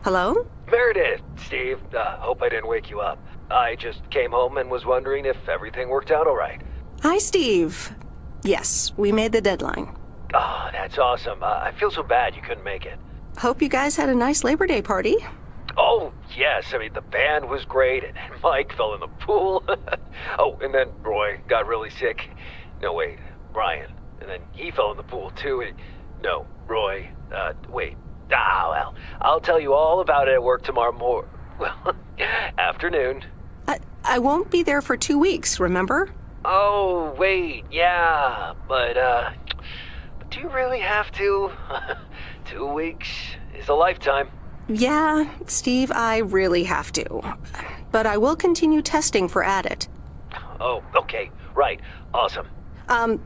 Hello? Meredith, Steve, hope I didn't wake you up. I just came home and was wondering if everything worked out all right. Hi, Steve. Yes, we made the deadline. Oh, that's awesome. I feel so bad you couldn't make it. Hope you guys had a nice Labor Day party. Oh, yes. I mean, the band was great, and Mike fell in the pool. Oh, and then Roy got really sick. No, wait, Brian. And then he fell in the pool, too. No, Roy. Wait. Well, I'll tell you all about it at work tomorrow afternoon. I won't be there for 2 weeks, remember? Oh, wait, yeah, but do you really have to? 2 weeks is a lifetime. Yeah, Steve, I really have to. But I will continue testing for Addit. Oh, okay, right, awesome. I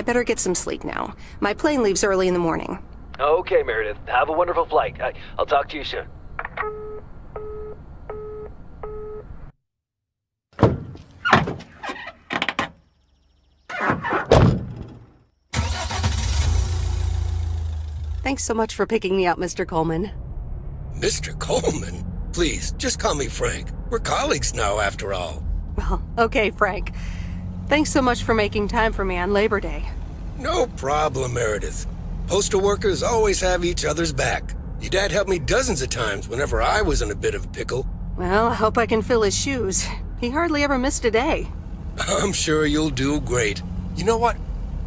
better get some sleep now. My plane leaves early in the morning. Okay, Meredith, have a wonderful flight. I'll talk to you soon. Thanks so much for picking me up, Mr. Coleman. Mr. Coleman? Please, just call me Frank. We're colleagues now, after all. Well, okay, Frank. Thanks so much for making time for me on Labor Day. No problem, Meredith. Postal workers always have each other's back. Your dad helped me dozens of times whenever I was in a bit of a pickle. Well, I hope I can fill his shoes. He hardly ever missed a day. I'm sure you'll do great. You know what?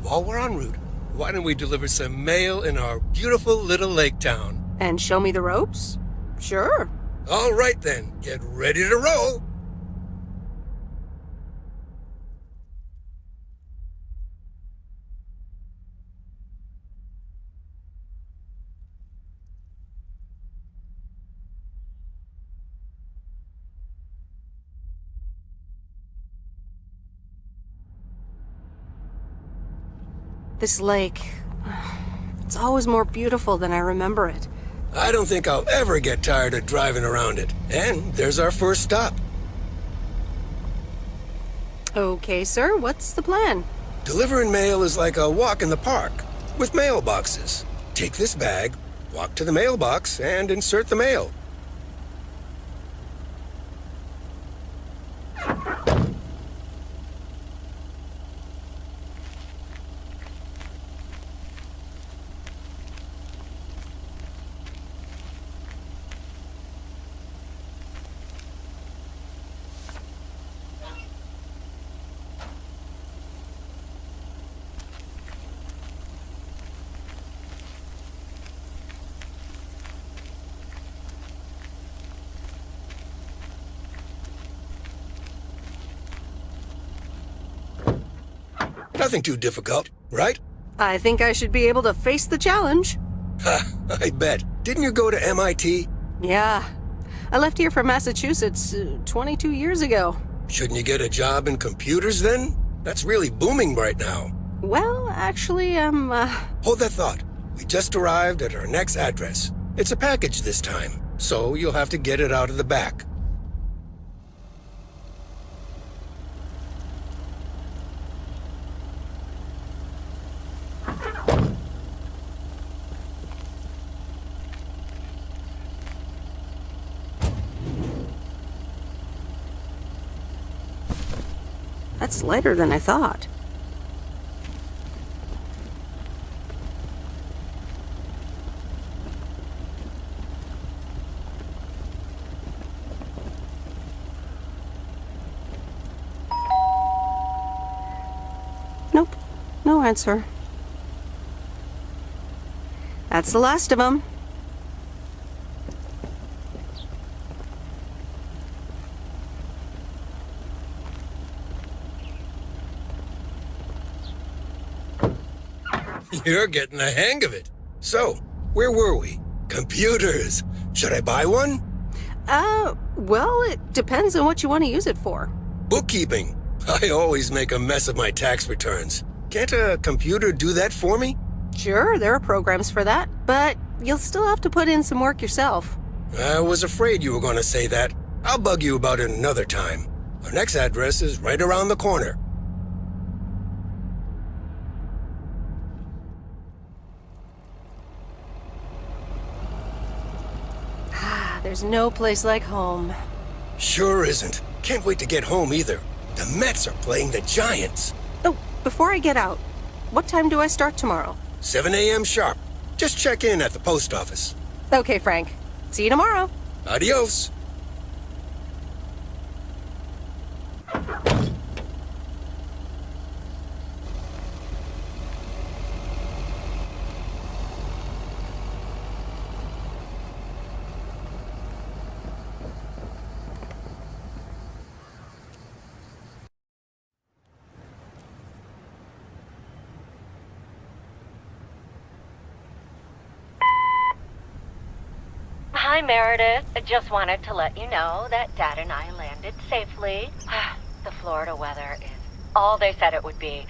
While we're en route, why don't we deliver some mail in our beautiful little lake town? And show me the ropes? Sure. All right then, get ready to roll. This lake, it's always more beautiful than I remember it. I don't think I'll ever get tired of driving around it. And there's our first stop. Okay, sir, what's the plan? Delivering mail is like a walk in the park, with mailboxes. Take this bag, walk to the mailbox, and insert the mail. Nothing too difficult, right? I think I should be able to face the challenge. Ha, I bet. Didn't you go to MIT? Yeah. I left here from Massachusetts 22 years ago. Shouldn't you get a job in computers then? That's really booming right now. Well, actually, Hold that thought. We just arrived at our next address. It's a package this time, so you'll have to get it out of the back. That's lighter than I thought. Nope, no answer. That's the last of them. You're getting the hang of it. So, where were we? Computers. Should I buy one? Well, it depends on what you want to use it for. Bookkeeping. I always make a mess of my tax returns. Can't a computer do that for me? Sure, there are programs for that, but you'll still have to put in some work yourself. I was afraid you were going to say that. I'll bug you about it another time. Our next address is right around the corner. There's no place like home. Sure isn't. Can't wait to get home either. The Mets are playing the Giants. Oh, before I get out, what time do I start tomorrow? 7 a.m. sharp. Just check in at the post office. Okay, Frank. See you tomorrow. Adios. Hi, Meredith. I just wanted to let you know that Dad and I landed safely. The Florida weather is all they said it would be.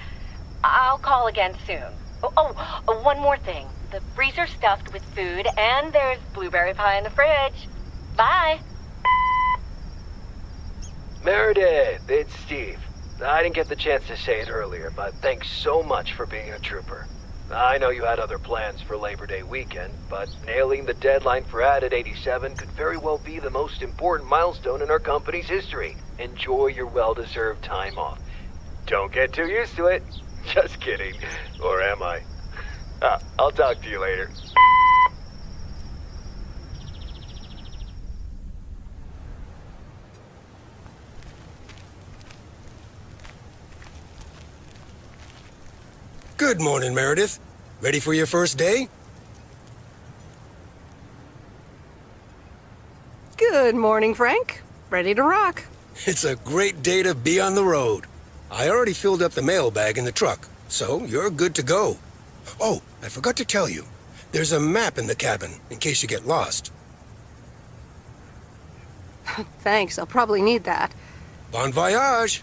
I'll call again soon. One more thing. The freezer's stuffed with food, and there's blueberry pie in the fridge. Bye. Meredith, it's Steve. I didn't get the chance to say it earlier, but thanks so much for being a trooper. I know you had other plans for Labor Day weekend, but nailing the deadline for Added 87 could very well be the most important milestone in our company's history. Enjoy your well-deserved time off. Don't get too used to it. Just kidding. Or am I? I'll talk to you later. Good morning, Meredith. Ready for your first day? Good morning, Frank. Ready to rock. It's a great day to be on the road. I already filled up the mailbag in the truck, so you're good to go. Oh, I forgot to tell you. There's a map in the cabin, in case you get lost. Thanks, I'll probably need that. Bon voyage!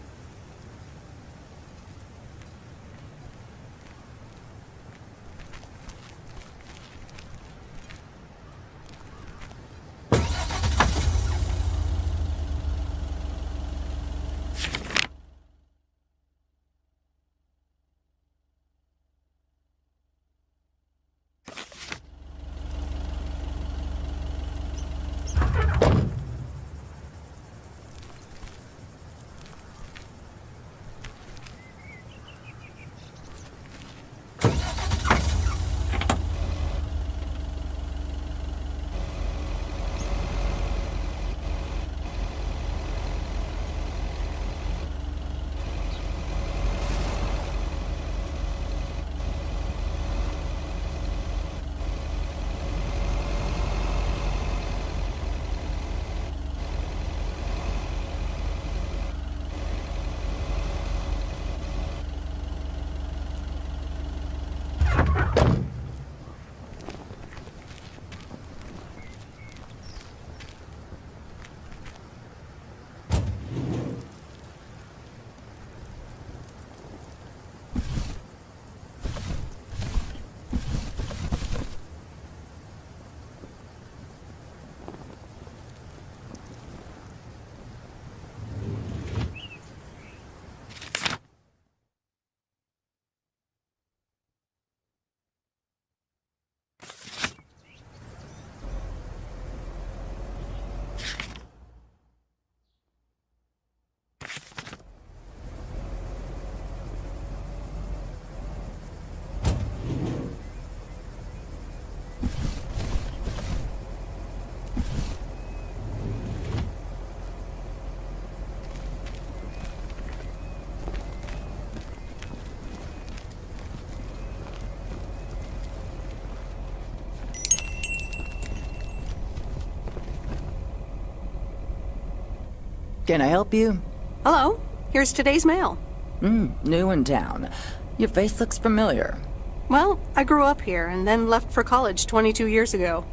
Can I help you? Hello, here's today's mail. New in town. Your face looks familiar. Well, I grew up here and then left for college 22 years ago.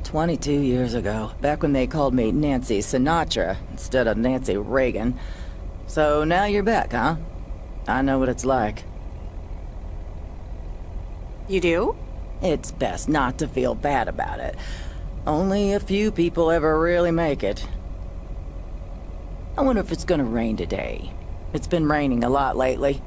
22 years ago, back when they called me Nancy Sinatra instead of Nancy Reagan. So now you're back, huh? I know what it's like. You do? It's best not to feel bad about it. Only a few people ever really make it. I wonder if it's gonna rain today. It's been raining a lot lately.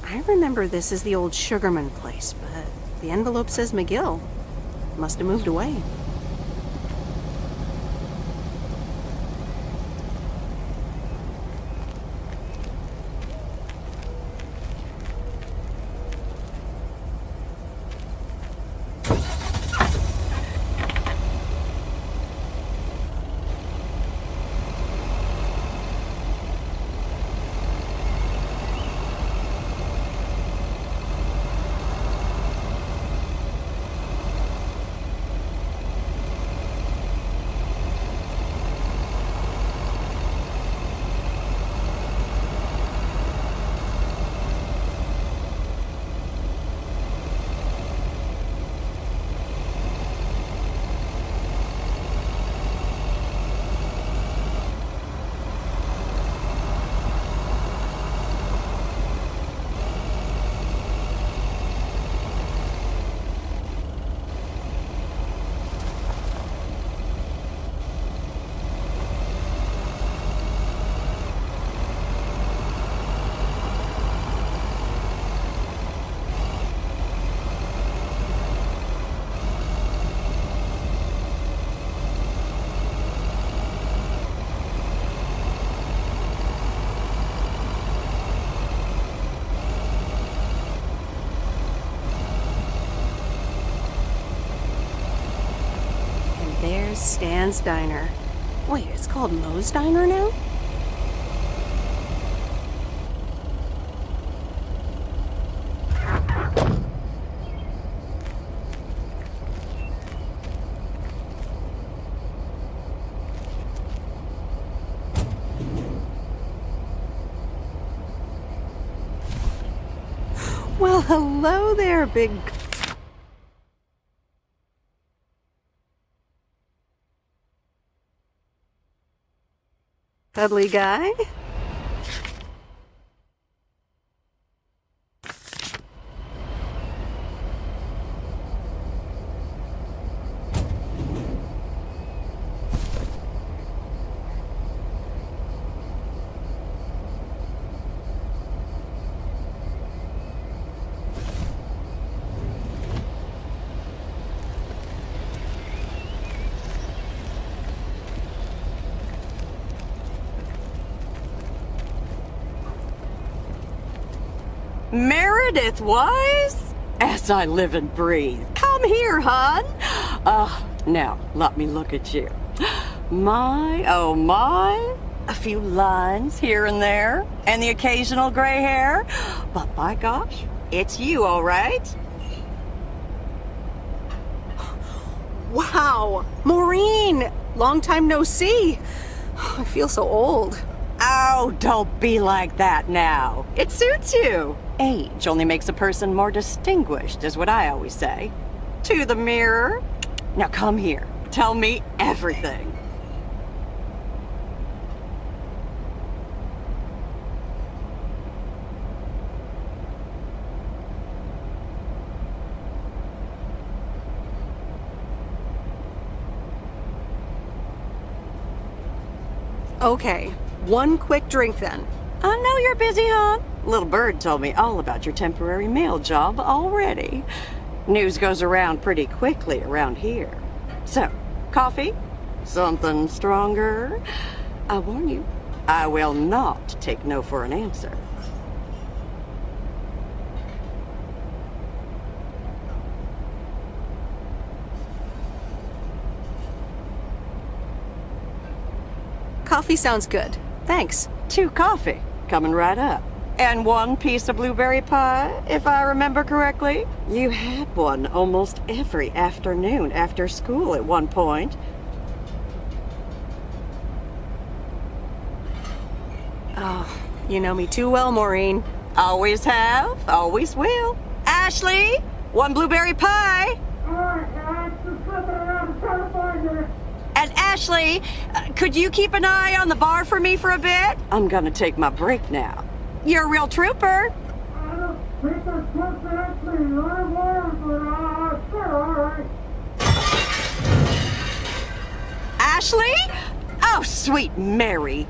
I remember this as the old Sugarman place, but the envelope says McGill. Must have moved away. There's Stan's Diner. Wait, it's called Moe's Diner now? Well, hello there, big... cuddly guy? Meredith Wise? As I live and breathe. Come here, hon. Now, let me look at you. My, oh my. A few lines here and there, and the occasional gray hair. But by gosh, it's you, all right? Wow! Maureen! Long time no see. I feel so old. Oh, don't be like that now. It suits you. Age only makes a person more distinguished, is what I always say. To the mirror. Now come here. Tell me everything. Okay, one quick drink then. I know you're busy, hon. Little Bird told me all about your temporary mail job already. News goes around pretty quickly around here. So, coffee? Something stronger? I warn you, I will not take no for an answer. Coffee sounds good. Thanks. 2 coffee, coming right up. And 1 piece of blueberry pie, if I remember correctly. You had one almost every afternoon after school at one point. Oh, you know me too well, Maureen. Always have, always will. Ashley, 1 blueberry pie. And Ashley, could you keep an eye on the bar for me for a bit? I'm gonna take my break now. You're a real trooper. Ashley? Oh, sweet Mary.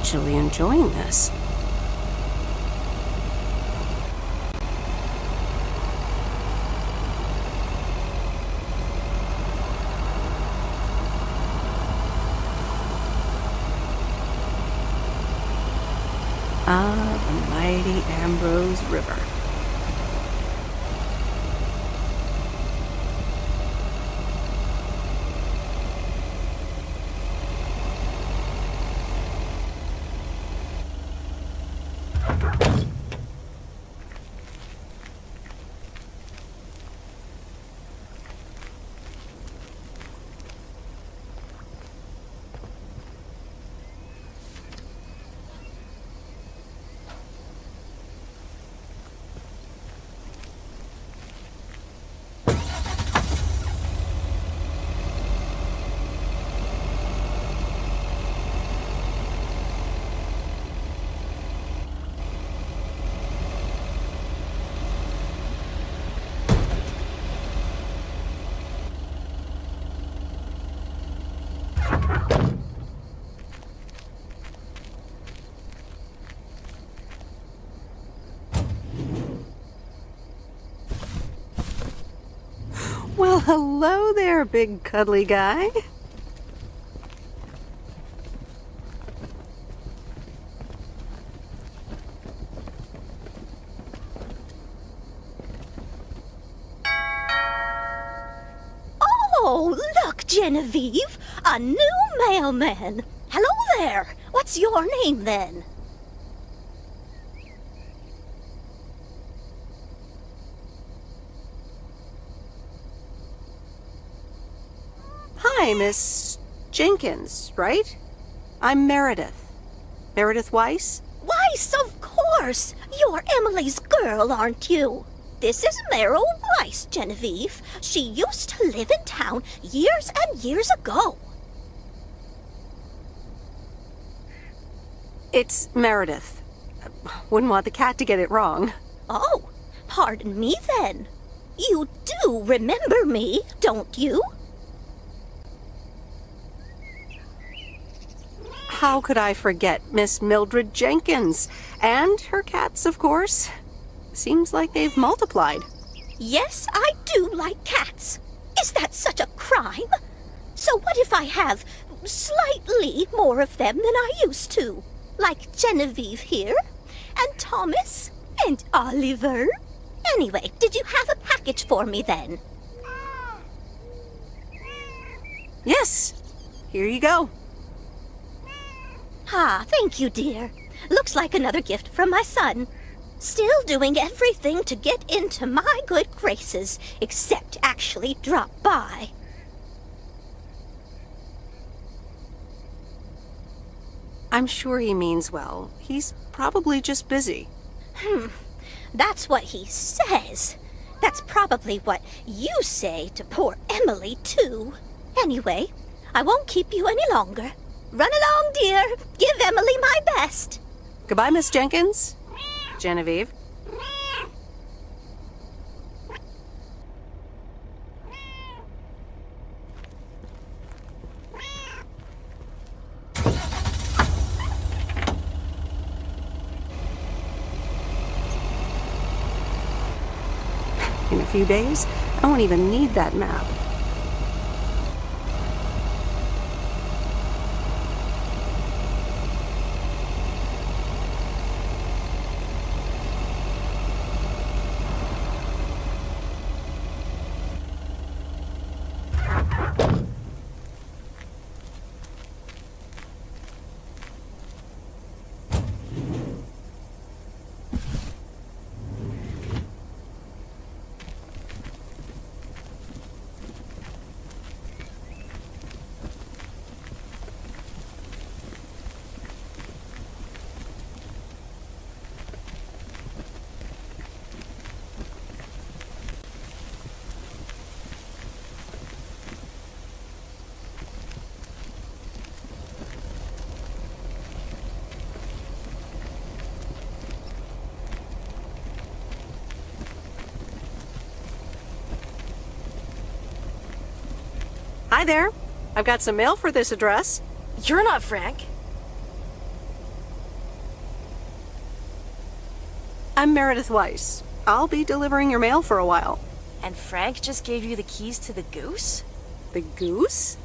actually enjoying this. Ah, the mighty Ambrose River. Well, hello there, big cuddly guy. Oh, look, Genevieve! A new mailman! Hello there! What's your name, then? Hi, Miss Jenkins, right? I'm Meredith. Meredith Weiss? Weiss, of course! You're Emily's girl, aren't you? This is Meryl Weiss, Genevieve. She used to live in town years and years ago. It's Meredith. Wouldn't want the cat to get it wrong. Oh, pardon me then. You do remember me, don't you? How could I forget Miss Mildred Jenkins? And her cats, of course. Seems like they've multiplied. Yes, I do like cats. Is that such a crime? So what if I have slightly more of them than I used to? Like Genevieve here, and Thomas, and Oliver. Anyway, did you have a package for me then? Yes. Here you go. Ah, thank you, dear. Looks like another gift from my son. Still doing everything to get into my good graces, except actually drop by. I'm sure he means well. He's probably just busy. That's what he says. That's probably what you say to poor Emily, too. Anyway, I won't keep you any longer. Run along, dear. Give Emily my best. Goodbye, Miss Jenkins. Genevieve. In a few days, I won't even need that map. Hi there. I've got some mail for this address. You're not Frank. I'm Meredith Weiss. I'll be delivering your mail for a while. And Frank just gave you the keys to the goose? The goose?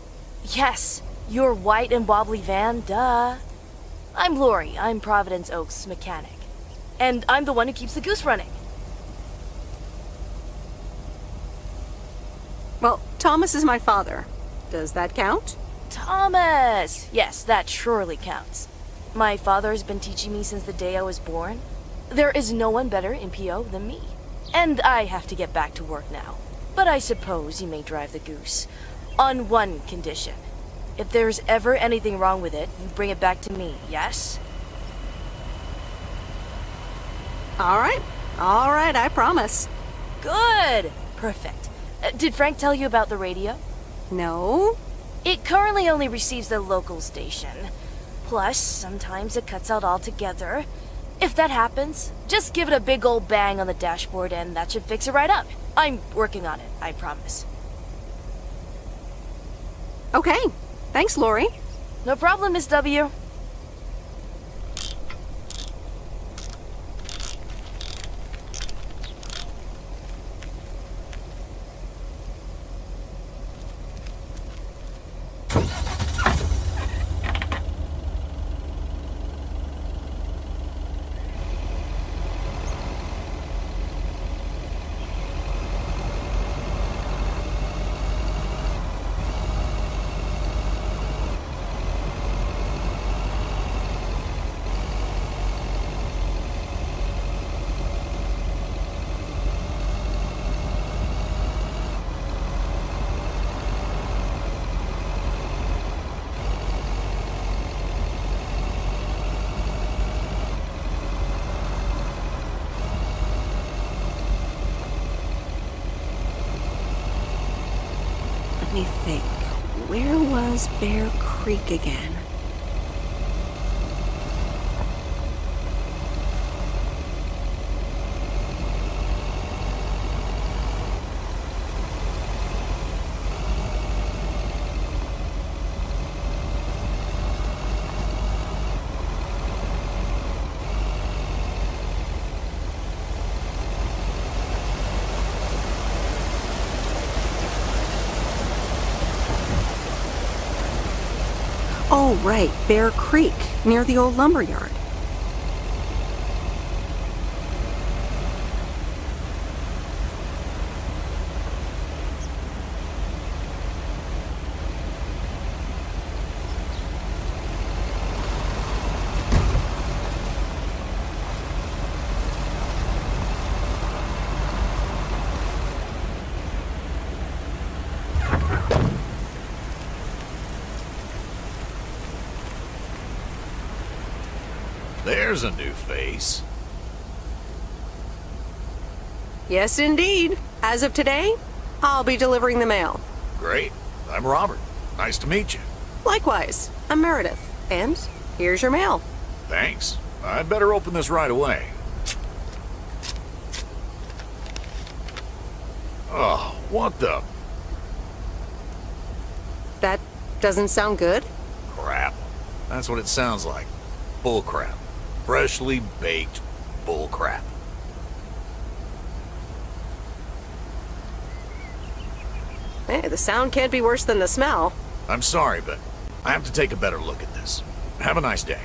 Yes, your white and wobbly van, duh. I'm Lori, I'm Providence Oaks' mechanic. And I'm the one who keeps the goose running. Well, Thomas is my father. Does that count? Thomas! Yes, that surely counts. My father has been teaching me since the day I was born. There is no one better in PO than me. And I have to get back to work now. But I suppose you may drive the goose. On one condition. If there's ever anything wrong with it, you bring it back to me, yes? All right, I promise. Good! Perfect. Did Frank tell you about the radio? No? It currently only receives the local station. Plus, sometimes it cuts out altogether. If that happens, just give it a big old bang on the dashboard and that should fix it right up. I'm working on it, I promise. Okay. Thanks, Lori. No problem, Miss W. Let me think. Where was Bear Creek again? Oh, right, Bear Creek, near the old lumberyard. There's a new face. Yes, indeed. As of today, I'll be delivering the mail. Great. I'm Robert. Nice to meet you. Likewise, I'm Meredith. And here's your mail. Thanks. I'd better open this right away. Oh, what the That doesn't sound good. crap? That's what it sounds like. Bull crap. Freshly baked bull crap. Hey, the sound can't be worse than the smell. I'm sorry, but I have to take a better look at this. Have a nice day.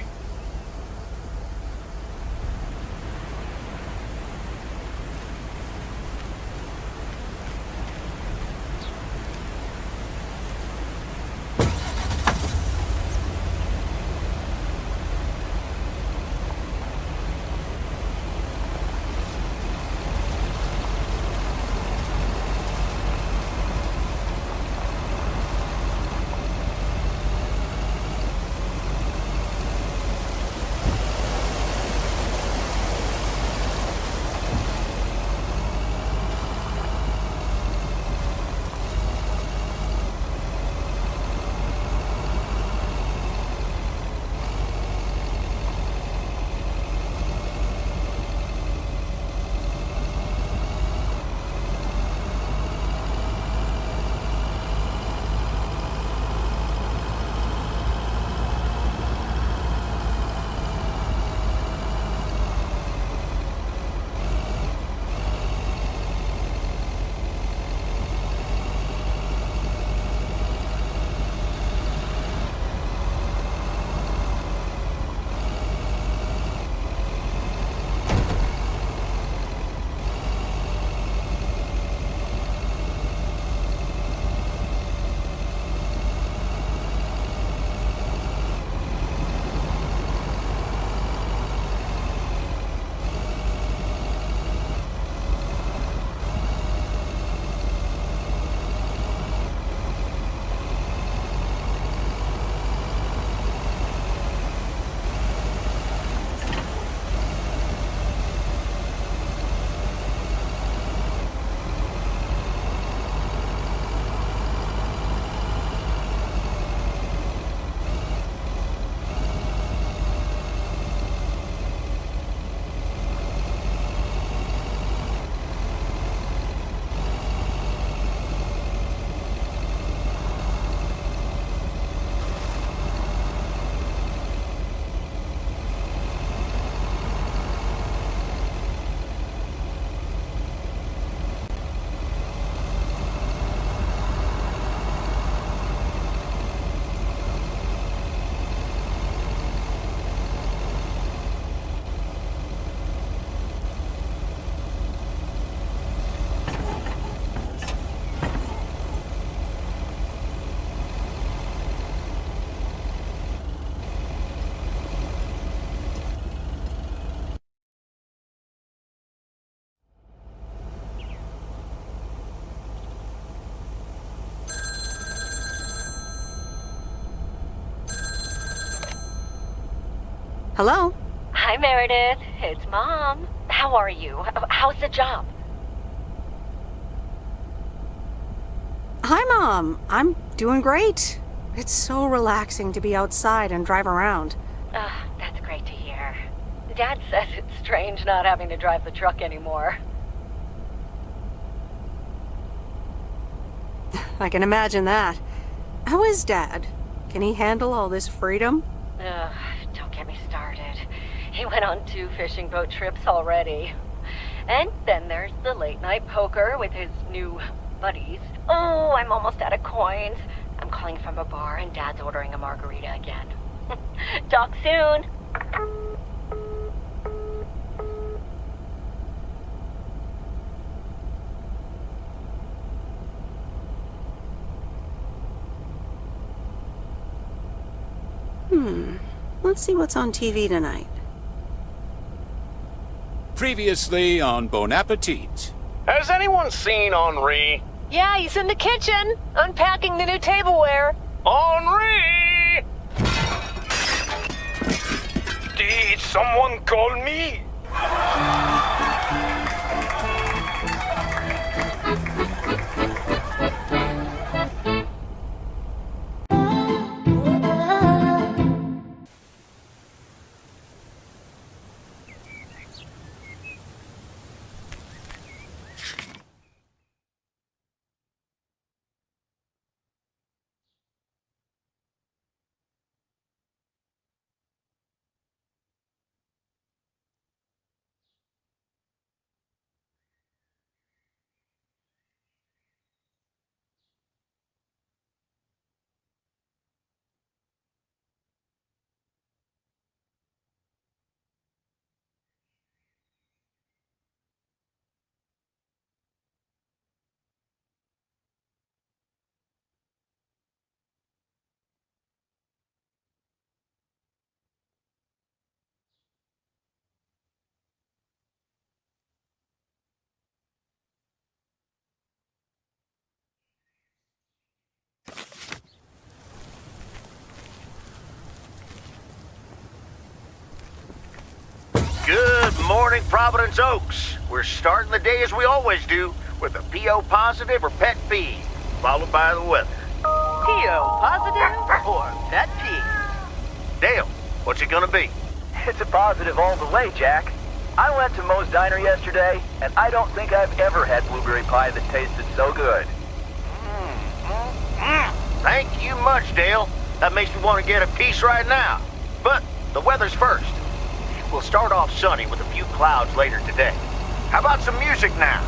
Hello? Hi, Meredith. It's Mom. How are you? How's the job? Hi, Mom. I'm doing great. It's so relaxing to be outside and drive around. That's great to hear. Dad says it's strange not having to drive the truck anymore. I can imagine that. How is Dad? Can he handle all this freedom? Don't get me started. He went on 2 fishing boat trips already. And then there's the late night poker with his new buddies. Oh, I'm almost out of coins. I'm calling from a bar and Dad's ordering a margarita again. Talk soon. Let's see what's on TV tonight. Previously on Bon Appetit. Has anyone seen Henri? Yeah, he's in the kitchen, unpacking the new tableware. Henri! Did someone call me? Good morning, Providence Oaks. We're starting the day as we always do, with a PO positive or pet peeve, followed by the weather. PO positive or pet peeve? Dale, what's it gonna be? It's a positive all the way, Jack. I went to Moe's Diner yesterday, and I don't think I've ever had blueberry pie that tasted so good. Thank you much, Dale. That makes me want to get a piece right now. But the weather's first. We'll start off sunny with a few clouds later today. How about some music now?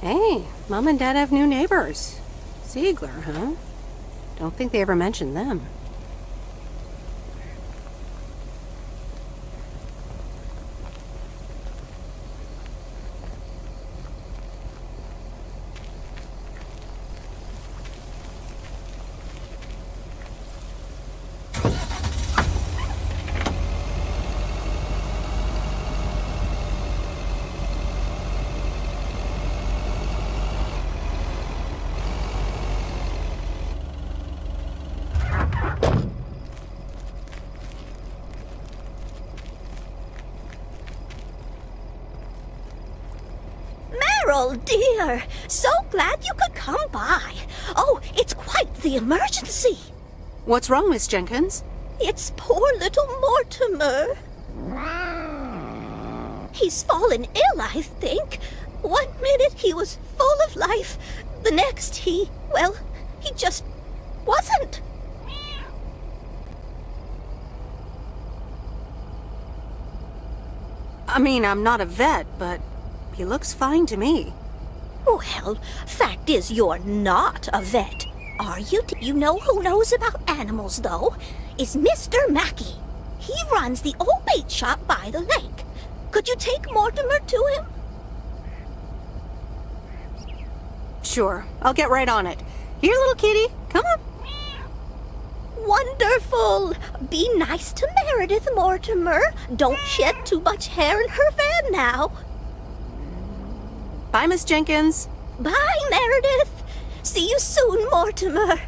Hey, Mom and Dad have new neighbors. Ziegler, huh? Don't think they ever mentioned them. Carol, dear. So glad you could come by. Oh, it's quite the emergency. What's wrong, Miss Jenkins? It's poor little Mortimer. He's fallen ill, I think. 1 minute he was full of life. The next he just wasn't. I mean, I'm not a vet, but he looks fine to me. Well, fact is you're not a vet. Are you? You know who knows about animals, though? Is Mr. Mackey. He runs the old bait shop by the lake. Could you take Mortimer to him? Sure, I'll get right on it. Here, little kitty, come on. Wonderful! Be nice to Meredith, Mortimer. Don't shed too much hair in her van now. Bye, Miss Jenkins. Bye, Meredith. See you soon, Mortimer.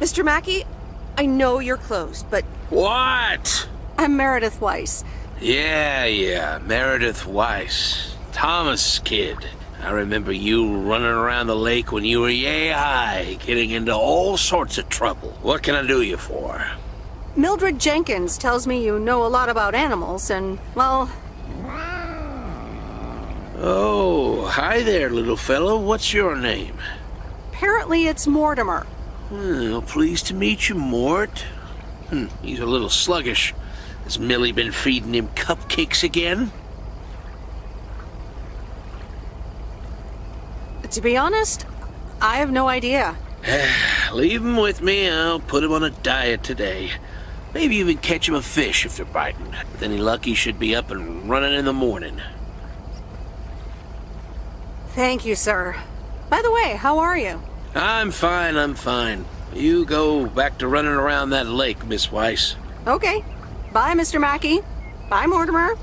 Mr. Mackey, I know you're closed, but What? I'm Meredith Weiss. Yeah, Meredith Weiss. Thomas' kid. I remember you running around the lake when you were yay high, getting into all sorts of trouble. What can I do you for? Mildred Jenkins tells me you know a lot about animals, and, well... Oh, hi there, little fellow. What's your name? Apparently it's Mortimer. Well, pleased to meet you, Mort. He's a little sluggish. Has Millie been feeding him cupcakes again? To be honest, I have no idea. Leave him with me. I'll put him on a diet today. Maybe even catch him a fish if they're biting. With any luck, he should be up and running in the morning. Thank you, sir. By the way, how are you? I'm fine. You go back to running around that lake, Miss Weiss. Okay. Bye, Mr. Mackey. Bye, Mortimer.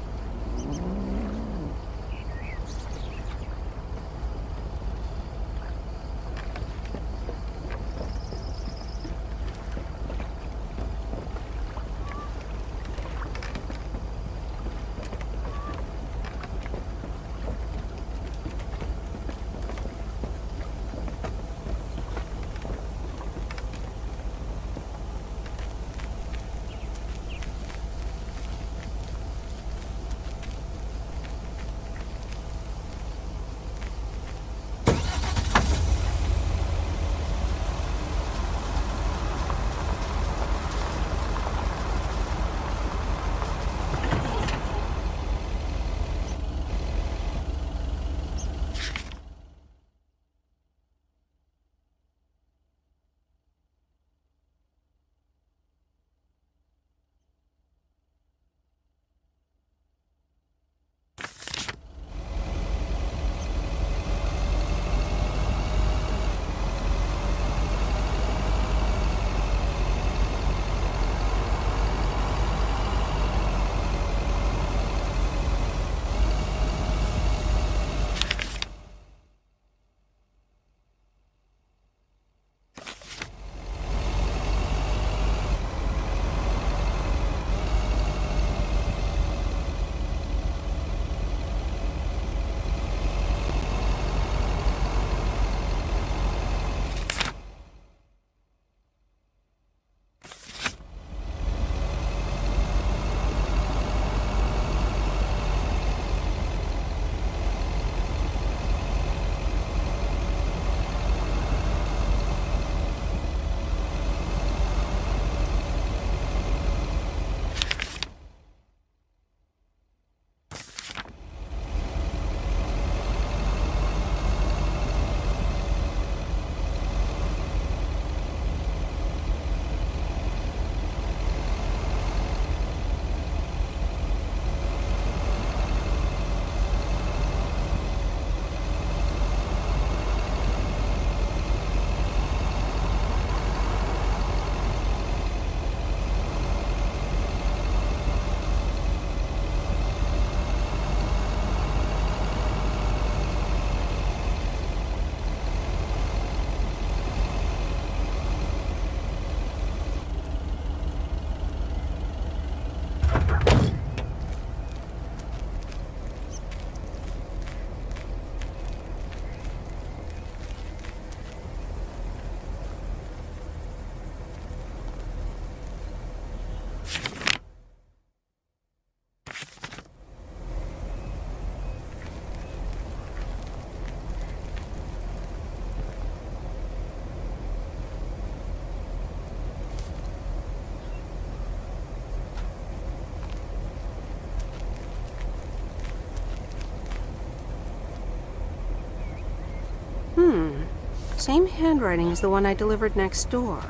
Same handwriting as the one I delivered next door.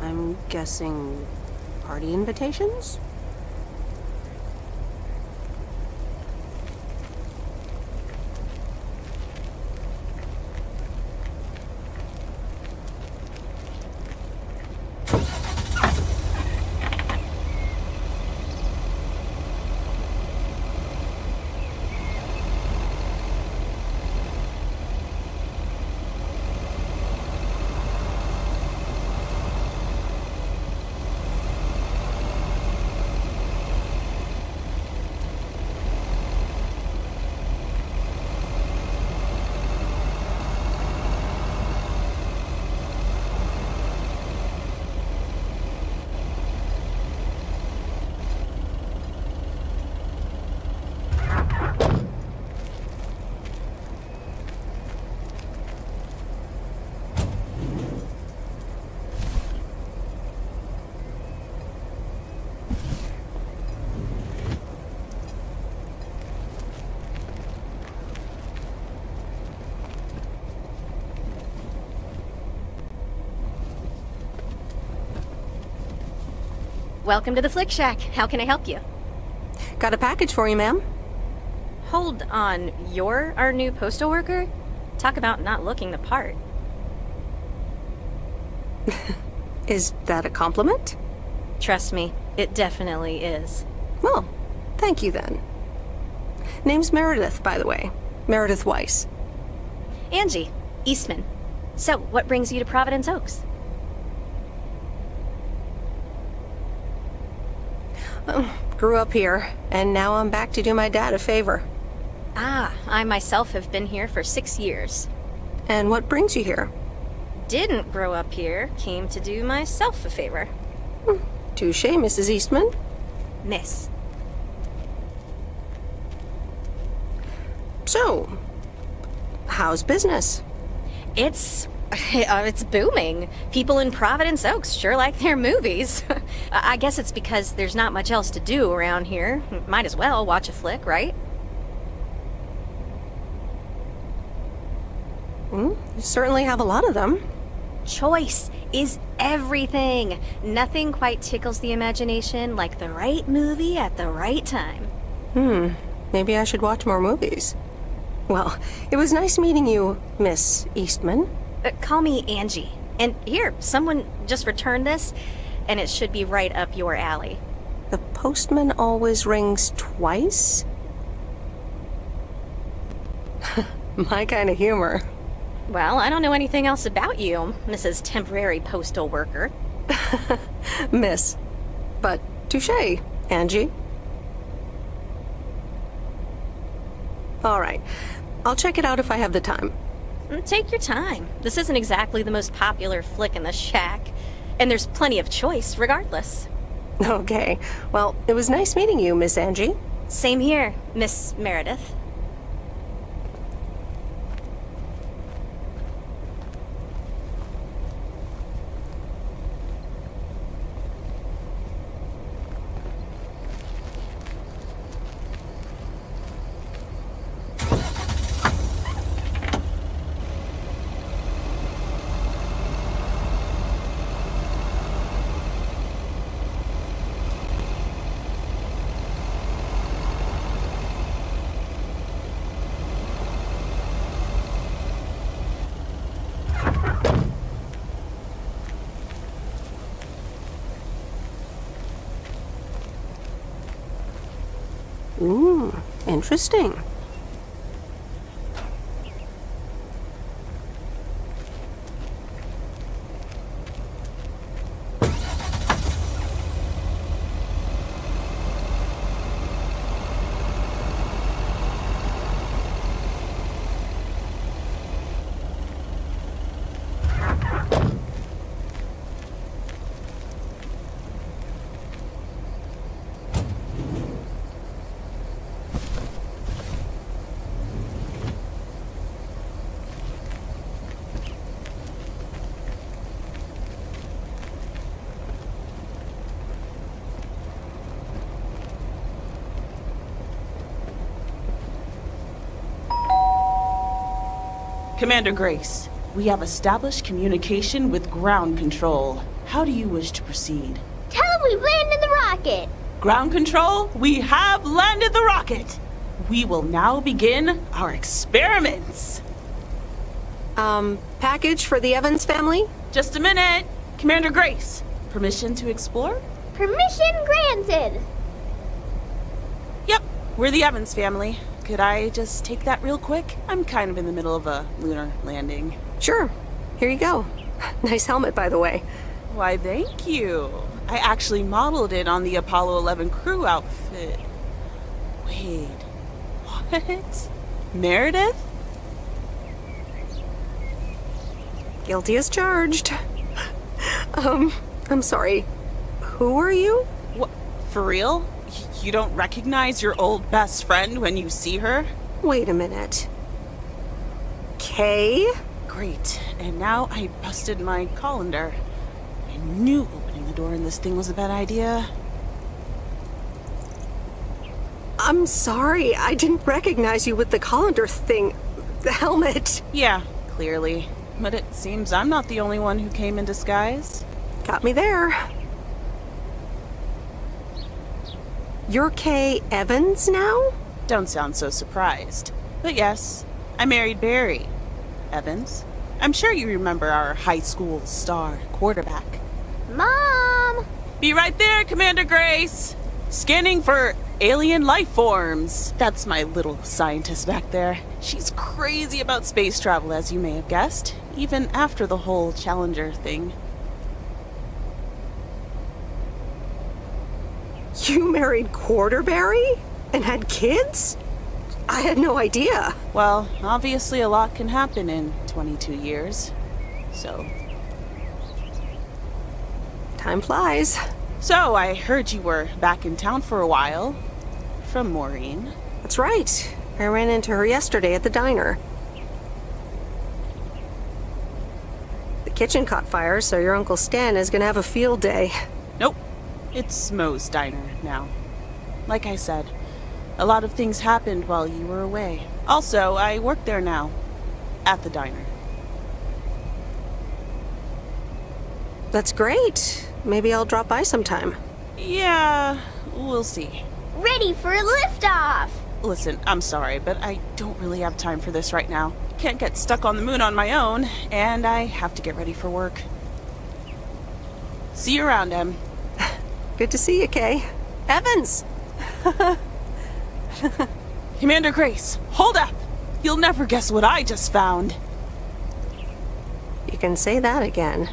I'm guessing party invitations? welcome to the Flick Shack. How can I help you? Got a package for you, ma'am. Hold on, you're our new postal worker? Talk about not looking the part. Is that a compliment? Trust me, it definitely is. Well, thank you then. Name's Meredith, by the way. Meredith Weiss. Angie, Eastman. So, what brings you to Providence Oaks? Grew up here, and now I'm back to do my dad a favor. Ah, I myself have been here for 6 years. And what brings you here? Didn't grow up here, came to do myself a favor. Touché, Mrs. Eastman. Miss. So, how's business? It's booming. People in Providence Oaks sure like their movies. I guess it's because there's not much else to do around here. Might as well watch a flick, right? You certainly have a lot of them. Choice is everything. Nothing quite tickles the imagination like the right movie at the right time. Maybe I should watch more movies. Well, it was nice meeting you, Miss Eastman. Call me Angie. And here, someone just returned this, and it should be right up your alley. The postman always rings twice? My kind of humor. Well, I don't know anything else about you, Mrs. Temporary Postal Worker. Miss. But touché, Angie. All right. I'll check it out if I have the time. Take your time. This isn't exactly the most popular flick in the shack, and there's plenty of choice regardless. Okay. Well, it was nice meeting you, Miss Angie. Same here, Miss Meredith. Interesting. Commander Grace, we have established communication with ground control. How do you wish to proceed? Tell them we've landed the rocket. Ground control, we have landed the rocket. We will now begin our experiments. Package for the Evans family? Just a minute. Commander Grace, permission to explore? Permission granted. Yep, we're the Evans family. Could I just take that real quick? I'm kind of in the middle of a lunar landing. Sure. Here you go. Nice helmet, by the way. Why, thank you. I actually modeled it on the Apollo 11 crew outfit. Wait, what? Meredith? Guilty as charged. I'm sorry. Who are you? What, for real? You don't recognize your old best friend when you see her? Wait a minute. Kay? Great. And now I busted my colander. I knew opening the door in this thing was a bad idea. I'm sorry. I didn't recognize you with the colander thing. The helmet. Yeah, clearly. But it seems I'm not the only one who came in disguise. Got me there. You're Kay Evans now? Don't sound so surprised. But yes, I married Barry Evans. I'm sure you remember our high school star quarterback. Mom! Be right there, Commander Grace! Scanning for alien life forms. That's my little scientist back there. She's crazy about space travel, as you may have guessed, even after the whole Challenger thing. You married Quarterberry? And had kids? I had no idea. Well, obviously a lot can happen in 22 years. So... time flies. So, I heard you were back in town for a while. From Maureen. That's right. I ran into her yesterday at the diner. The kitchen caught fire, so your Uncle Stan is gonna have a field day. Nope. It's Mo's diner now. Like I said, a lot of things happened while you were away. Also, I work there now. At the diner. That's great. Maybe I'll drop by sometime. Yeah, we'll see. Ready for a liftoff! Listen, I'm sorry, but I don't really have time for this right now. Can't get stuck on the moon on my own, and I have to get ready for work. See you around, Em. Good to see you, Kay. Evans! Commander Grace, hold up! You'll never guess what I just found. You can say that again.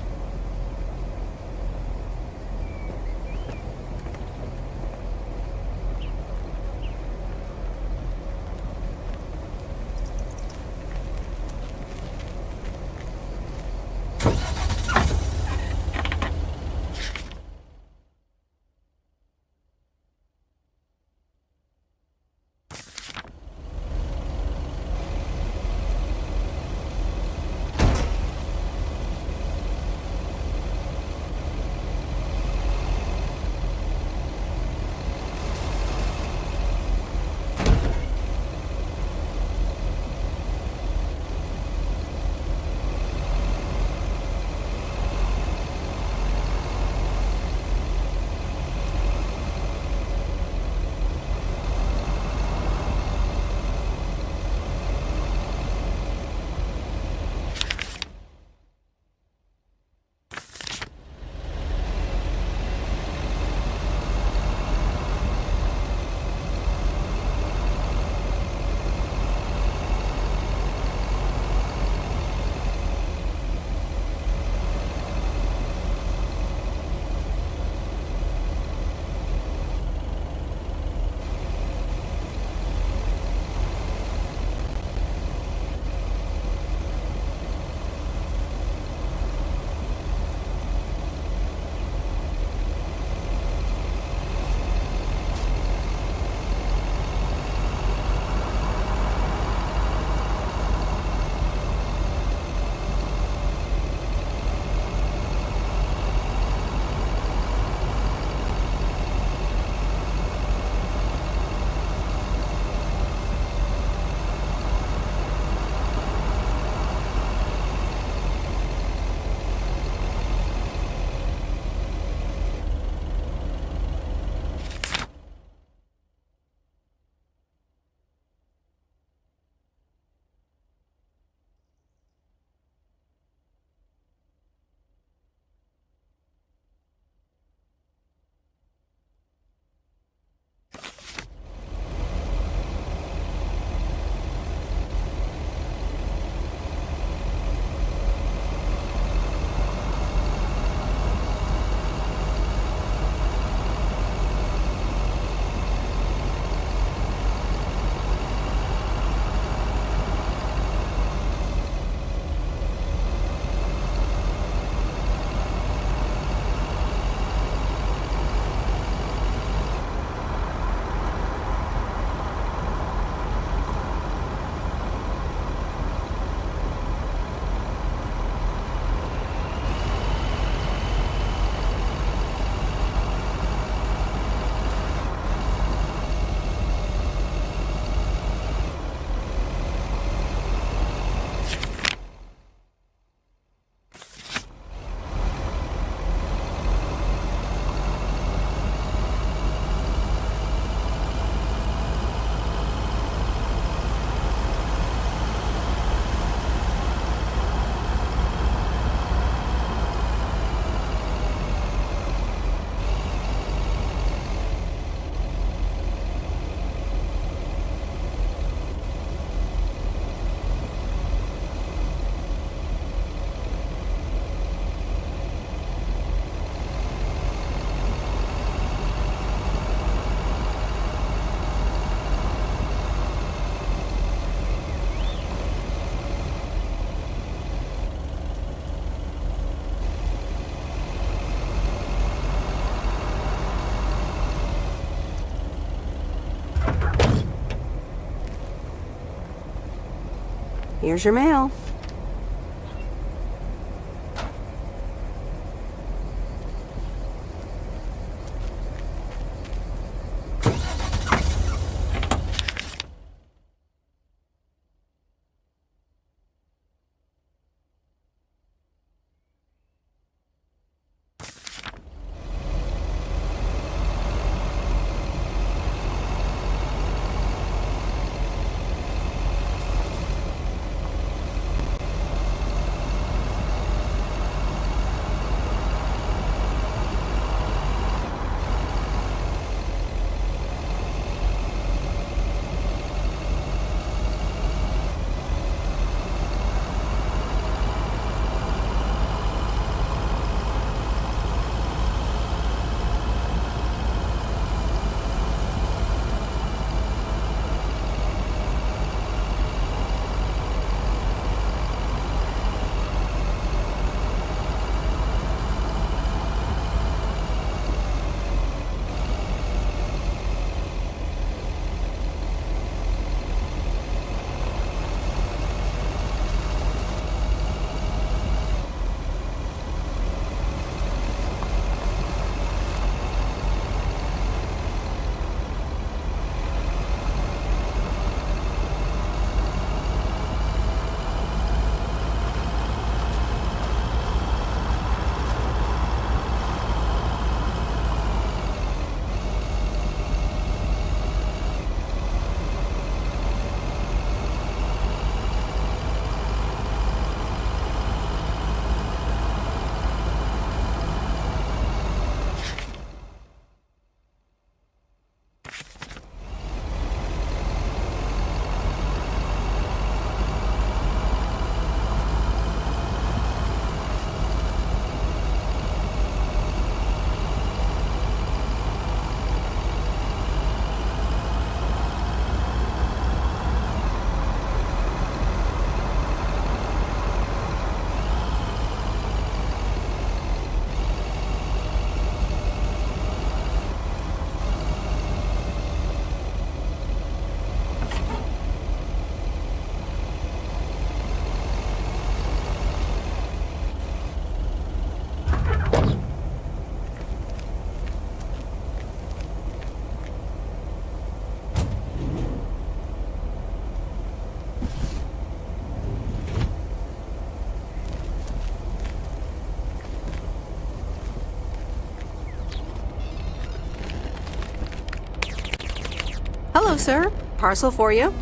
Here's your mail. Hello, sir. Parcel for you.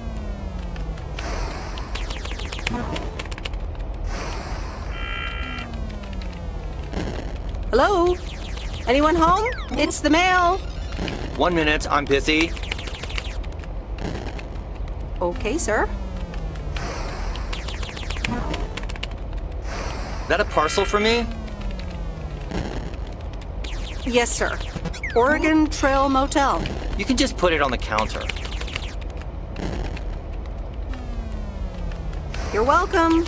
Hello? Anyone home? It's the mail. 1 minute, I'm busy. Okay, sir. That a parcel for me? Yes, sir. Oregon Trail Motel. You can just put it on the counter. You're welcome.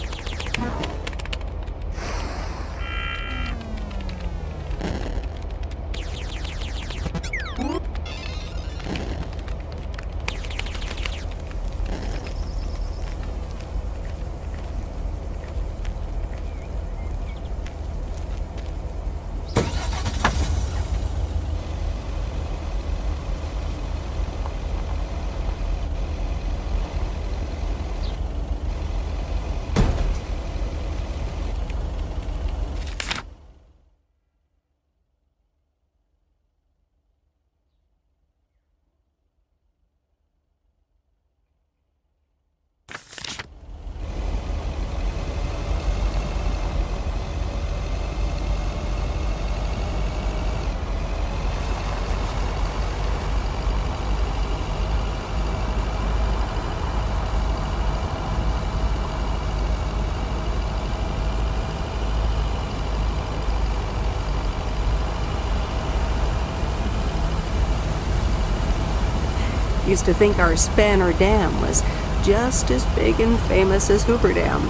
Used to think our Spanner Dam was just as big and famous as Hoover Dam.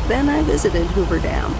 Then I visited Hoover Dam.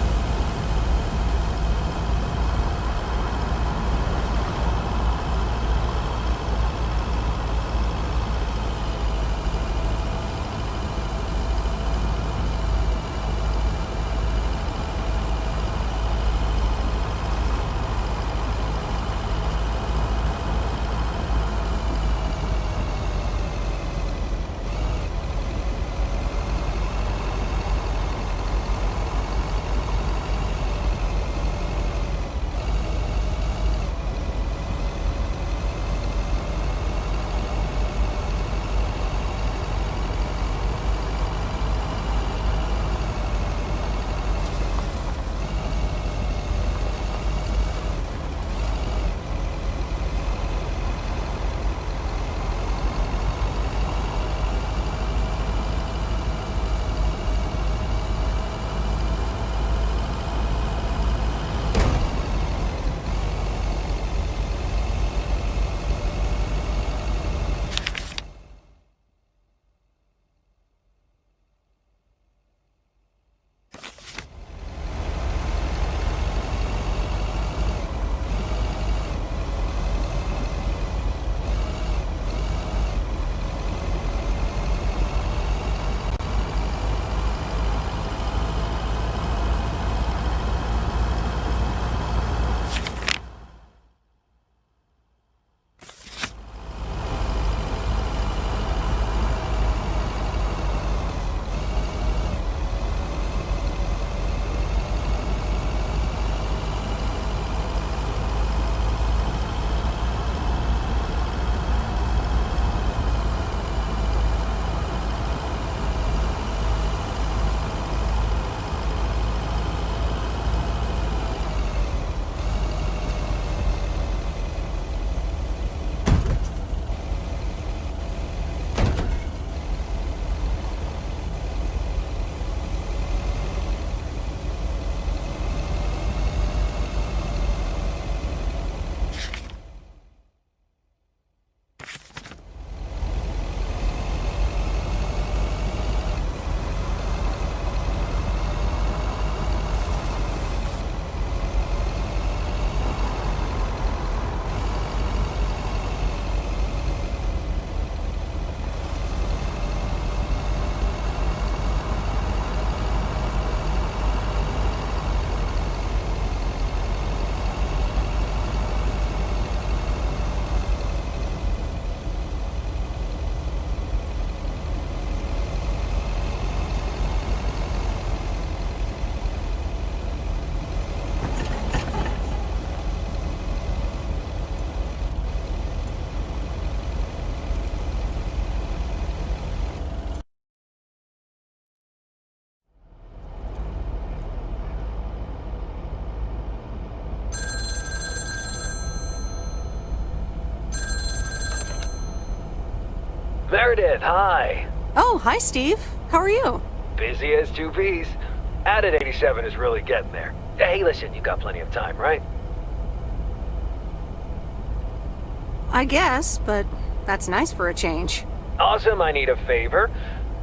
Meredith, hi. Oh, hi, Steve. How are you? Busy as two peas. Added 87 is really getting there. Hey, listen, you got plenty of time, right? I guess, but that's nice for a change. Awesome, I need a favor.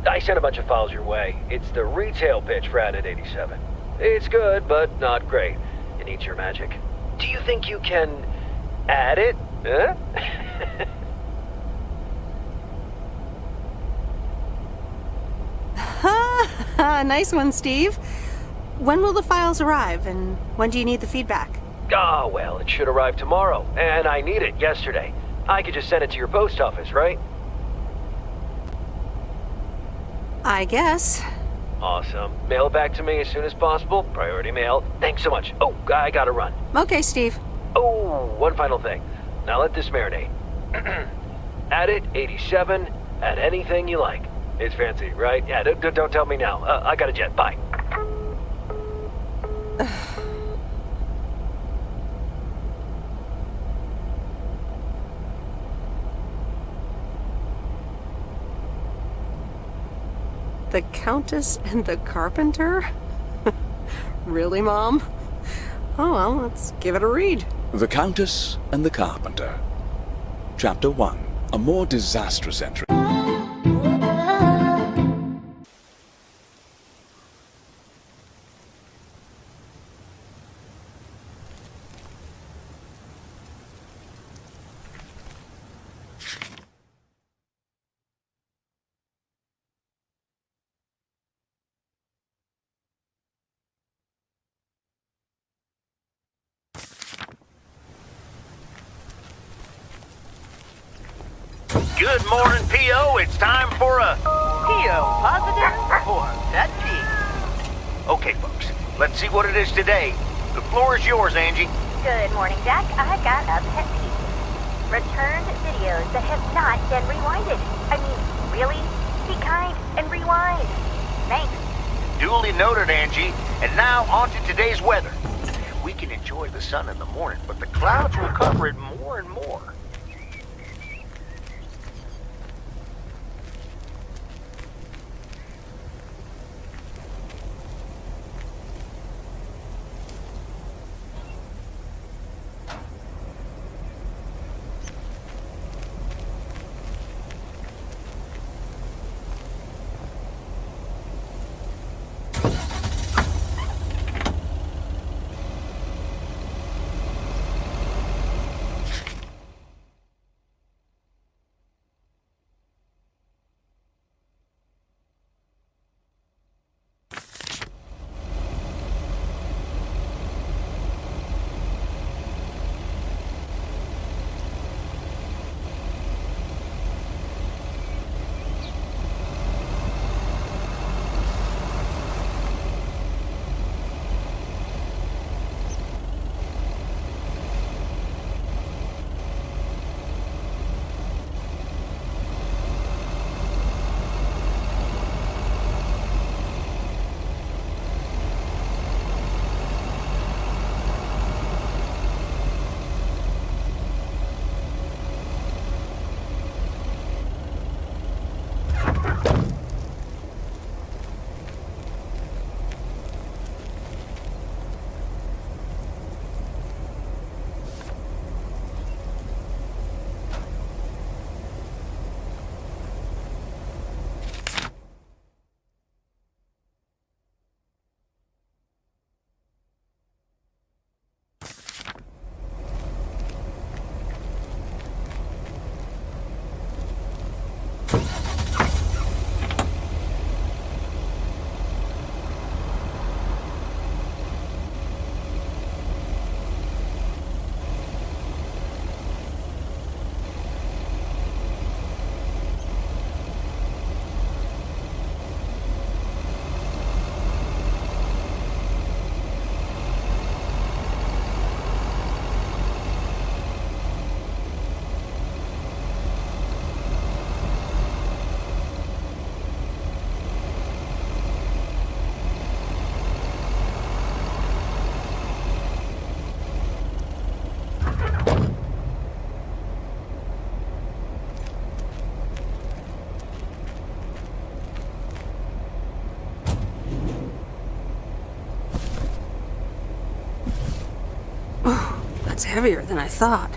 I sent a bunch of files your way. It's the retail pitch for Added 87. It's good, but not great. It needs your magic. Do you think you can add it? Huh? Nice one, Steve. When will the files arrive, and when do you need the feedback? Ah, well, it should arrive tomorrow, and I need it yesterday. I could just send it to your post office, right? I guess. Awesome. Mail it back to me as soon as possible. Priority mail. Thanks so much. Oh, I gotta run. Okay, Steve. Oh, one final thing. Now let this marinate. Add it, 87, add anything you like. It's fancy, right? Yeah, don't tell me now. I got a jet. Bye. The Countess and the Carpenter? Really, Mom? Oh, well, let's give it a read. The Countess and the Carpenter. Chapter 1. A more disastrous entry. Good morning, P.O. It's time for a... P.O. positive or pet peeve? Okay, folks, let's see what it is today. The floor is yours, Angie. Good morning, Jack. I got a pet peeve. Returned videos that have not been rewinded. I mean, really? Be kind and rewind. Thanks. Duly noted, Angie. And now, on to today's weather. We can enjoy the sun in the morning, but the clouds will cover it more and more. heavier than I thought.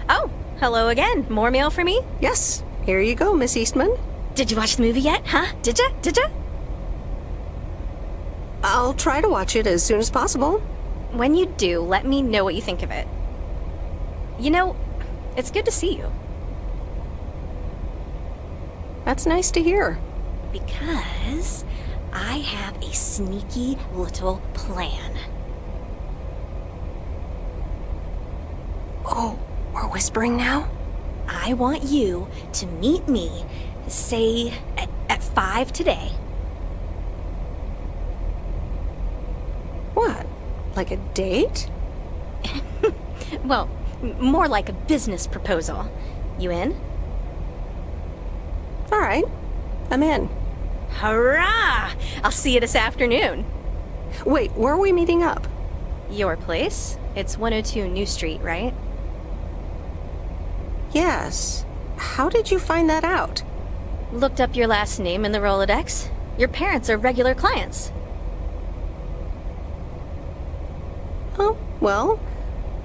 Oh, hello again. More mail for me? Yes, here you go, Miss Eastman. Did you watch the movie yet, huh? Did ya? I'll try to watch it as soon as possible. When you do, let me know what you think of it. You know, it's good to see you. That's nice to hear. Because I have a sneaky little plan. Oh, we're whispering now? I want you to meet me, say, at 5 today. What? Like a date? Well, more like a business proposal. You in? All right, I'm in. Hurrah! I'll see you this afternoon. Wait, where are we meeting up? Your place? It's 102 New Street, right? Yes. How did you find that out? Looked up your last name in the Rolodex. Your parents are regular clients. Oh, well.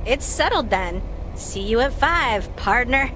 It's settled then. See you at 5, partner.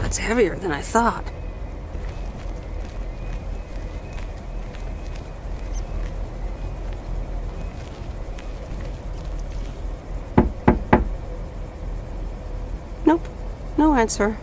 That's heavier than I thought. Nope, no answer.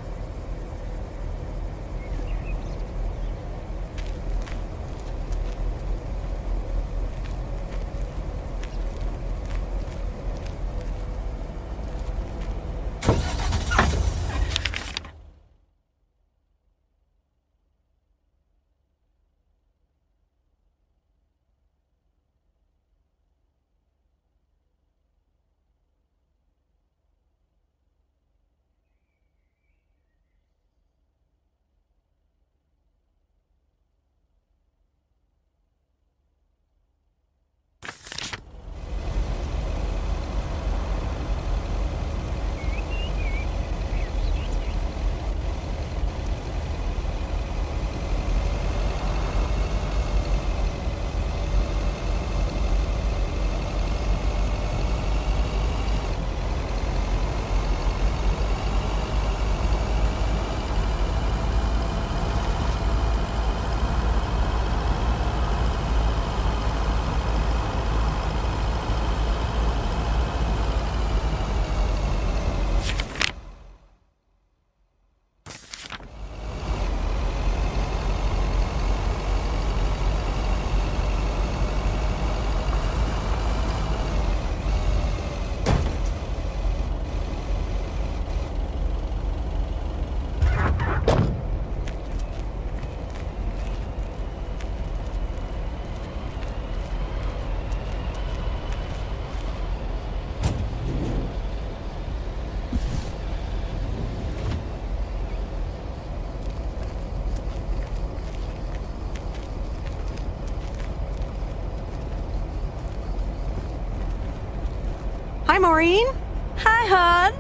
Hi, Maureen. Hi, hon.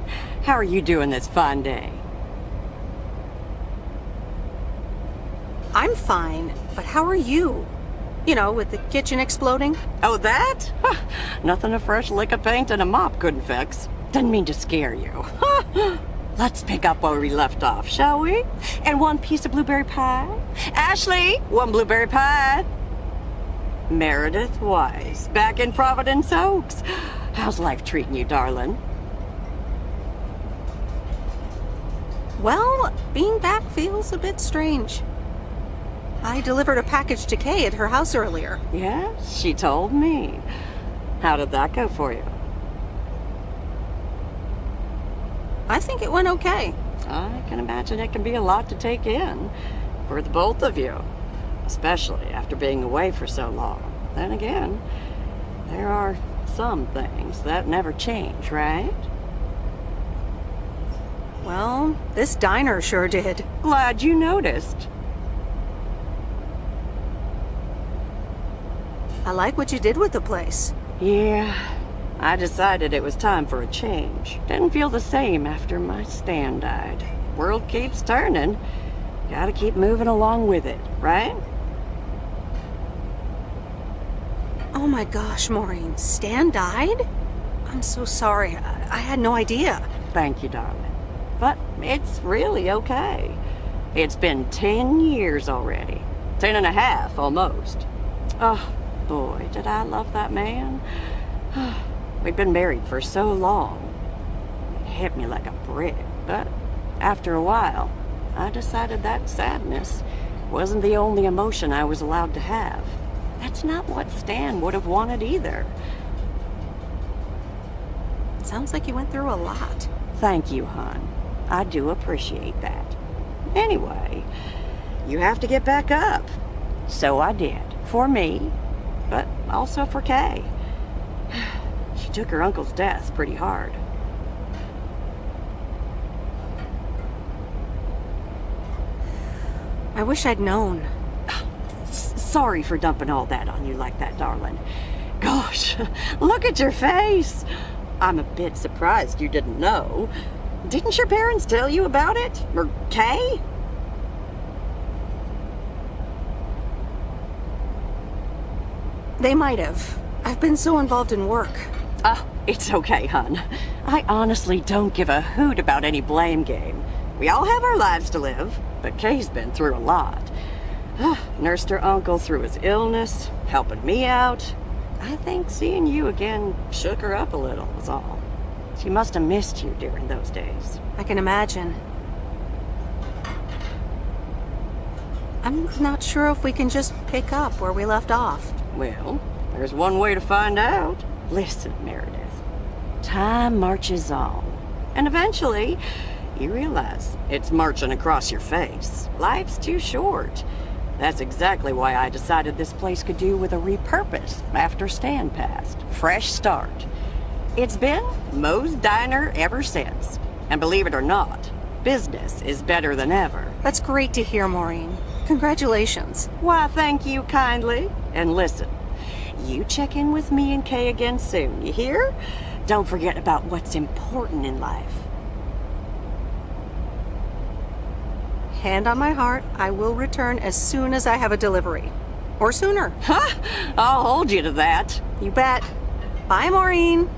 How are you doing this fine day? I'm fine, but how are you? You know, with the kitchen exploding? Oh, that? Nothing a fresh lick of paint and a mop couldn't fix. Didn't mean to scare you. Let's pick up where we left off, shall we? And one piece of blueberry pie? Ashley, one blueberry pie. Meredith Wise, back in Providence Oaks. How's life treating you, darling? Well, being back feels a bit strange. I delivered a package to Kay at her house earlier. Yes, she told me. How did that go for you? I think it went okay. I can imagine it can be a lot to take in for the both of you, especially after being away for so long. Then again, there are some things that never change, right? Well, this diner sure did. Glad you noticed. I like what you did with the place. Yeah, I decided it was time for a change. Didn't feel the same after my Stan died. World keeps turning. Gotta keep moving along with it, right? Oh my gosh, Maureen, Stan died? I'm so sorry. I had no idea. Thank you, darling. But it's really okay. It's been 10 years already. 10 and a half, almost. Oh, boy, did I love that man. We'd been married for so long. It hit me like a brick, but after a while, I decided that sadness wasn't the only emotion I was allowed to have. That's not what Stan would have wanted either. Sounds like you went through a lot. Thank you, hon. I do appreciate that. Anyway, you have to get back up. So I did. For me, but also for Kay. She took her uncle's death pretty hard. I wish I'd known. Sorry for dumping all that on you like that, darling. Gosh, look at your face. I'm a bit surprised you didn't know. Didn't your parents tell you about it? Or Kay? They might have. I've been so involved in work. Oh, it's okay, hon. I honestly don't give a hoot about any blame game. We all have our lives to live, but Kay's been through a lot. Nursed her uncle through his illness, helping me out. I think seeing you again shook her up a little, was all. She must have missed you during those days. I can imagine. I'm not sure if we can just pick up where we left off. Well, there's one way to find out. Listen, Meredith. Time marches on. And eventually, you realize it's marching across your face. Life's too short. That's exactly why I decided this place could do with a repurpose after Stan passed. Fresh start. It's been Moe's Diner ever since. And believe it or not, business is better than ever. That's great to hear, Maureen. Congratulations. Why, thank you kindly. And listen, you check in with me and Kay again soon, you hear? Don't forget about what's important in life. Hand on my heart, I will return as soon as I have a delivery. Or sooner. Huh? I'll hold you to that. You bet. Bye, Maureen.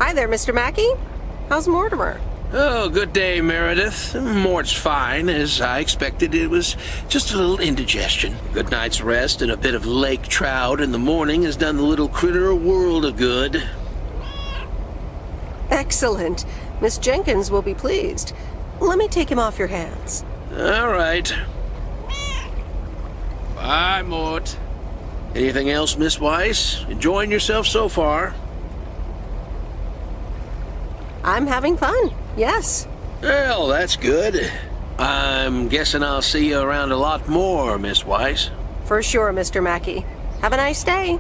Hi there, Mr. Mackey. How's Mortimer? Oh, good day, Meredith. Mort's fine. As I expected, it was just a little indigestion. A good night's rest and a bit of lake trout in the morning has done the little critter a world of good. Excellent. Miss Jenkins will be pleased. Let me take him off your hands. All right. Bye, Mort. Anything else, Miss Weiss? Enjoying yourself so far? I'm having fun, yes. Well, that's good. I'm guessing I'll see you around a lot more, Miss Weiss. For sure, Mr. Mackey. Have a nice day.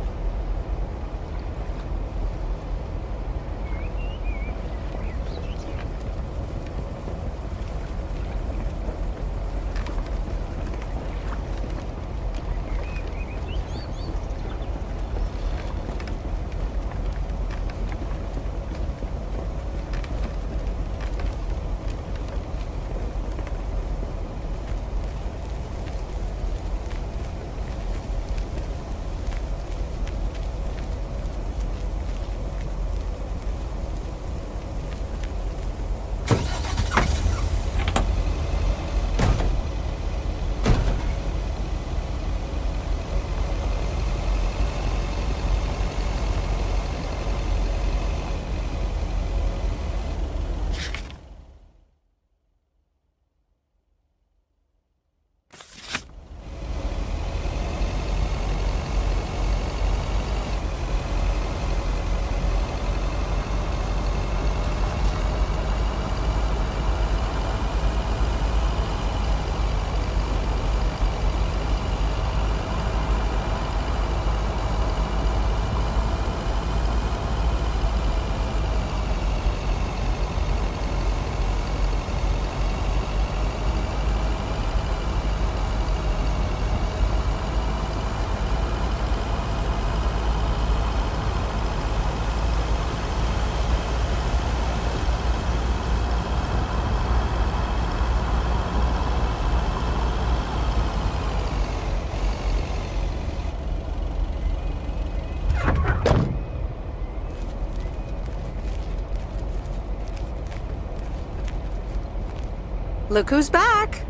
Look who's back.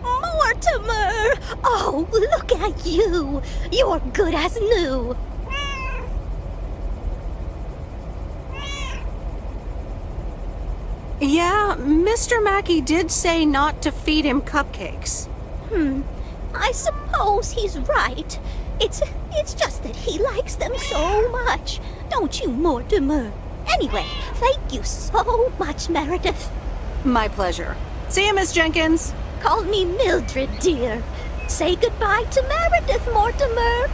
Mortimer! Oh, look at you! You're good as new! Yeah, Mr. Mackey did say not to feed him cupcakes. I suppose he's right. It's just that he likes them so much. Don't you, Mortimer? Anyway, thank you so much, Meredith. My pleasure. See you, Miss Jenkins. Call me Mildred, dear. Say goodbye to Meredith, Mortimer.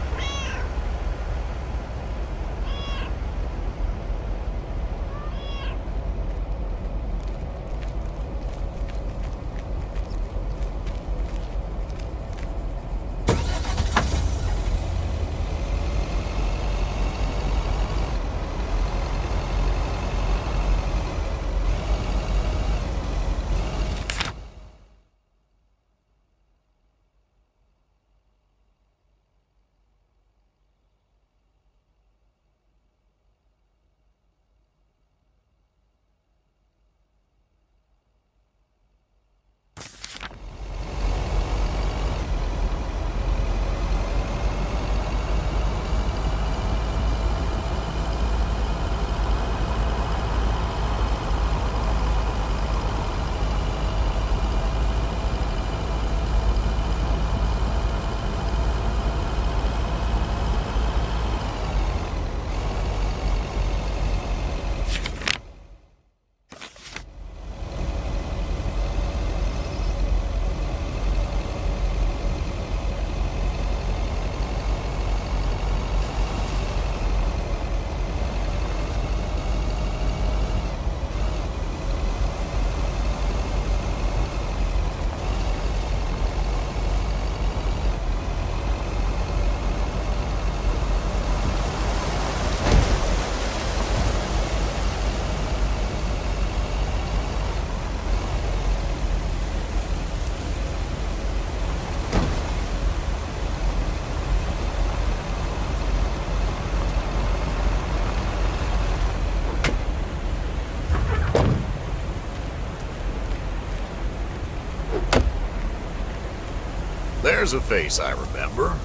There's a face I remember.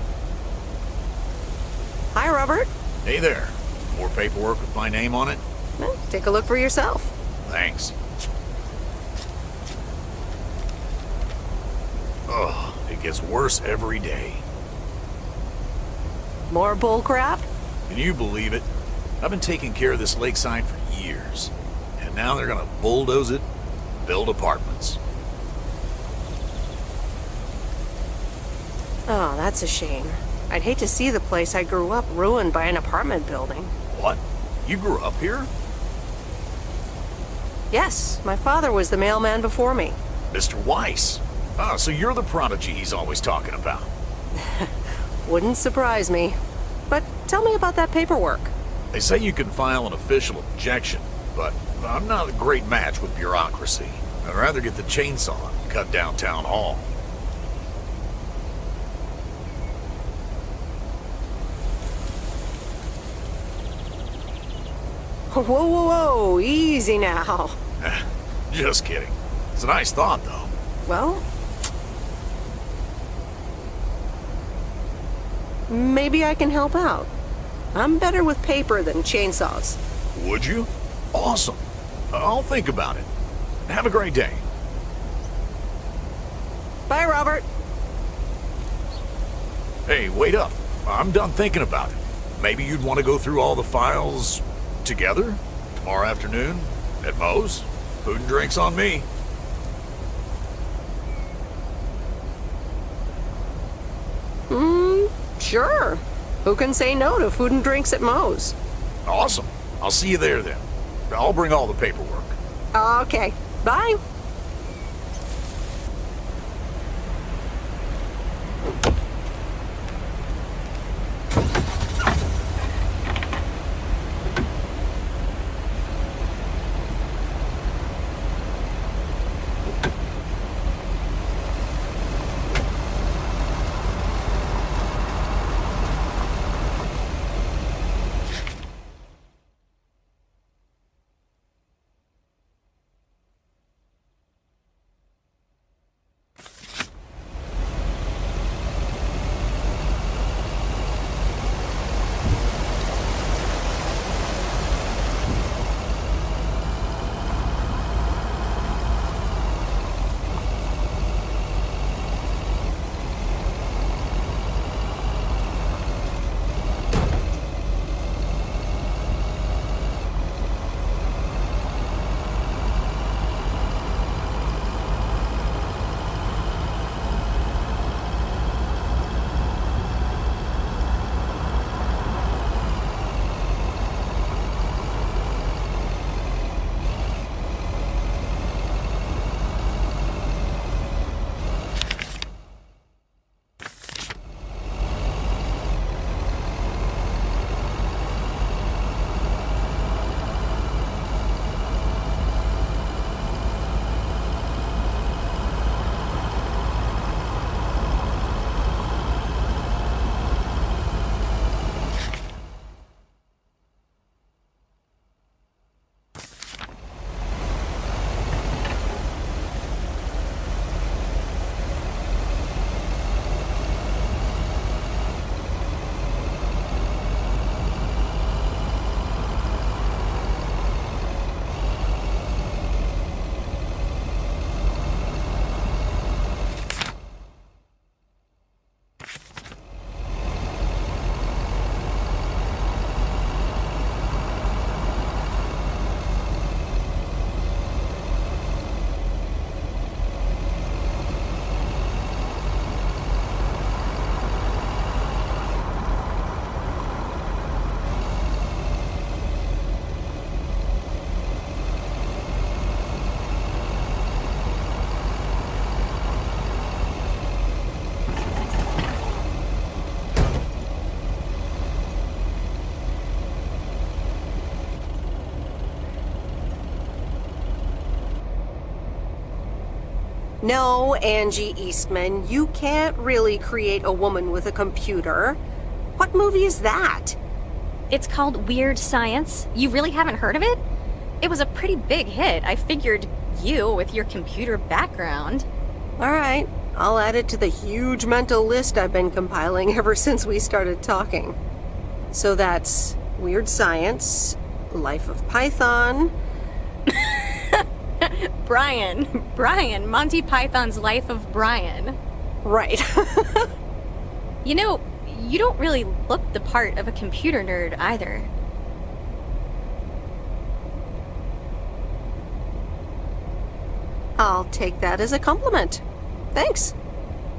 Hi, Robert. Hey there. More paperwork with my name on it? Well, take a look for yourself. Thanks. Oh, it gets worse every day. More bull crap? Can you believe it? I've been taking care of this lakeside for years. And now they're gonna bulldoze it, build apartments. Oh, that's a shame. I'd hate to see the place I grew up ruined by an apartment building. What? You grew up here? Yes, my father was the mailman before me. Mr. Weiss. Ah, so you're the prodigy he's always talking about. Wouldn't surprise me. But tell me about that paperwork. They say you can file an official objection, but I'm not a great match with bureaucracy. I'd rather get the chainsaw and cut down town hall. Whoa, whoa, whoa, easy now. Just kidding. It's a nice thought, though. Well, maybe I can help out. I'm better with paper than chainsaws. Would you? Awesome. I'll think about it. Have a great day. Bye, Robert. Hey, wait up. I'm done thinking about it. Maybe you'd want to go through all the files together? Tomorrow afternoon? At Moe's? Food and drinks on me. Sure. Who can say no to food and drinks at Moe's? Awesome. I'll see you there then. I'll bring all the paperwork. Okay. Bye. No, Angie Eastman, you can't really create a woman with a computer. What movie is that? It's called Weird Science. You really haven't heard of it? It was a pretty big hit. I figured you, with your computer background. All right, I'll add it to the huge mental list I've been compiling ever since we started talking. So that's Weird Science, Life of Python. Brian, Monty Python's Life of Brian. Right. You know, you don't really look the part of a computer nerd either. I'll take that as a compliment. Thanks.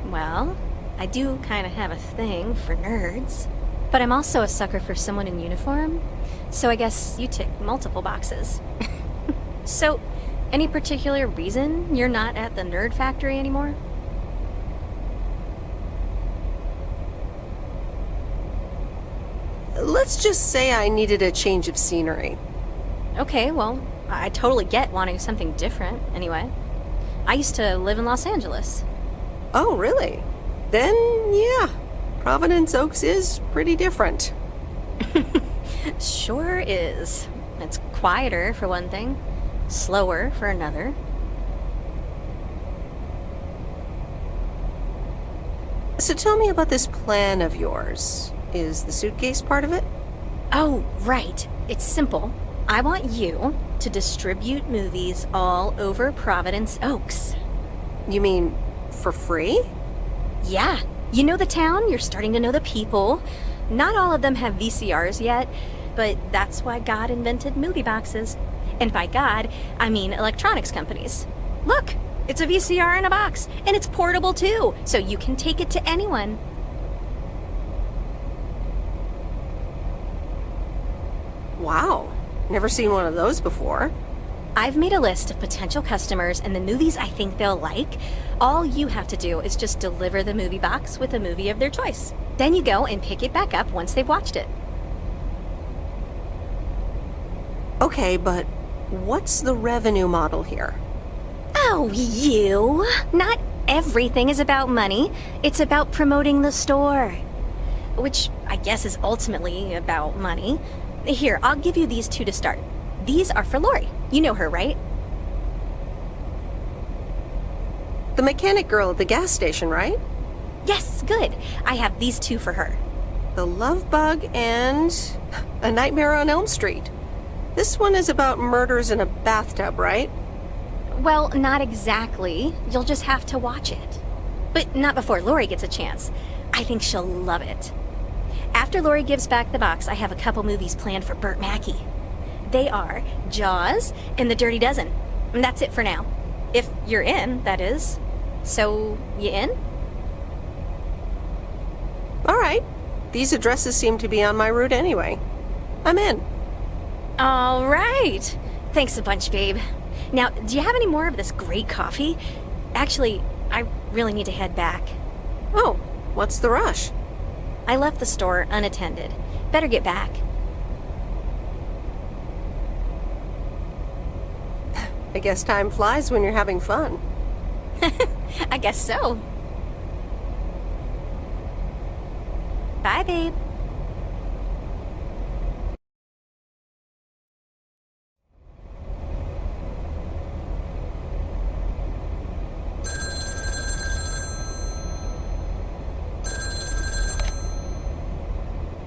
Well, I do kind of have a thing for nerds. But I'm also a sucker for someone in uniform, so I guess you tick multiple boxes. So, any particular reason you're not at the Nerd Factory anymore? Let's just say I needed a change of scenery. Okay, well, I totally get wanting something different, anyway. I used to live in Los Angeles. Oh, really? Then, yeah, Providence Oaks is pretty different. Sure is. It's quieter, for one thing. Slower, for another. So tell me about this plan of yours. Is the suitcase part of it? Oh, right. It's simple. I want you to distribute movies all over Providence Oaks. You mean for free? Yeah. You know the town, you're starting to know the people. Not all of them have VCRs yet, but that's why God invented movie boxes. And by God, I mean electronics companies. Look, it's a VCR in a box, and it's portable too, so you can take it to anyone. Wow, never seen one of those before. I've made a list of potential customers and the movies I think they'll like. All you have to do is just deliver the movie box with a movie of their choice. Then you go and pick it back up once they've watched it. Okay, but what's the revenue model here? Oh, you! Not everything is about money. It's about promoting the store. Which I guess is ultimately about money. Here, I'll give you these two to start. These are for Lori. You know her, right? The mechanic girl at the gas station, right? Yes, good. I have these two for her. The Love Bug and A Nightmare on Elm Street. This one is about murders in a bathtub, right? Well, not exactly. You'll just have to watch it. But not before Lori gets a chance. I think she'll love it. After Lori gives back the box, I have a couple movies planned for Burt Mackey. They are Jaws and The Dirty Dozen. And that's it for now. If you're in, that is. So, you in? All right. These addresses seem to be on my route anyway. I'm in. All right. Thanks a bunch, babe. Now, do you have any more of this great coffee? Actually, I really need to head back. Oh, what's the rush? I left the store unattended. Better get back. I guess time flies when you're having fun. I guess so. Bye, babe.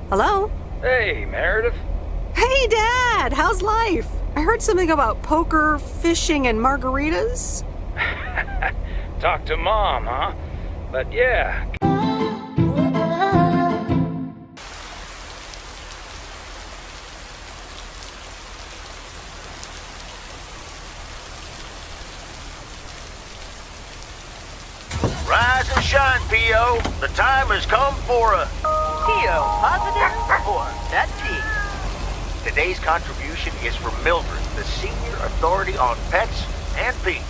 Hello? Hey, Meredith. Hey, Dad! How's life? I heard something about poker, fishing, and margaritas. Talk to Mom, huh? But yeah. Rise and shine, P.O. The time has come for a... P.O. positive or that P? Today's contribution is from Mildred, the senior authority on pets and peeves.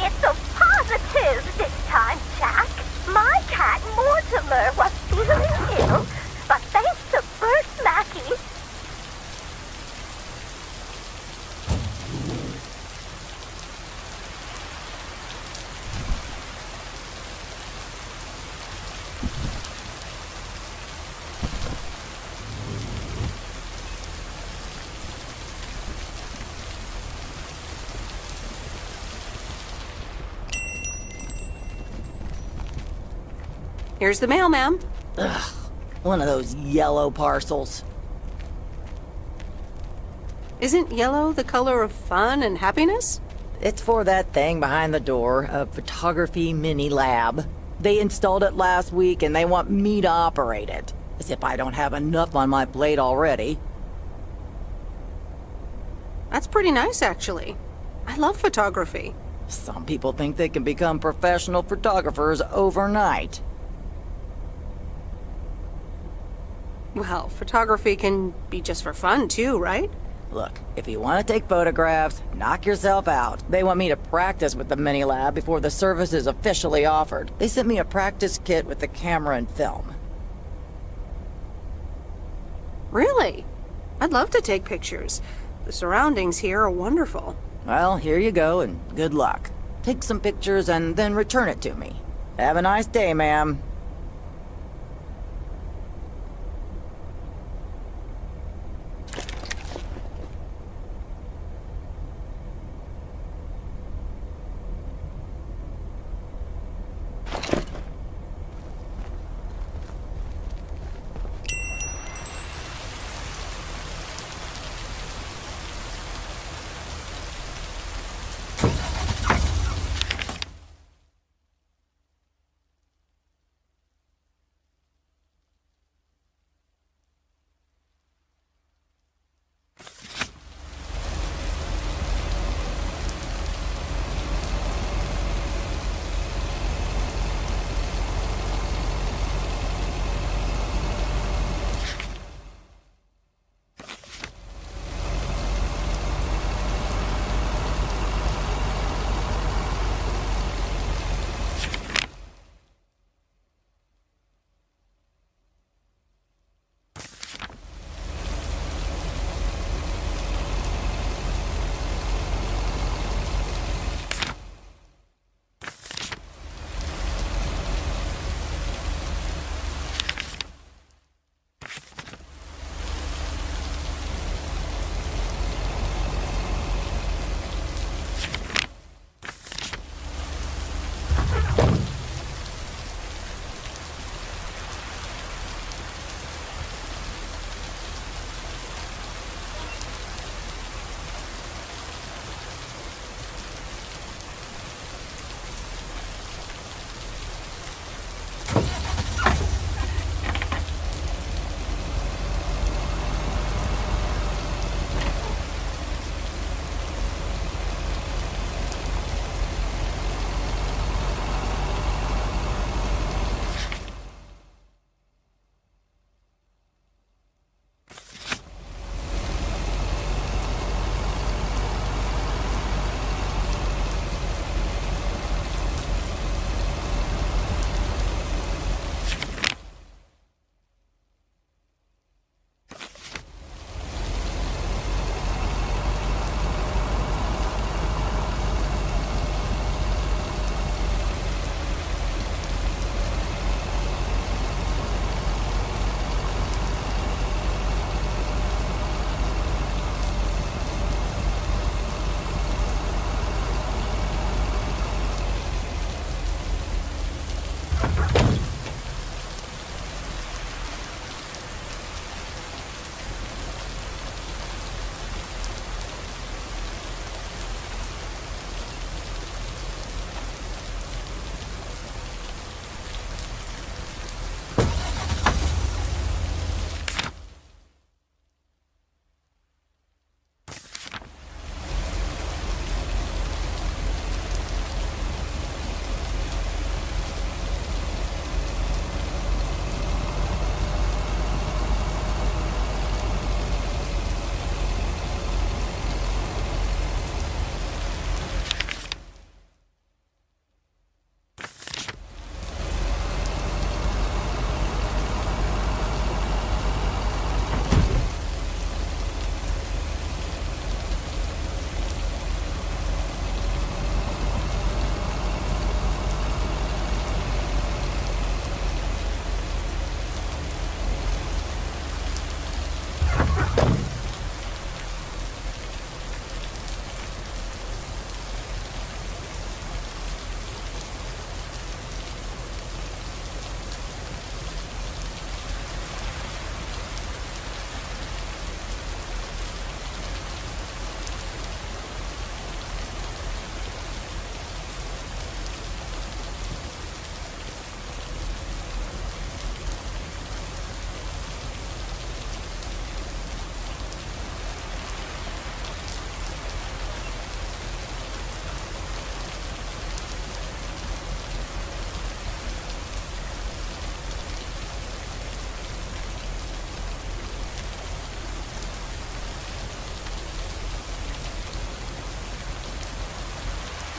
It's a positive this time, Jack. My cat Mortimer was feeling ill, but thanks to Burt Mackey... Here's the mail, ma'am. Ugh, one of those yellow parcels. Isn't yellow the color of fun and happiness? It's for that thing behind the door, a photography mini lab. They installed it last week and they want me to operate it. As if I don't have enough on my plate already. That's pretty nice, actually. I love photography. Some people think they can become professional photographers overnight. Well, photography can be just for fun, too, right? Look, if you want to take photographs, knock yourself out. They want me to practice with the mini lab before the service is officially offered. They sent me a practice kit with the camera and film. Really? I'd love to take pictures. The surroundings here are wonderful. Well, here you go, and good luck. Take some pictures and then return it to me. Have a nice day, ma'am.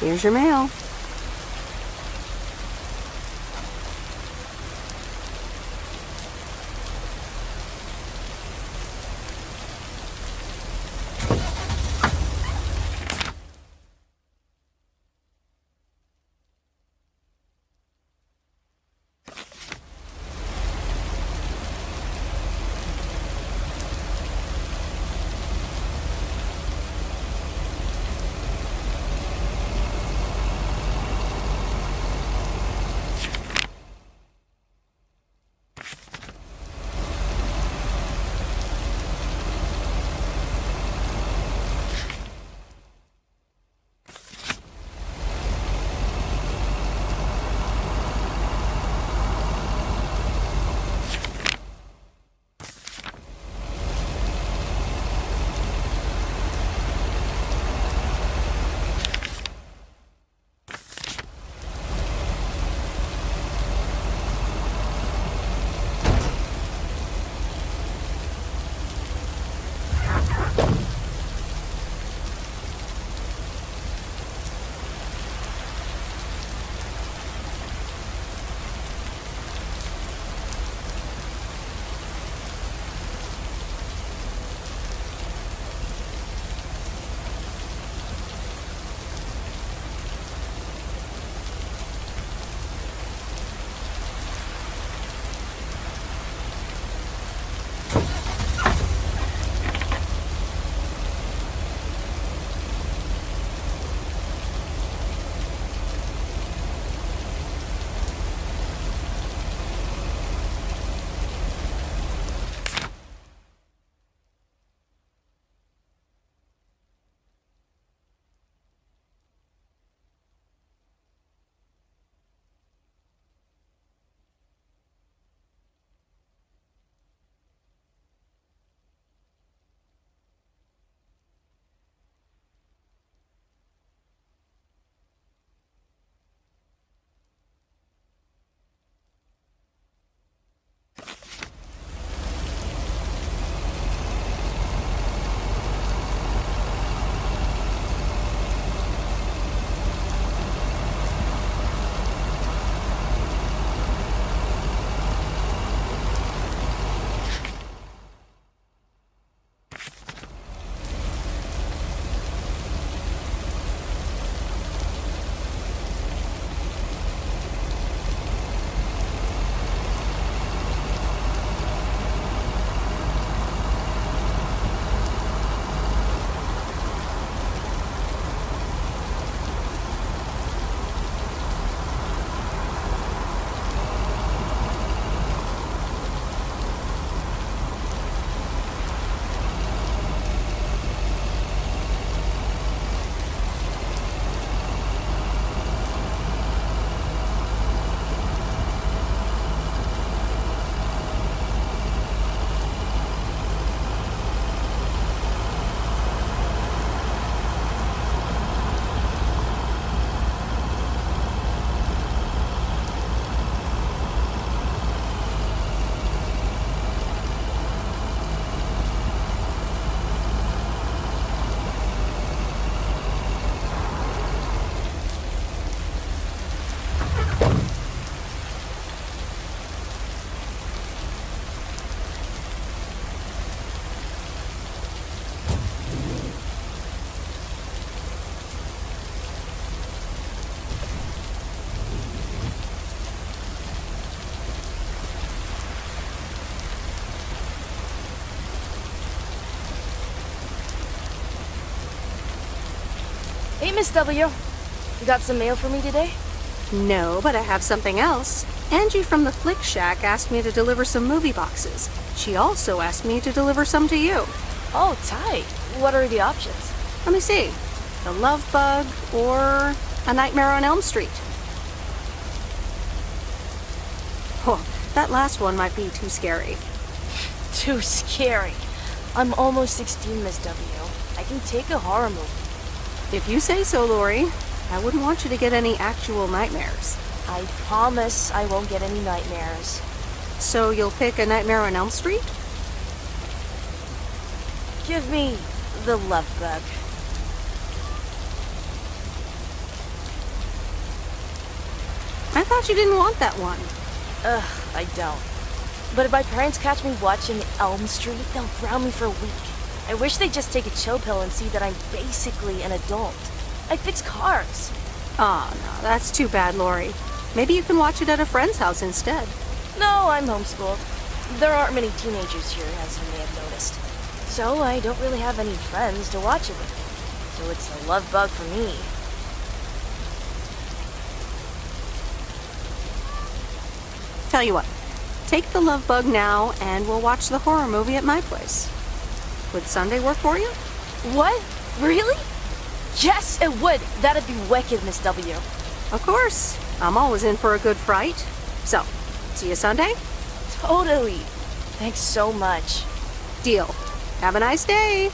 Here's your mail. Hey, Miss W. You got some mail for me today? No, but I have something else. Angie from the Flick Shack asked me to deliver some movie boxes. She also asked me to deliver some to you. Oh, tight. What are the options? Let me see. The Love Bug or A Nightmare on Elm Street. Oh, that last one might be too scary. Too scary. I'm almost 16, Miss W. I can take a horror movie. If you say so, Lori. I wouldn't want you to get any actual nightmares. I promise I won't get any nightmares. So you'll pick A Nightmare on Elm Street? Give me The Love Bug. I thought you didn't want that one. Ugh, I don't. But if my parents catch me watching Elm Street, they'll ground me for a week. I wish they'd just take a chill pill and see that I'm basically an adult. I fix cars. Oh, no, that's too bad, Lori. Maybe you can watch it at a friend's house instead. No, I'm homeschooled. There aren't many teenagers here, as you may have noticed. So I don't really have any friends to watch it with. So it's a love bug for me. Tell you what, take the love bug now and we'll watch the horror movie at my place. Would Sunday work for you? What? Really? Yes, it would. That'd be wicked, Miss W. Of course. I'm always in for a good fright. So, see you Sunday? Totally. Thanks so much. Deal. Have a nice day.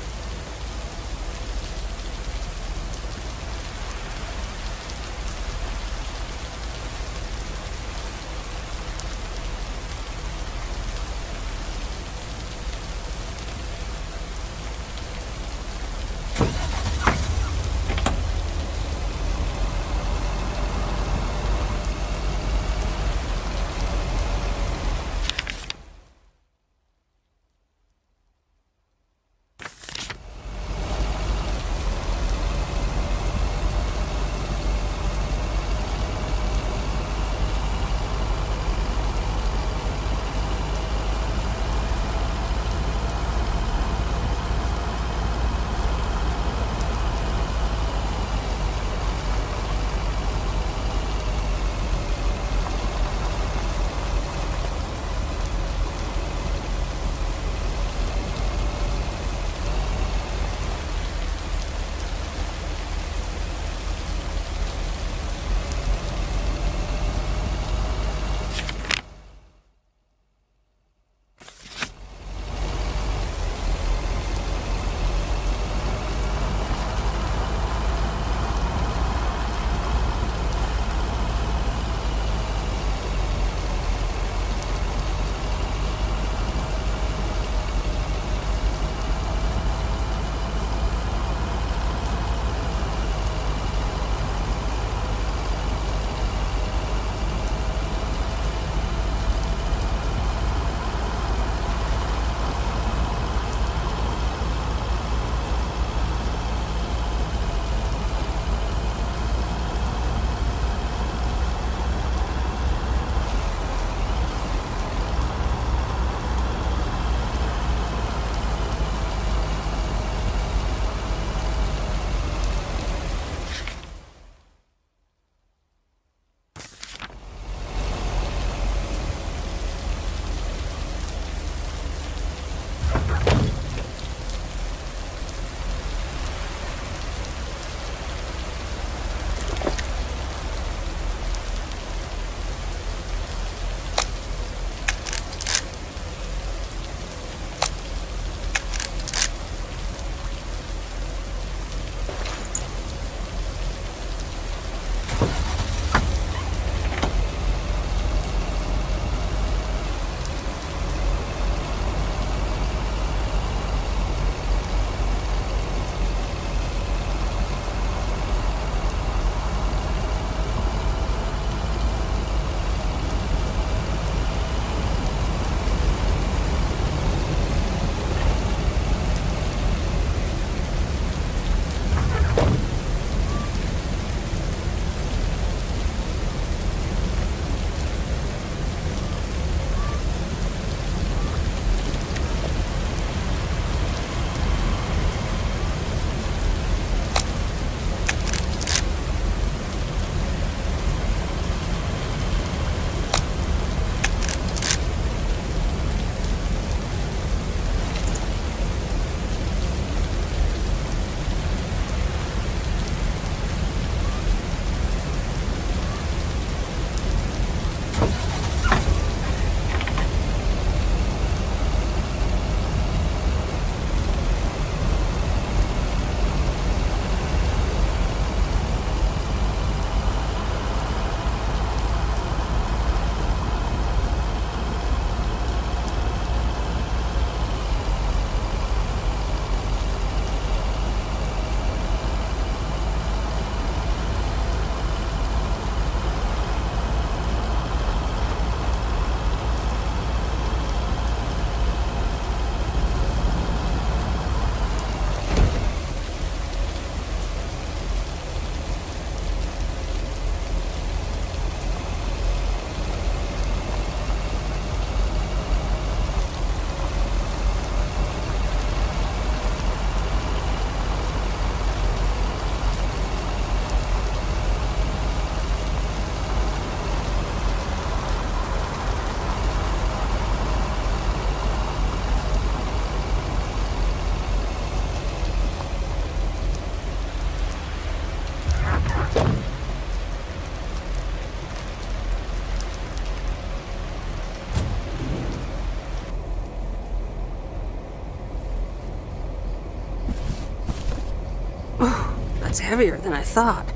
It's heavier than I thought.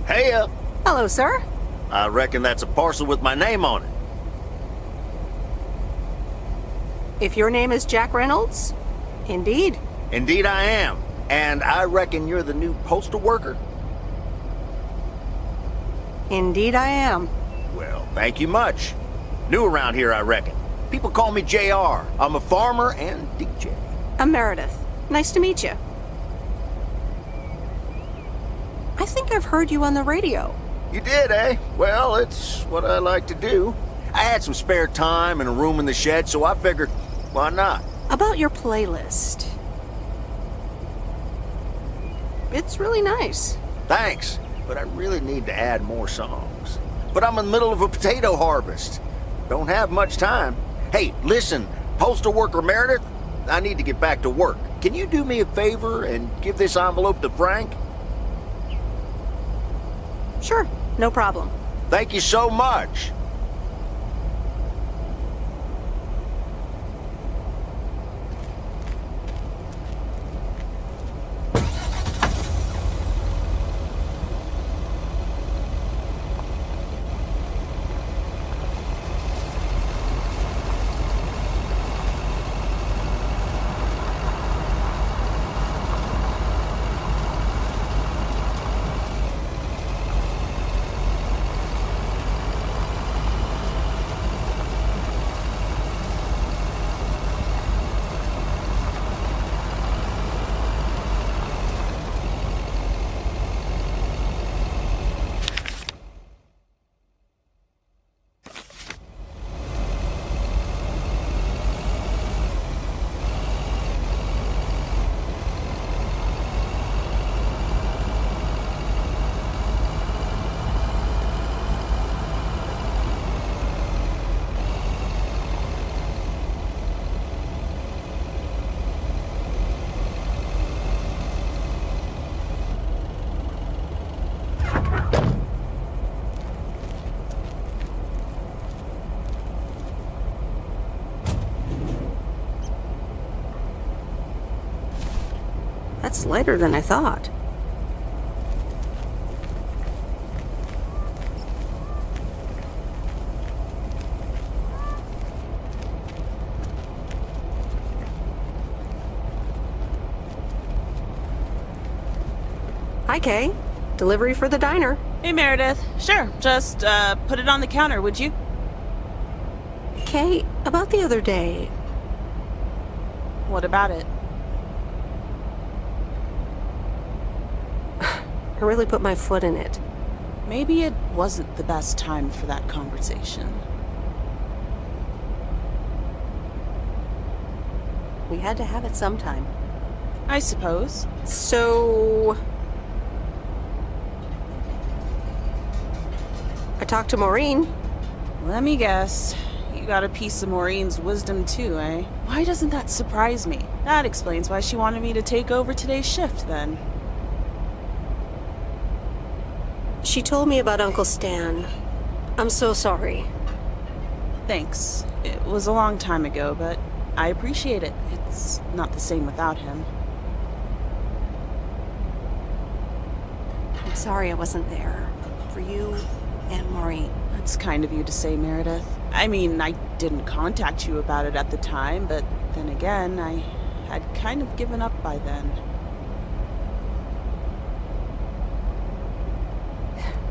Heya! Hello, sir. I reckon that's a parcel with my name on it. If your name is Jack Reynolds, indeed. Indeed I am. And I reckon you're the new postal worker? Indeed I am. Well, thank you much. New around here, I reckon. People call me JR. I'm a farmer and DJ. I'm Meredith. Nice to meet you. I think I've heard you on the radio. You did, eh? Well, it's what I like to do. I had some spare time and a room in the shed, so I figured, why not? About your playlist. It's really nice. Thanks, but I really need to add more songs. But I'm in the middle of a potato harvest. Don't have much time. Hey, listen, postal worker Meredith, I need to get back to work. Can you do me a favor and give this envelope to Frank? Sure, no problem. Thank you so much. That's lighter than I thought. Hi, Kay. Delivery for the diner. Hey, Meredith. Sure, just put it on the counter, would you? Kay, about the other day. What about it? I really put my foot in it. Maybe it wasn't the best time for that conversation. We had to have it sometime. I suppose. So... I talked to Maureen. Let me guess. You got a piece of Maureen's wisdom too, eh? Why doesn't that surprise me? That explains why she wanted me to take over today's shift, then. She told me about Uncle Stan. I'm so sorry. Thanks. It was a long time ago, but I appreciate it. It's not the same without him. I'm sorry I wasn't there. For you and Maureen. That's kind of you to say, Meredith. I mean, I didn't contact you about it at the time, but then again, I had kind of given up by then.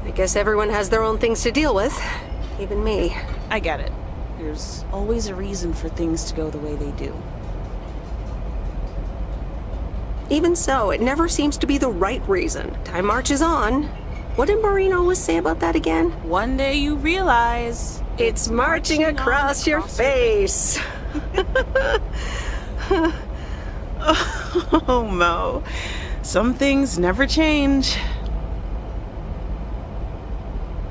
I guess everyone has their own things to deal with. Even me. I get it. There's always a reason for things to go the way they do. Even so, it never seems to be the right reason. Time marches on. What did Maureen always say about that again? One day you realize... It's marching across your face. Oh, Mo. Some things never change.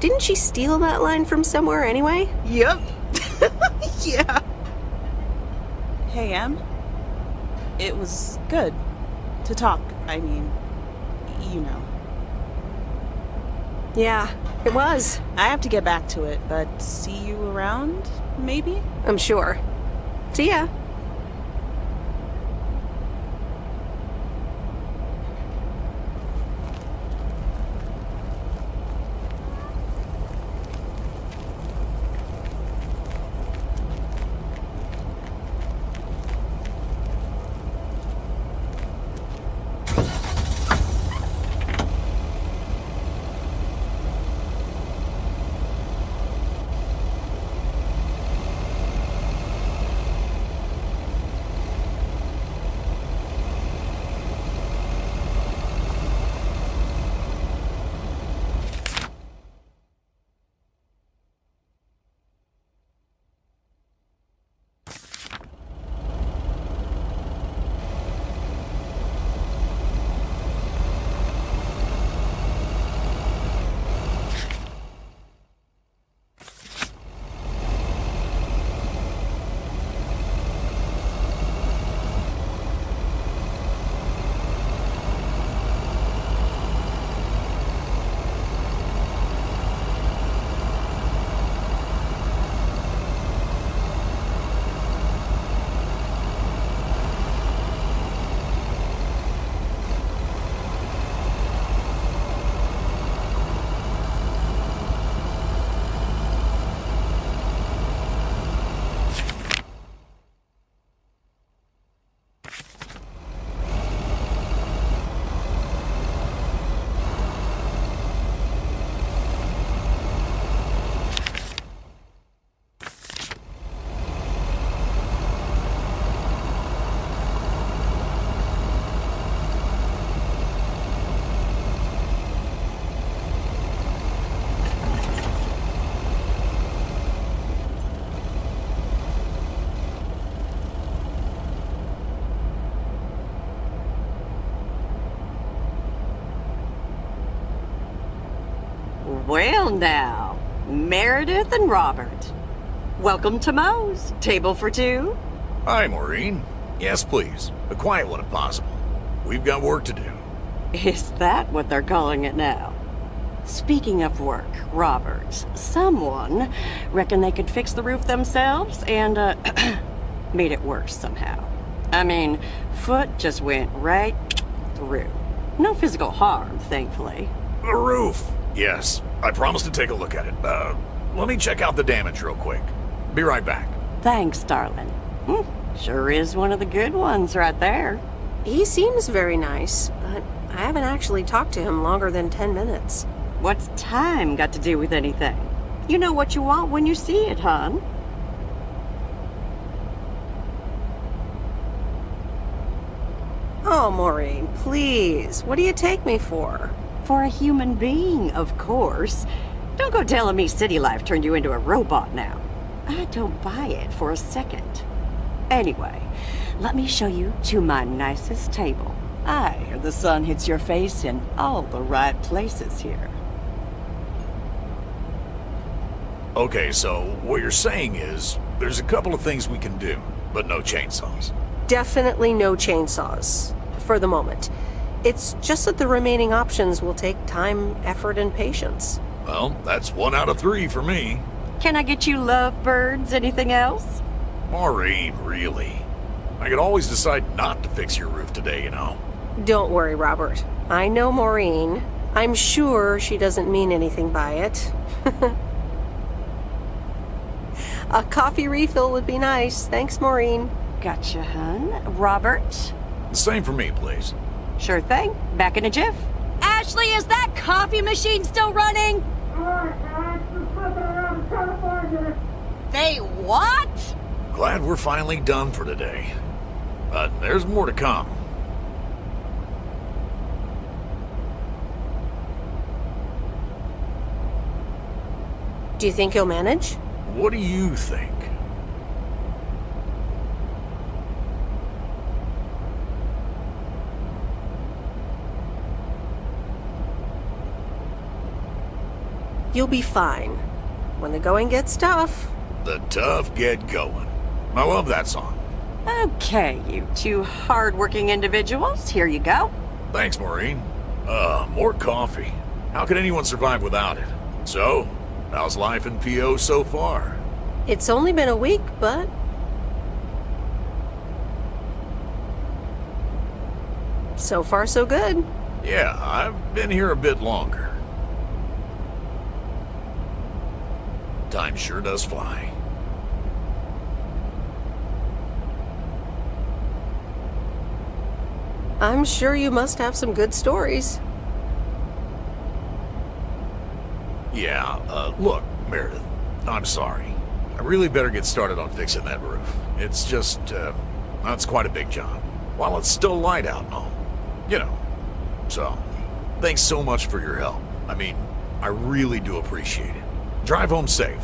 Didn't she steal that line from somewhere anyway? Yep. Yeah. Hey, Em. It was good to talk. I mean, you know. Yeah, it was. I have to get back to it, but see you around, maybe? I'm sure. See ya. Well now, Meredith and Robert. Welcome to Mo's. Table for two? Hi, Maureen. Yes, please. A quiet one if possible. We've got work to do. Is that what they're calling it now? Speaking of work, Robert, someone reckoned they could fix the roof themselves and, made it worse somehow. I mean, foot just went right through. No physical harm, thankfully. The roof! Yes, I promised to take a look at it. Let me check out the damage real quick. Be right back. Thanks, darling. Sure is one of the good ones right there. He seems very nice, but I haven't actually talked to him longer than 10 minutes. What's time got to do with anything? You know what you want when you see it, hon. Oh, Maureen, please. What do you take me for? For a human being, of course. Don't go telling me city life turned you into a robot now. I don't buy it for a second. Anyway, let me show you to my nicest table. The sun hits your face in all the right places here. Okay, so what you're saying is there's a couple of things we can do, but no chainsaws. Definitely no chainsaws, for the moment. It's just that the remaining options will take time, effort, and patience. Well, that's 1 out of 3 for me. Can I get you lovebirds? Anything else? Maureen, really? I could always decide not to fix your roof today, you know. Don't worry, Robert. I know Maureen. I'm sure she doesn't mean anything by it. A coffee refill would be nice. Thanks, Maureen. Gotcha, hun. Robert? The same for me, please. Sure thing. Back in a jiff. Ashley, is that coffee machine still running? They what? Glad we're finally done for today. But there's more to come. Do you think he'll manage? What do you think? You'll be fine. When the going gets tough. The tough get going. I love that song. Okay, you two hard-working individuals, here you go. Thanks, Maureen. More coffee. How could anyone survive without it? So, how's life in PO so far? It's only been a week, but... so far, so good. Yeah, I've been here a bit longer. Time sure does fly. I'm sure you must have some good stories. Yeah, look, Meredith, I'm sorry. I really better get started on fixing that roof. It's just, that's quite a big job. While it's still light out and all. You know. So, thanks so much for your help. I mean, I really do appreciate it. Drive home safe.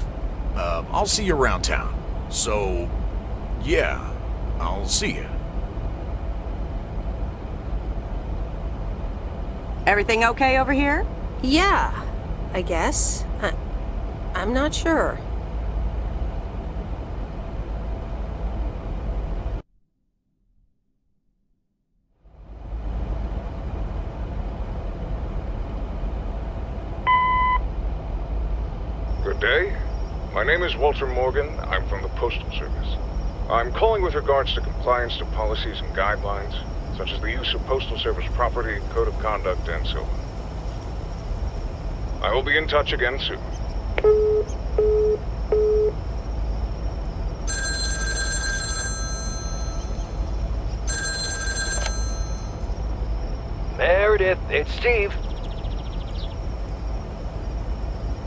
I'll see you around town. So, yeah, I'll see you. Everything okay over here? Yeah, I guess. I'm not sure. Good day. My name is Walter Morgan. I'm from the Postal Service. I'm calling with regards to compliance to policies and guidelines, such as the use of Postal Service property, code of conduct, and so on. I will be in touch again soon. Meredith, it's Steve.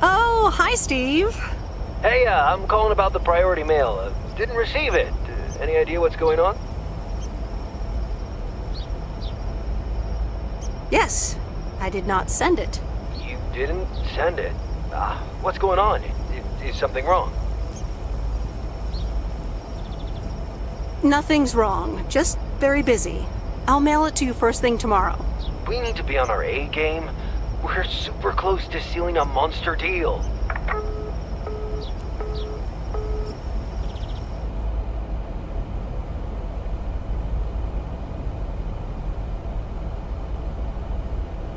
Oh, hi, Steve. Hey, I'm calling about the priority mail. Didn't receive it. Any idea what's going on? Yes, I did not send it. You didn't send it? What's going on? Is something wrong? Nothing's wrong, just very busy. I'll mail it to you first thing tomorrow. We need to be on our A game. We're super close to sealing a monster deal.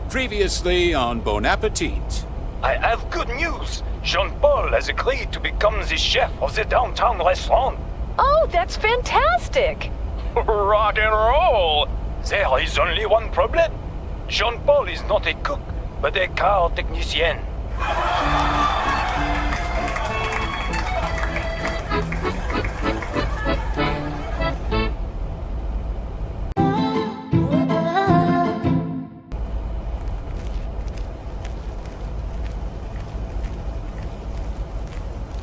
Previously on Bon Appetit. I have good news. Jean-Paul has agreed to become the chef of the downtown restaurant. Oh, that's fantastic! Rock and roll! There is only one problem. Jean-Paul is not a cook, but a car technician.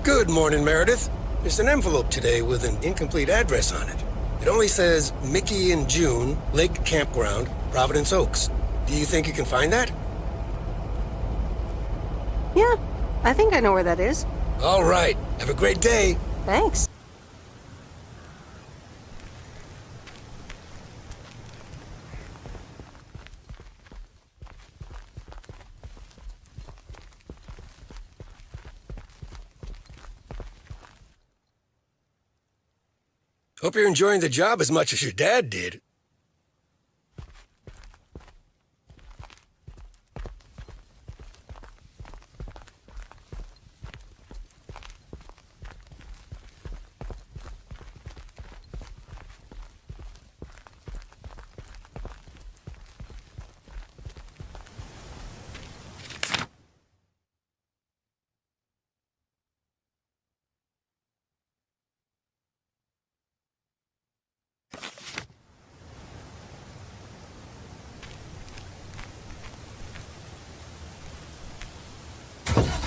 Good morning, Meredith. There's an envelope today with an incomplete address on it. It only says Mickey and June, Lake Campground, Providence Oaks. Do you think you can find that? Yeah, I think I know where that is. All right. Have a great day. Thanks. Hope you're enjoying the job as much as your dad did.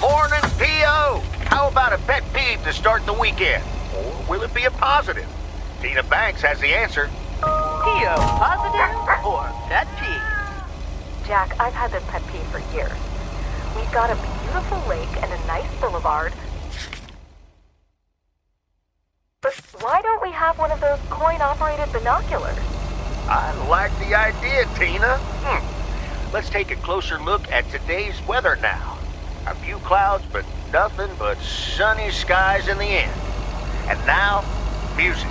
Morning, P.O. How about a pet peeve to start the weekend? Or will it be a positive? Tina Banks has the answer. P.O. positive or pet peeve? Jack, I've had this pet peeve for years. We've got a beautiful lake and a nice boulevard. But why don't we have one of those coin-operated binoculars? I like the idea, Tina. Let's take a closer look at today's weather now. A few clouds, but nothing but sunny skies in the end. And now, music.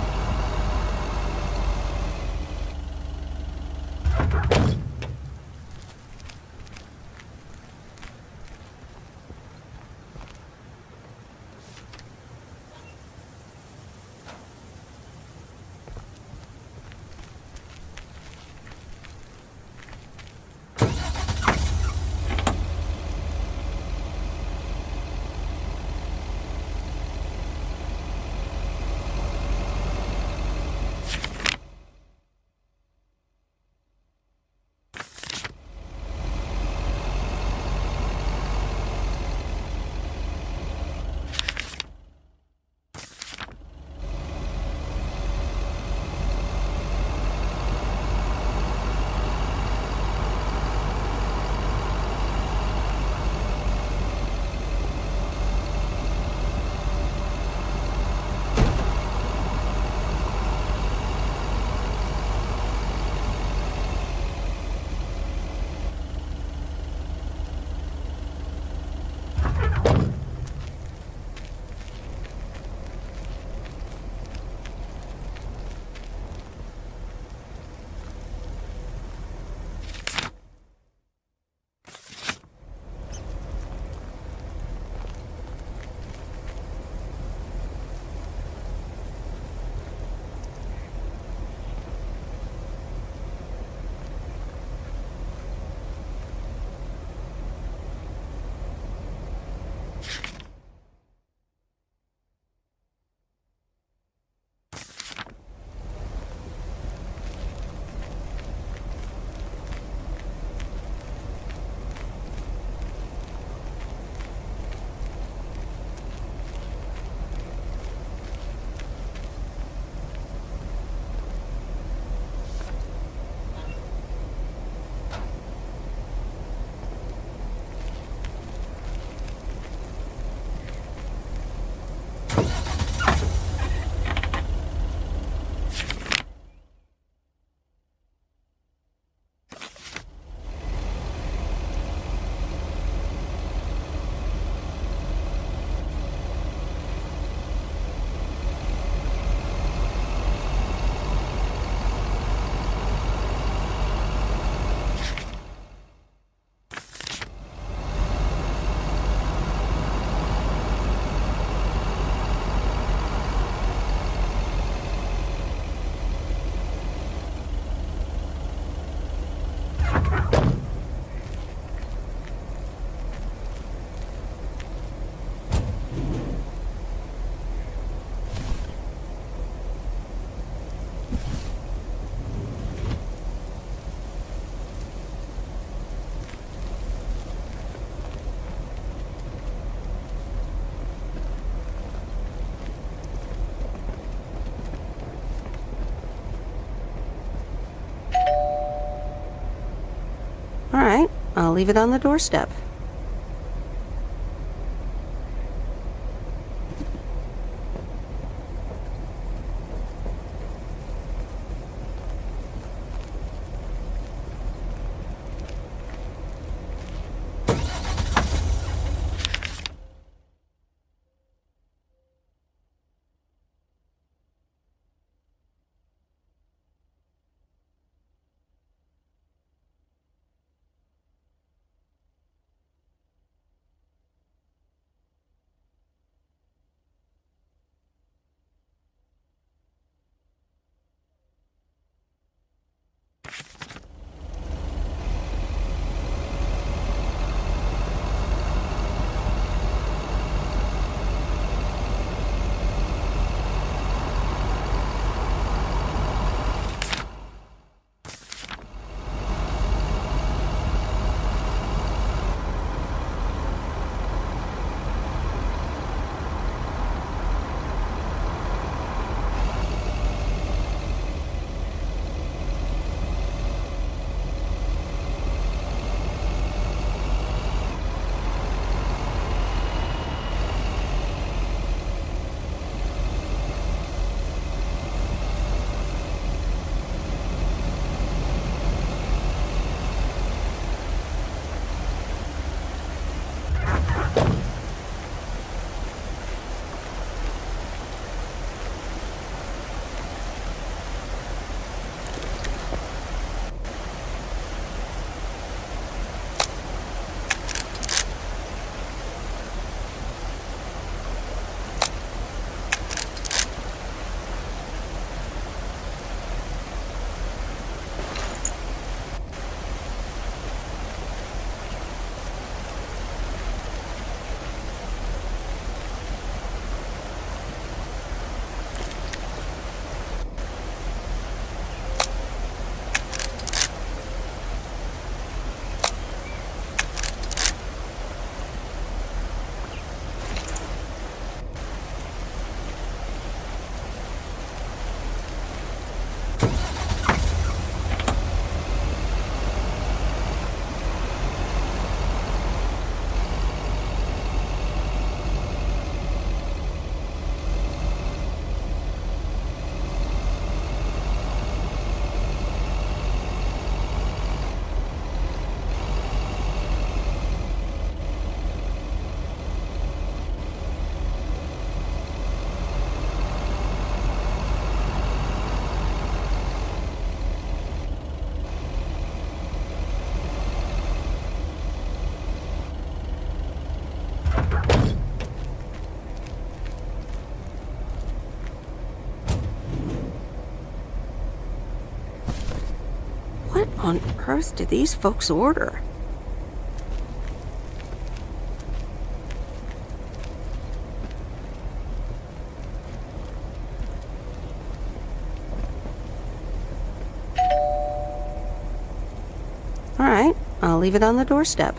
All right, I'll leave it on the doorstep. What on earth did these folks order? All right, I'll leave it on the doorstep.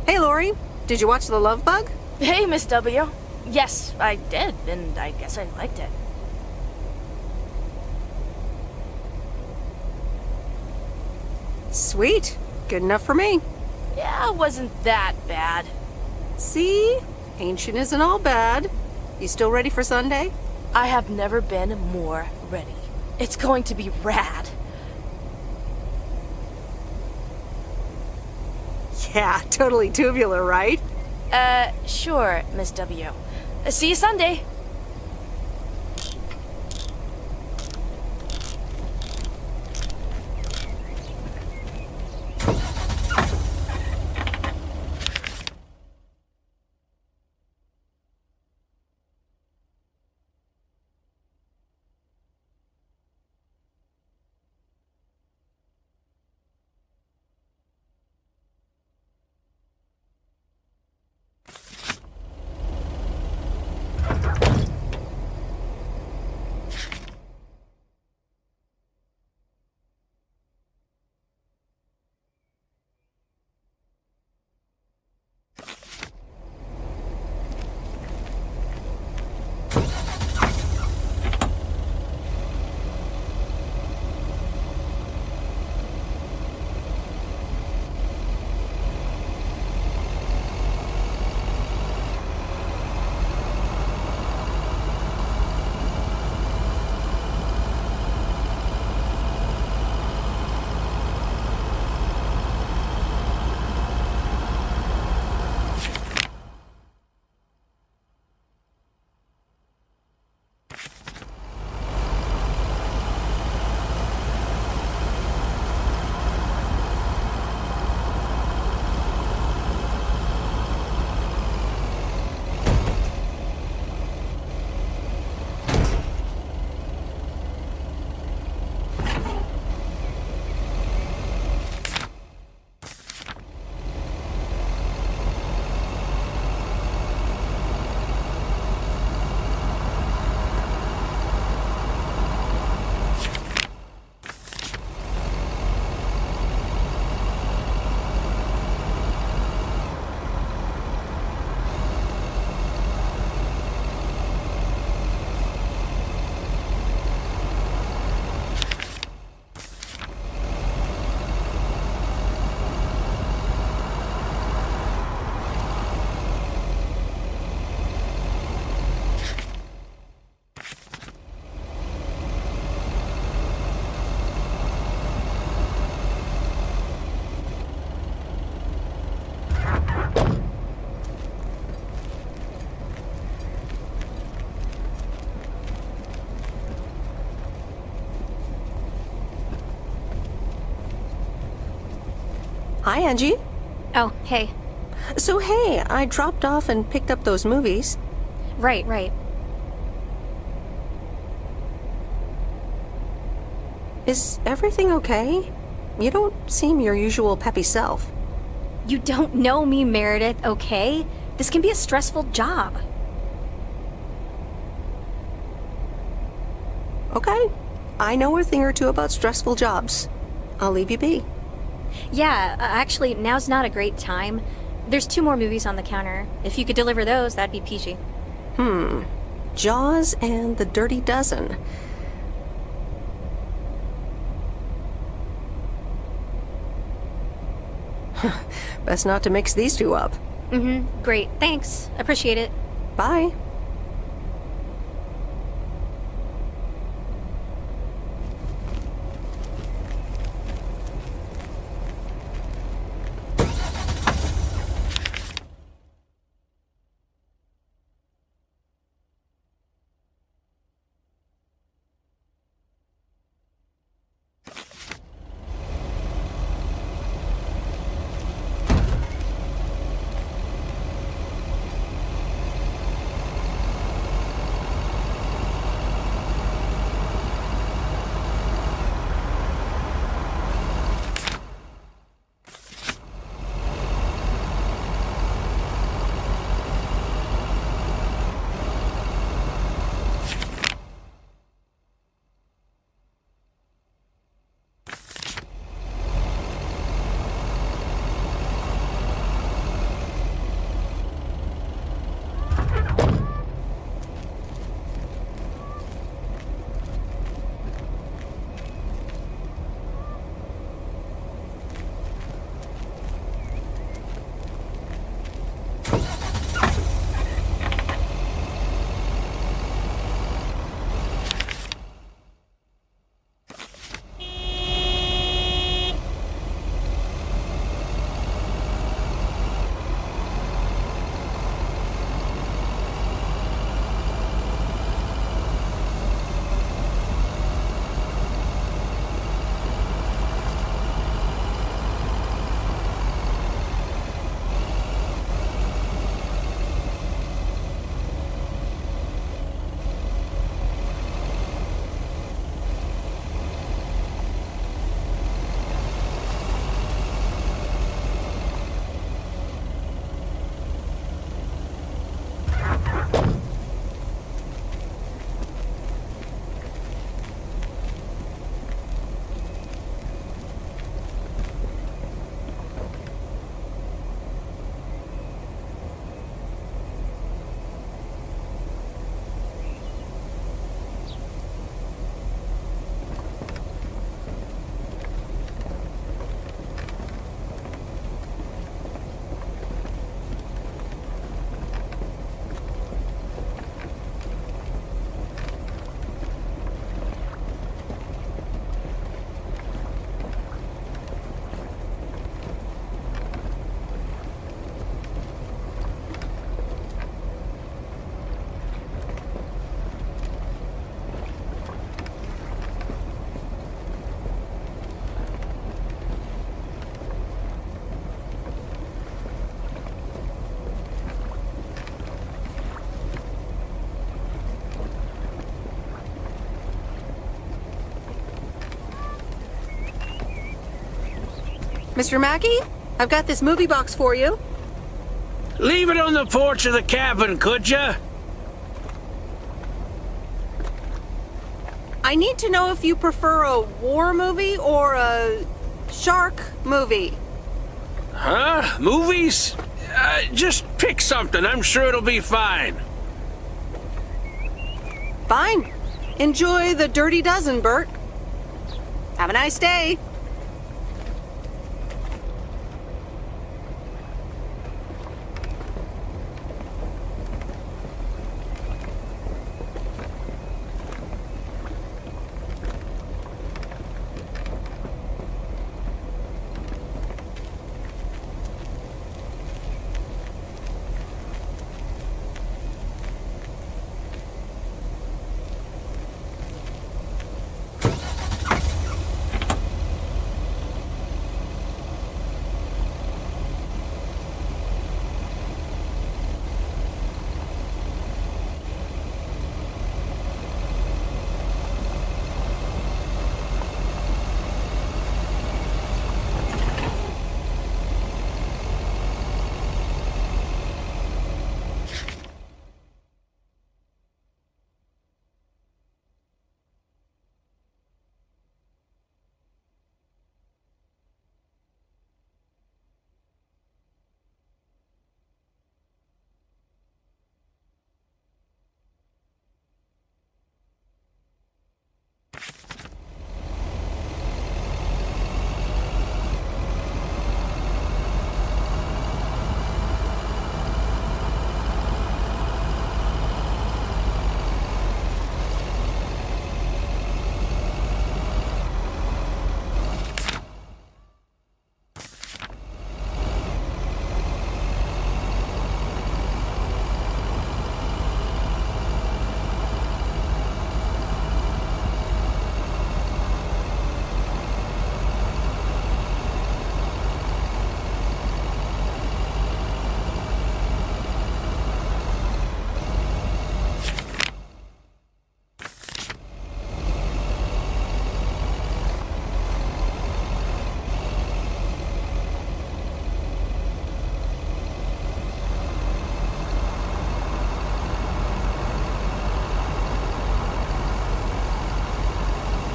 Hey, Lori, did you watch The Love Bug? Hey, Miss W. Yes, I did, and I guess I liked it. Sweet. Good enough for me. Yeah, it wasn't that bad. See? Ancient isn't all bad. You still ready for Sunday? I have never been more ready. It's going to be rad. Yeah, totally tubular, right? Sure, Miss W. See you Sunday. Hi, Angie. Oh, hey. So, hey, I dropped off and picked up those movies. Right. Is everything okay? You don't seem your usual peppy self. You don't know me, Meredith, okay? This can be a stressful job. Okay. I know a thing or two about stressful jobs. I'll leave you be. Yeah, actually, now's not a great time. There's 2 more movies on the counter. If you could deliver those, that'd be peachy. Jaws and The Dirty Dozen. Best not to mix these 2 up. Great. Thanks. Appreciate it. Bye. Mr. Mackey, I've got this movie box for you. Leave it on the porch of the cabin, could ya? I need to know if you prefer a war movie or a shark movie. Huh? Movies? Just pick something. I'm sure it'll be fine. Fine. Enjoy The Dirty Dozen, Bert. Have a nice day.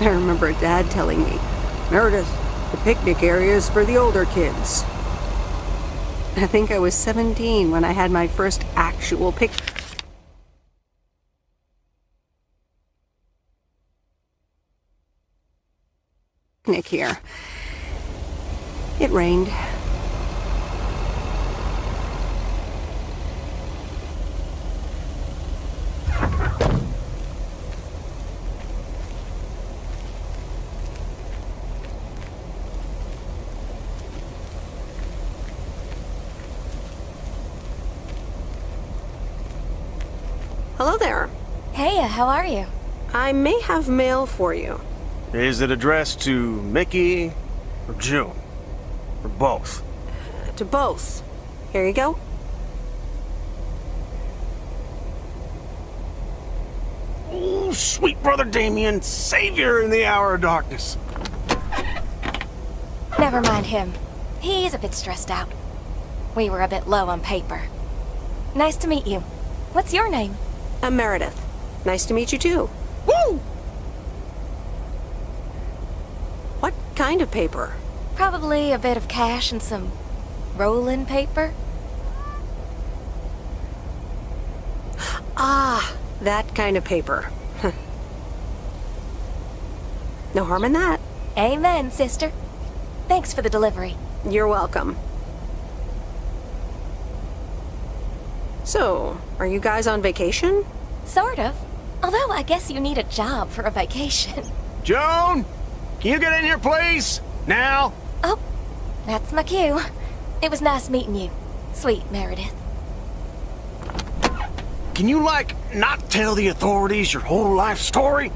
I remember Dad telling me, "Meredith, the picnic area is for the older kids." I think I was 17 when I had my first actual picnic here. It rained. Hello there. Hey, how are you? I may have mail for you. Is it addressed to Mickey or June? Or both? To both. Here you go. Oh, sweet brother Damien, savior in the hour of darkness. Never mind him. He's a bit stressed out. We were a bit low on paper. Nice to meet you. What's your name? I'm Meredith. Nice to meet you too. Woo! What kind of paper? Probably a bit of cash and some rolling paper. Ah, that kind of paper. No harm in that. Amen, sister. Thanks for the delivery. You're welcome. So, are you guys on vacation? Sort of. Although I guess you need a job for a vacation. Joan, can you get in here, please? Now? Oh, that's my cue. It was nice meeting you. Sweet Meredith. Can you, not tell the authorities your whole life story?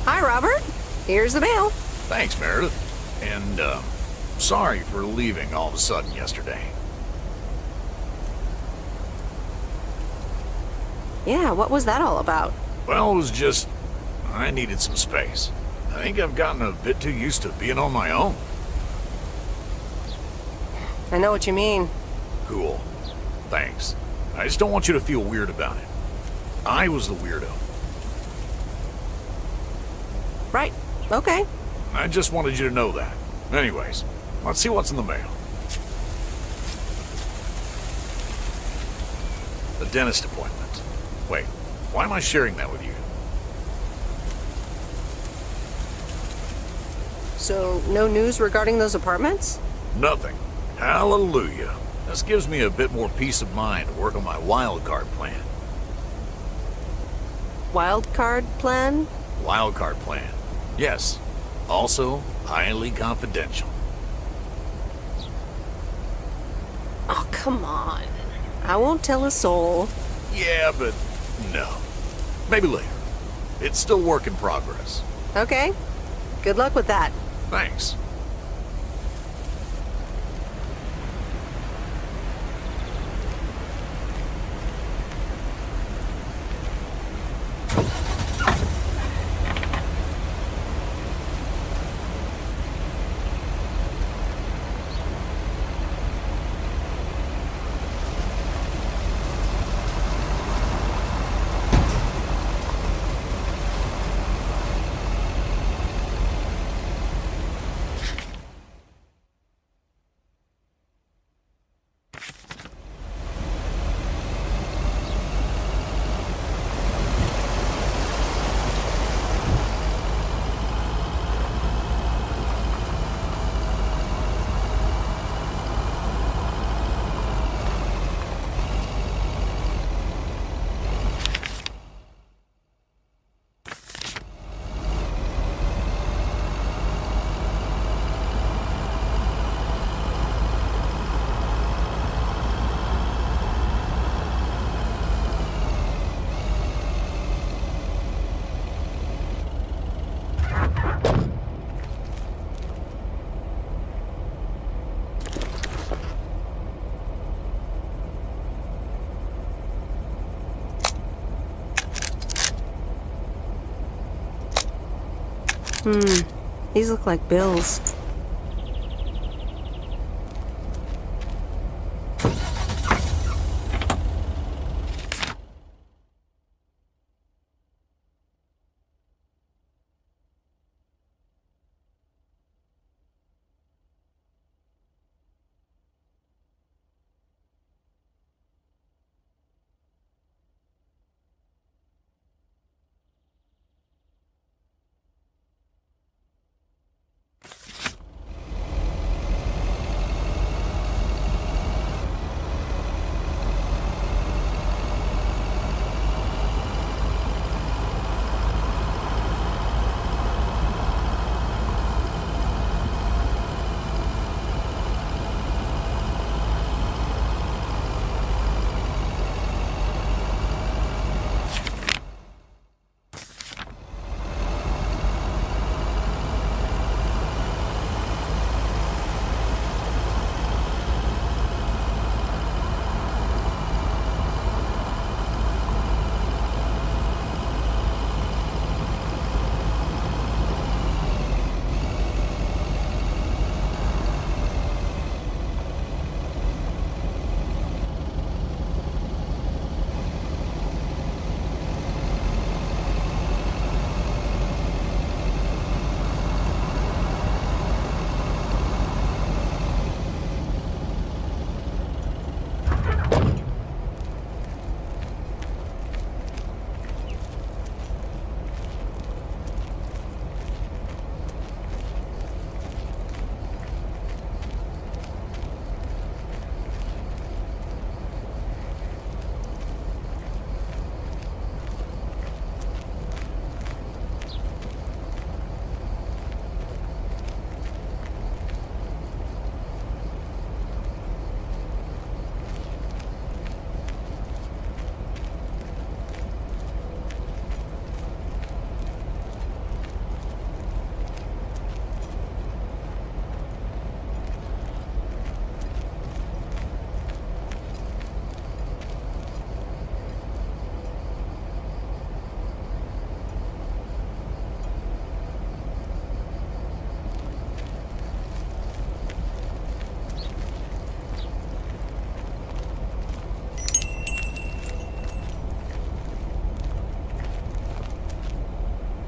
Hi, Robert. Here's the mail. Thanks, Meredith. And, sorry for leaving all of a sudden yesterday. Yeah, what was that all about? Well, it was just... I needed some space. I think I've gotten a bit too used to being on my own. I know what you mean. Cool. Thanks. I just don't want you to feel weird about it. I was the weirdo. Right. Okay. I just wanted you to know that. Anyways, let's see what's in the mail. The dentist appointment. Wait, why am I sharing that with you? So, no news regarding those apartments? Nothing. Hallelujah. This gives me a bit more peace of mind to work on my wild card plan. Wild card plan? Wild card plan. Yes. Also, highly confidential. Oh, come on. I won't tell a soul. Yeah, but no. Maybe later. It's still work in progress. Okay. Good luck with that. Thanks. These look like bills.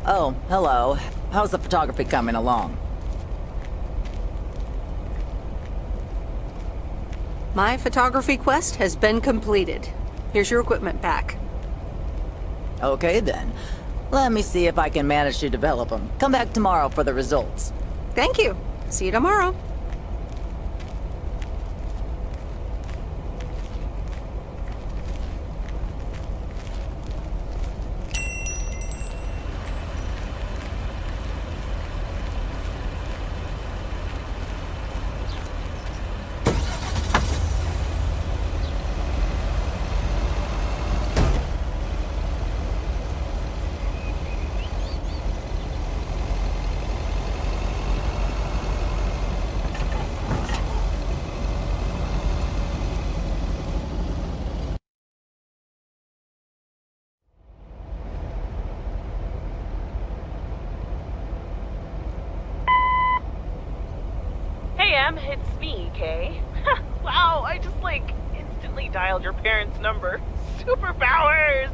Oh, hello. How's the photography coming along? My photography quest has been completed. Here's your equipment back. Okay then. Let me see if I can manage to develop them. Come back tomorrow for the results. Thank you. See you tomorrow. It's me, Kay. Wow, I just, instantly dialed your parents' number. Superpowers!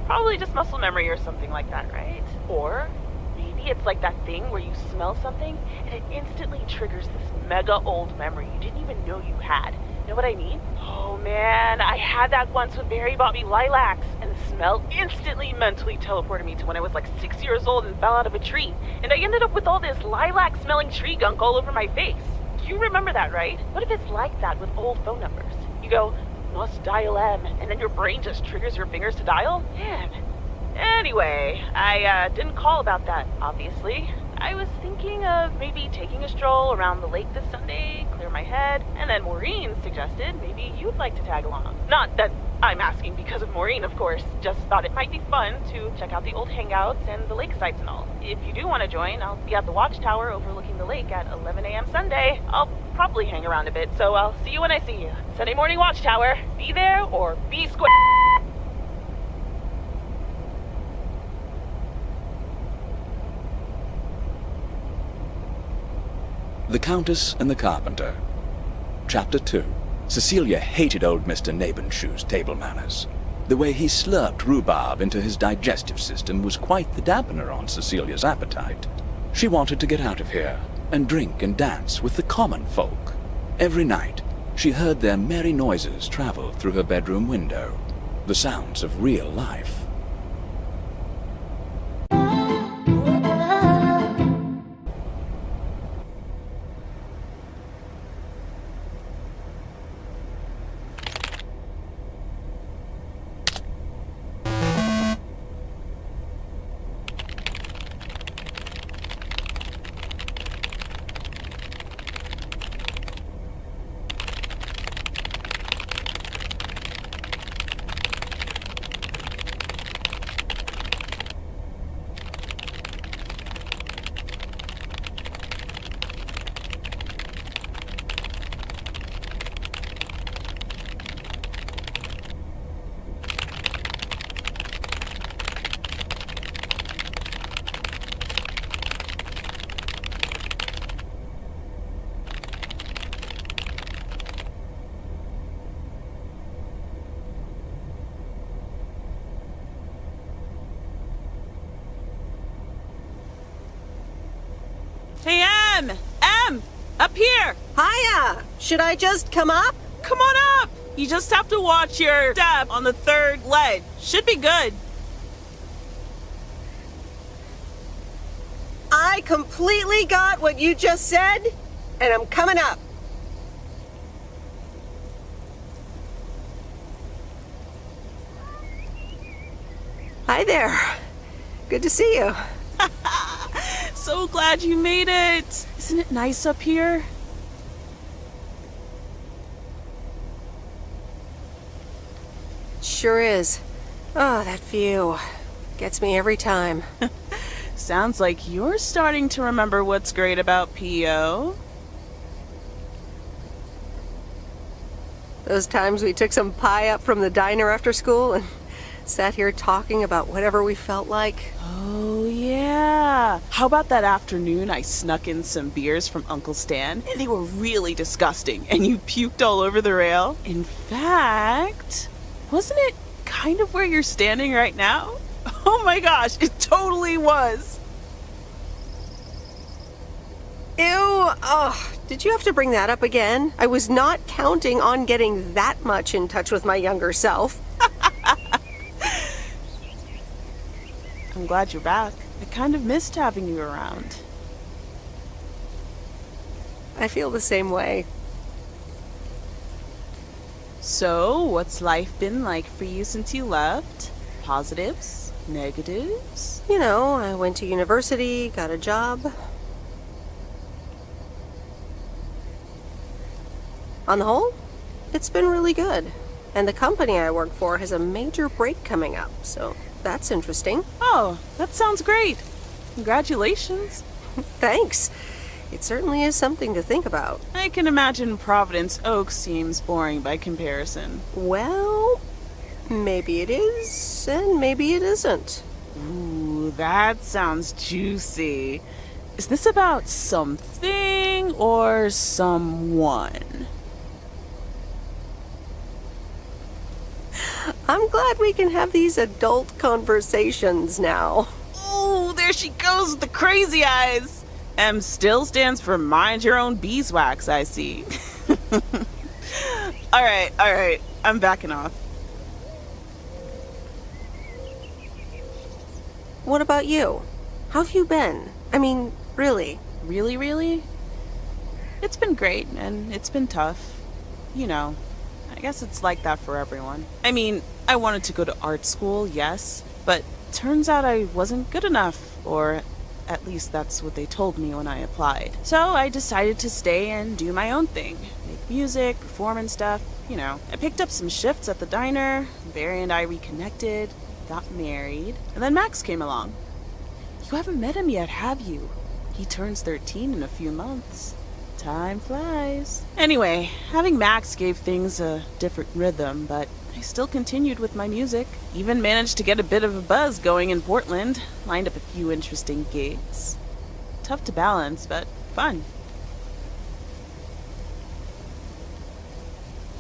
Probably just muscle memory or something like that, right? Or maybe it's like that thing where you smell something and it instantly triggers this mega old memory you didn't even know you had. Know what I mean? Oh man, I had that once when Barry bought me lilacs, and the smell instantly mentally teleported me to when I was 6 years old and fell out of a tree, and I ended up with all this lilac-smelling tree gunk all over my face. You remember that, right? What if it's like that with old phone numbers? You go, must dial M, and then your brain just triggers your fingers to dial? Man. Anyway, I didn't call about that, obviously. I was thinking of maybe taking a stroll around the lake this Sunday, clear my head, and then Maureen suggested maybe you'd like to tag along. Not that I'm asking because of Maureen, of course, just thought it might be fun to check out the old hangouts and the lake sites and all. If you do want to join, I'll be at the watchtower overlooking the lake at 11 a.m. Sunday. I'll probably hang around a bit, so I'll see you when I see you. Sunday morning watchtower. Be there or be square. The Countess and the Carpenter. Chapter 2. Cecilia hated old Mr. Nabenshoe's table manners. The way he slurped rhubarb into his digestive system was quite the dampener on Cecilia's appetite. She wanted to get out of here and drink and dance with the common folk. Every night, she heard their merry noises travel through her bedroom window, the sounds of real life. Hey, Em! Up here! Hiya! Should I just come up? Come on up! You just have to watch your step on the third ledge. Should be good. I completely got what you just said, and I'm coming up. Hi there. Good to see you. So glad you made it. Isn't it nice up here? Sure is. Oh, that view. Gets me every time. Sounds like you're starting to remember what's great about P.O. Those times we took some pie up from the diner after school and sat here talking about whatever we felt like. Oh, yeah. How about that afternoon I snuck in some beers from Uncle Stan, and they were really disgusting, and you puked all over the rail? In fact, wasn't it kind of where you're standing right now? Oh my gosh, it totally was. Ew, oh, did you have to bring that up again? I was not counting on getting that much in touch with my younger self. I'm glad you're back. I kind of missed having you around. I feel the same way. So, what's life been like for you since you left? Positives? Negatives? You know, I went to university, got a job. On the whole, it's been really good. And the company I work for has a major break coming up, so that's interesting. Oh, that sounds great. Congratulations. Thanks. It certainly is something to think about. I can imagine Providence Oak seems boring by comparison. Well, maybe it is, and maybe it isn't. Ooh, that sounds juicy. Is this about something or someone? I'm glad we can have these adult conversations now. Oh, there she goes with the crazy eyes. M still stands for mind your own beeswax, I see. All right, I'm backing off. What about you? How have you been? I mean, really? Really? It's been great, and it's been tough. You know, I guess it's like that for everyone. I mean, I wanted to go to art school, yes, but turns out I wasn't good enough, or at least that's what they told me when I applied. So I decided to stay and do my own thing. Make music, perform and stuff, you know. I picked up some shifts at the diner, Barry and I reconnected, got married, and then Max came along. You haven't met him yet, have you? He turns 13 in a few months. Time flies. Anyway, having Max gave things a different rhythm, but I still continued with my music. Even managed to get a bit of a buzz going in Portland. Lined up a few interesting gigs. Tough to balance, but fun.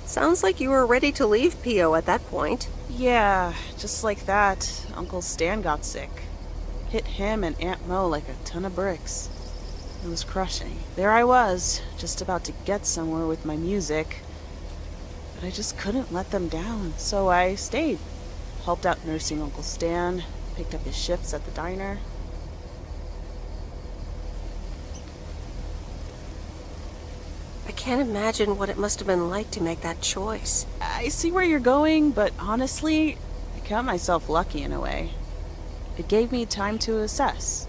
Sounds like you were ready to leave P.O. at that point. Yeah, just like that, Uncle Stan got sick. Hit him and Aunt Mo like a ton of bricks. It was crushing. There I was, just about to get somewhere with my music. But I just couldn't let them down, so I stayed. Helped out nursing Uncle Stan, picked up his shifts at the diner. I can't imagine what it must have been like to make that choice. I see where you're going, but honestly, I count myself lucky in a way. It gave me time to assess.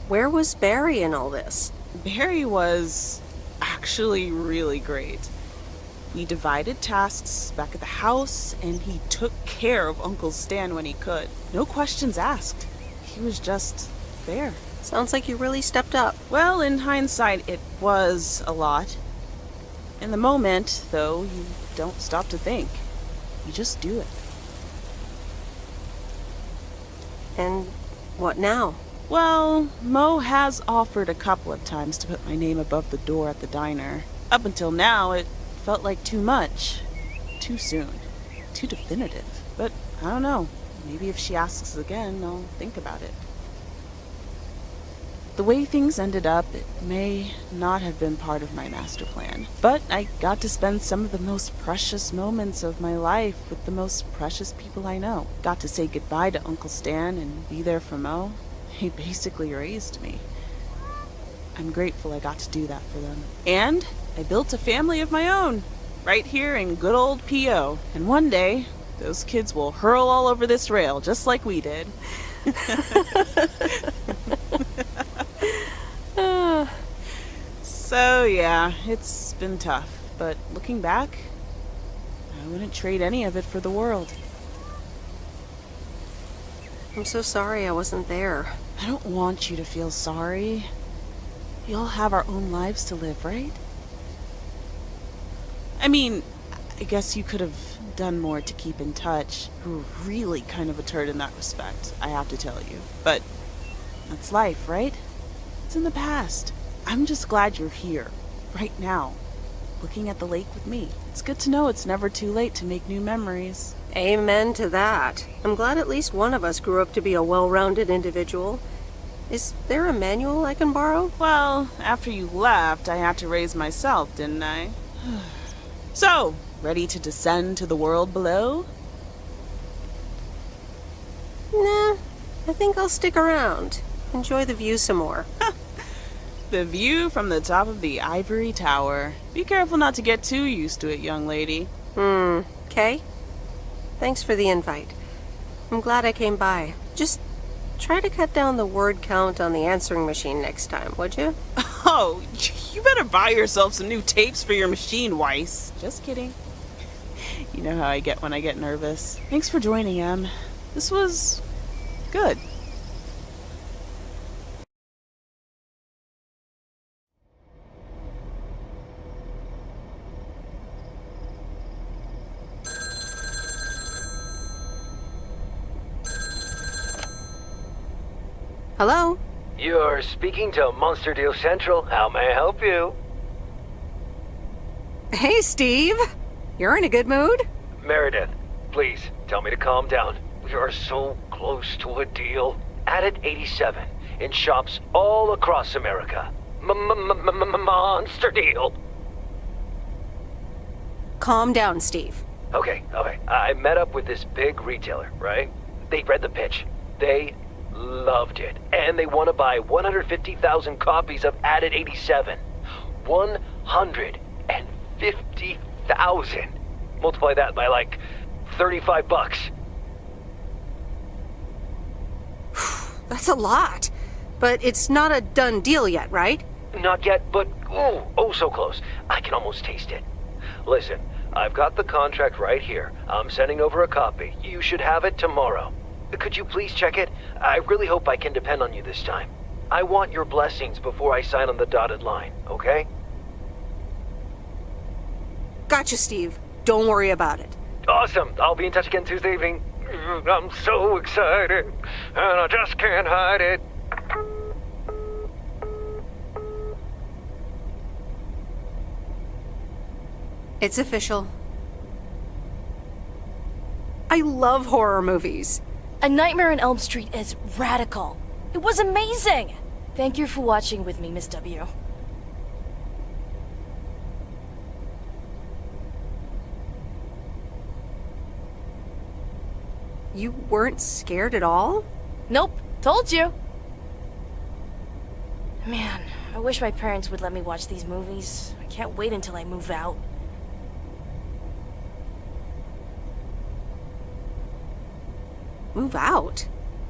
Where was Barry in all this? Barry was actually really great. We divided tasks back at the house, and he took care of Uncle Stan when he could. No questions asked. He was just there. Sounds like you really stepped up. Well, in hindsight, it was a lot. In the moment, though, you don't stop to think. You just do it. And what now? Well, Mo has offered a couple of times to put my name above the door at the diner. Up until now, it felt like too much. Too soon. Too definitive. But I don't know. Maybe if she asks again, I'll think about it. The way things ended up, it may not have been part of my master plan. But I got to spend some of the most precious moments of my life with the most precious people I know. Got to say goodbye to Uncle Stan and be there for Mo. He basically raised me. I'm grateful I got to do that for them. And I built a family of my own, right here in good old P.O. And one day, those kids will hurl all over this rail, just like we did. So yeah, it's been tough, but looking back, I wouldn't trade any of it for the world. I'm so sorry I wasn't there. I don't want you to feel sorry. We all have our own lives to live, right? I mean, I guess you could have done more to keep in touch. You were really kind of a turd in that respect, I have to tell you. But that's life, right? It's in the past. I'm just glad you're here, right now, looking at the lake with me. It's good to know it's never too late to make new memories. Amen to that. I'm glad at least one of us grew up to be a well-rounded individual. Is there a manual I can borrow? Well, after you left, I had to raise myself, didn't I? So, ready to descend to the world below? Nah, I think I'll stick around. Enjoy the view some more. The view from the top of the ivory tower. Be careful not to get too used to it, young lady. Okay. Thanks for the invite. I'm glad I came by. Just try to cut down the word count on the answering machine next time, would you? Oh, you better buy yourself some new tapes for your machine, Weiss. Just kidding. You know how I get when I get nervous. Thanks for joining, Em. This was good. Hello? You're speaking to Monster Deal Central. How may I help you? Hey, Steve. You're in a good mood? Meredith, please tell me to calm down. We are so close to a deal. Added 87 in shops all across America. Monster deal. Calm down, Steve. Okay. I met up with this big retailer, right? They read the pitch. They loved it. And they want to buy 150,000 copies of Added 87. 150,000. Multiply that by like $35. That's a lot. But it's not a done deal yet, right? Not yet, but oh so close. I can almost taste it. Listen, I've got the contract right here. I'm sending over a copy. You should have it tomorrow. Could you please check it? I really hope I can depend on you this time. I want your blessings before I sign on the dotted line, okay? Gotcha, Steve. Don't worry about it. Awesome. I'll be in touch again Tuesday evening. I'm so excited, and I just can't hide it. It's official. I love horror movies. A Nightmare on Elm Street is radical. It was amazing! Thank you for watching with me, Miss W. You weren't scared at all? Nope, told you. Man, I wish my parents would let me watch these movies. I can't wait until I move out. Move out?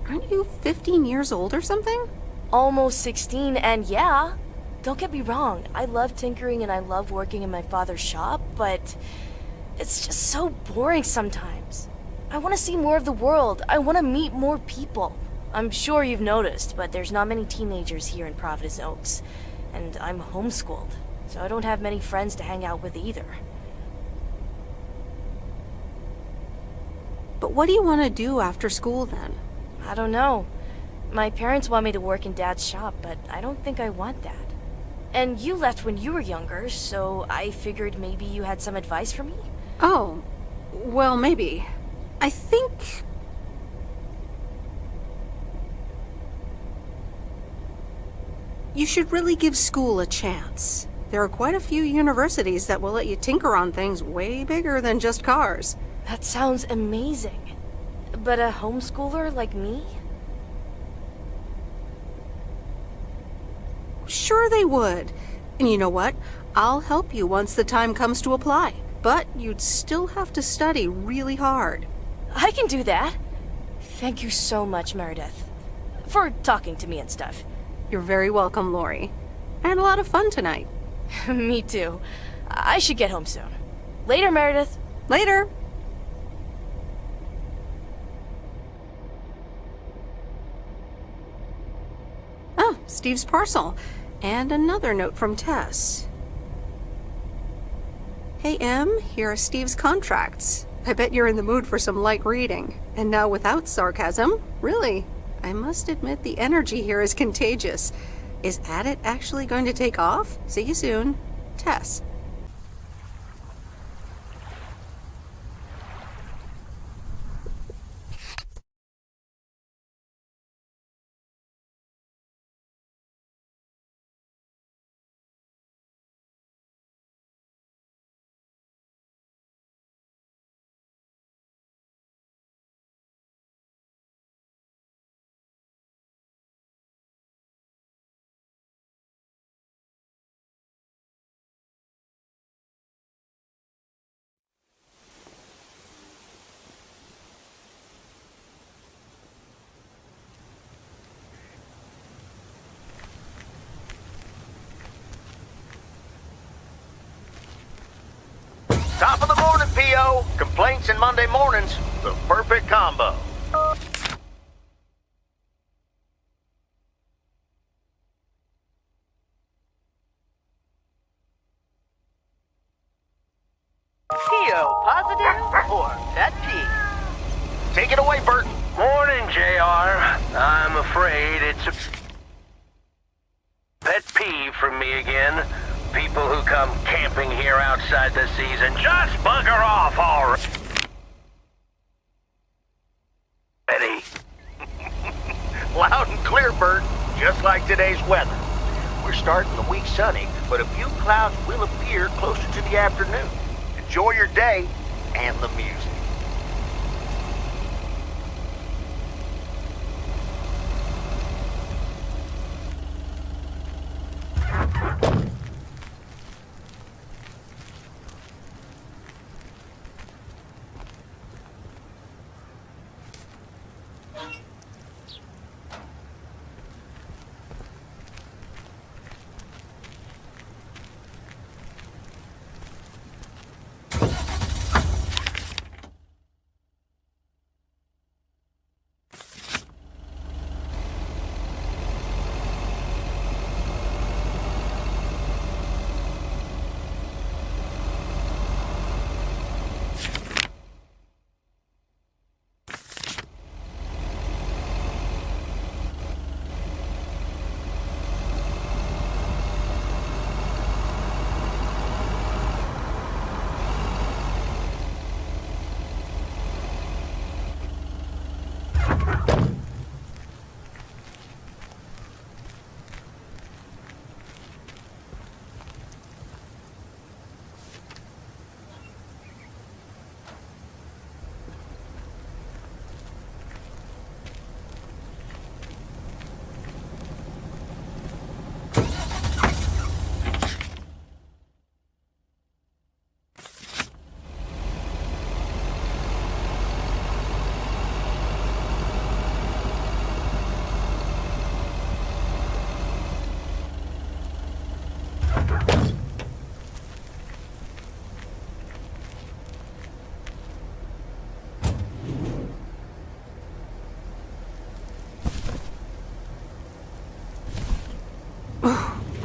Aren't you 15 years old or something? Almost 16, and yeah. Don't get me wrong, I love tinkering and I love working in my father's shop, but it's just so boring sometimes. I want to see more of the world. I want to meet more people. I'm sure you've noticed, but there's not many teenagers here in Providence Oaks. And I'm homeschooled, so I don't have many friends to hang out with either. But what do you want to do after school then? I don't know. My parents want me to work in Dad's shop, but I don't think I want that. And you left when you were younger, so I figured maybe you had some advice for me? Oh, well, maybe. I think... you should really give school a chance. There are quite a few universities that will let you tinker on things way bigger than just cars. That sounds amazing. But a homeschooler like me? Sure they would. And you know what? I'll help you once the time comes to apply. But you'd still have to study really hard. I can do that. Thank you so much, Meredith. For talking to me and stuff. You're very welcome, Lori. I had a lot of fun tonight. Me too. I should get home soon. Later, Meredith. Later. Oh, Steve's parcel. And another note from Tess. Hey, Em, here are Steve's contracts. I bet you're in the mood for some light reading. And now without sarcasm, really, I must admit the energy here is contagious. Is Addit actually going to take off? See you soon. Tess. go. Complaints and Monday mornings. The perfect combo. PO positive or pet peeve? Take it away, Bert. Morning, JR. I'm afraid it's a pet peeve from me again. People who come camping here outside the season, just bugger off already. Loud and clear, Bert. Just like today's weather. We're starting the week sunny, but a few clouds will appear closer to the afternoon. Enjoy your day and the music.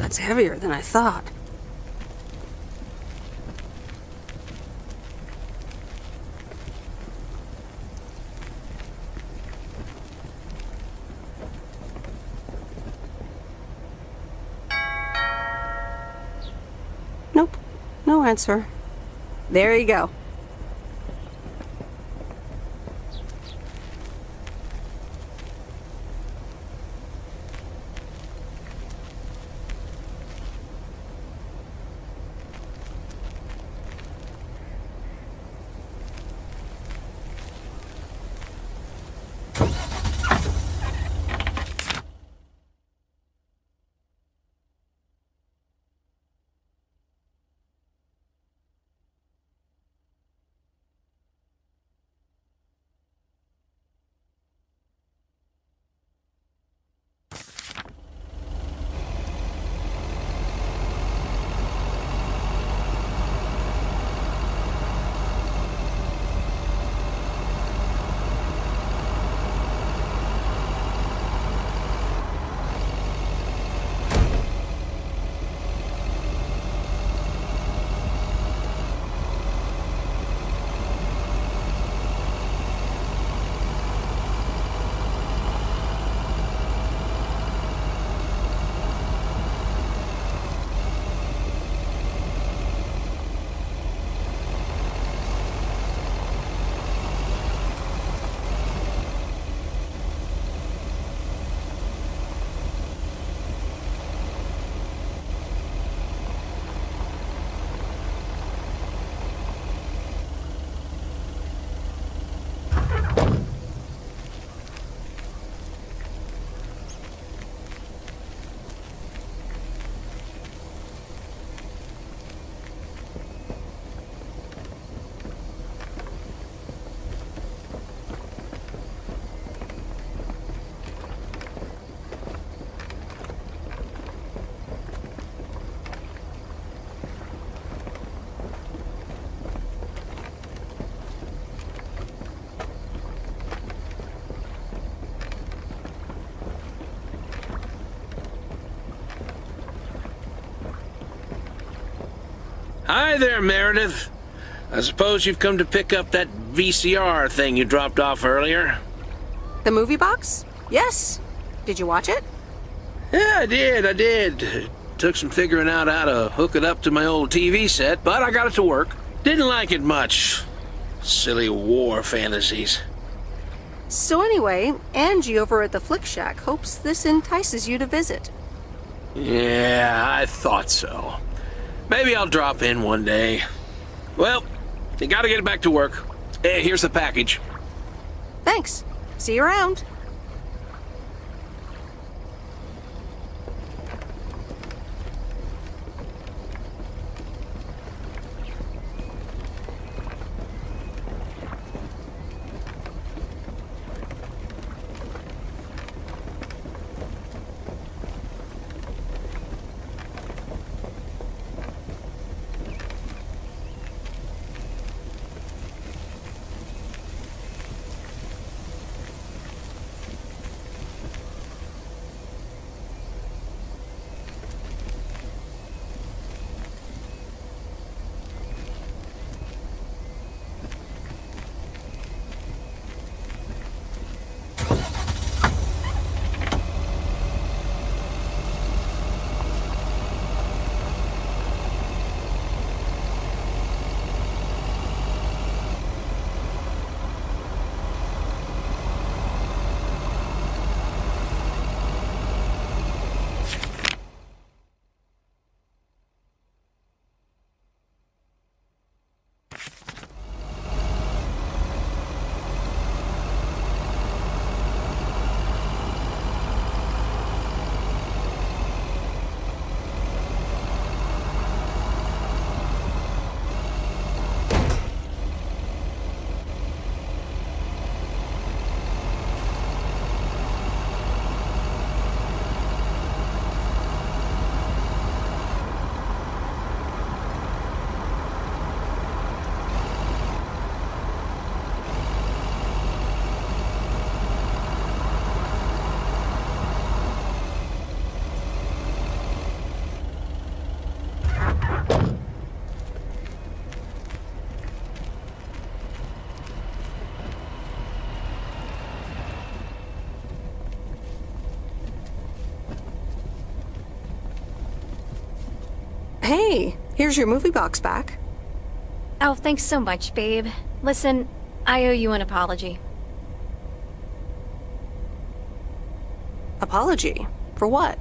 That's heavier than I thought. Nope, no answer. There you go. Hi there, Meredith. I suppose you've come to pick up that VCR thing you dropped off earlier? The movie box? Yes. Did you watch it? Yeah, I did. It took some figuring out how to hook it up to my old TV set, but I got it to work. Didn't like it much. Silly war fantasies. So anyway, Angie over at the Flick Shack hopes this entices you to visit. Yeah, I thought so. Maybe I'll drop in one day. Well, you gotta get back to work. Hey, here's the package. Thanks. See you around. Hey, here's your movie box back. Oh, thanks so much, babe. Listen, I owe you an apology. Apology? For what?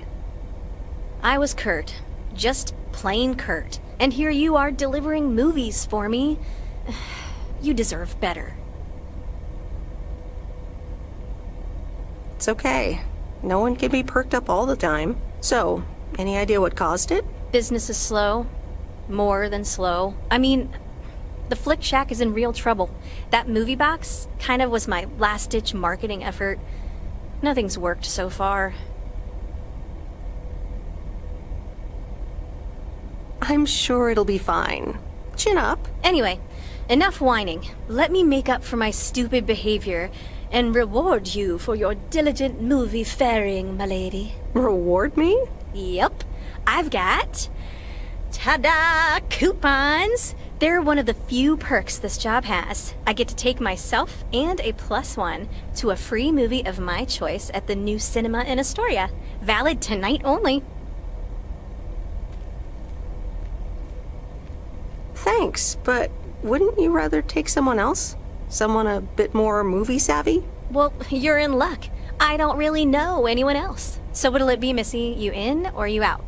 I was Kurt. Just plain Kurt. And here you are delivering movies for me. You deserve better. It's okay. No one can be perked up all the time. So, any idea what caused it? Business is slow. More than slow. I mean, the Flick Shack is in real trouble. That movie box kind of was my last-ditch marketing effort. Nothing's worked so far. I'm sure it'll be fine. Chin up. Anyway, enough whining. Let me make up for my stupid behavior and reward you for your diligent movie faring, my lady. Reward me? Yep. I've got... ta-da! Coupons! They're one of the few perks this job has. I get to take myself and a +1 to a free movie of my choice at the new cinema in Astoria. Valid tonight only. Thanks, but wouldn't you rather take someone else? Someone a bit more movie savvy? Well, you're in luck. I don't really know anyone else. So what'll it be, Missy? You in or you out?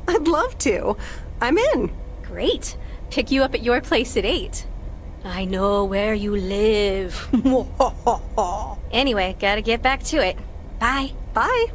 I'd love to. I'm in. Great. Pick you up at your place at 8. I know where you live. Anyway, gotta get back to it. Bye. Bye.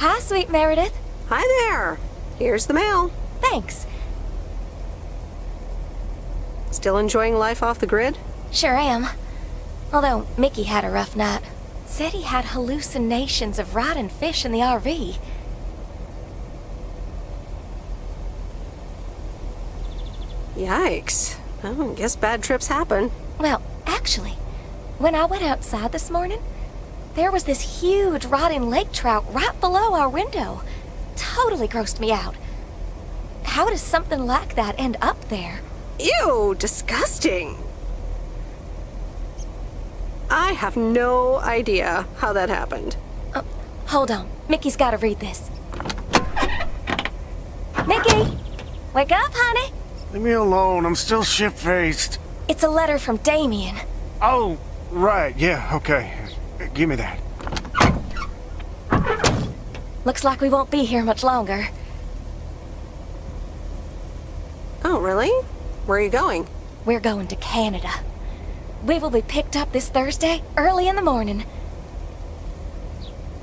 Hi, sweet Meredith. Hi there. Here's the mail. Thanks. Still enjoying life off the grid? Sure am. Although Mickey had a rough night. Said he had hallucinations of riding fish in the RV. Yikes. Oh, guess bad trips happen. Well, actually, when I went outside this morning, there was this huge rotting lake trout right below our window. Totally grossed me out. How does something like that end up there? Ew, disgusting. I have no idea how that happened. Oh, hold on. Mickey's gotta read this. Mickey! Wake up, honey! Leave me alone, I'm still shit-faced. It's a letter from Damien. Oh, right, yeah, okay. Give me that. Looks like we won't be here much longer. Oh, really? Where are you going? We're going to Canada. We will be picked up this Thursday, early in the morning.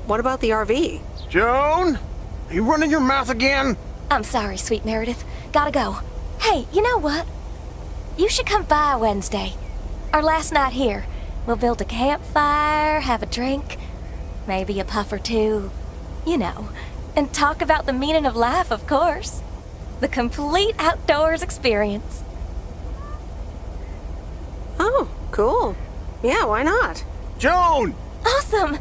What about the RV? Joan? Are you running your mouth again? I'm sorry, sweet Meredith. Gotta go. Hey, you know what? You should come by Wednesday. Our last night here. We'll build a campfire, have a drink, maybe a puff or two. You know, and talk about the meaning of life, of course. The complete outdoors experience. Oh, cool. Yeah, why not? Joan! Awesome!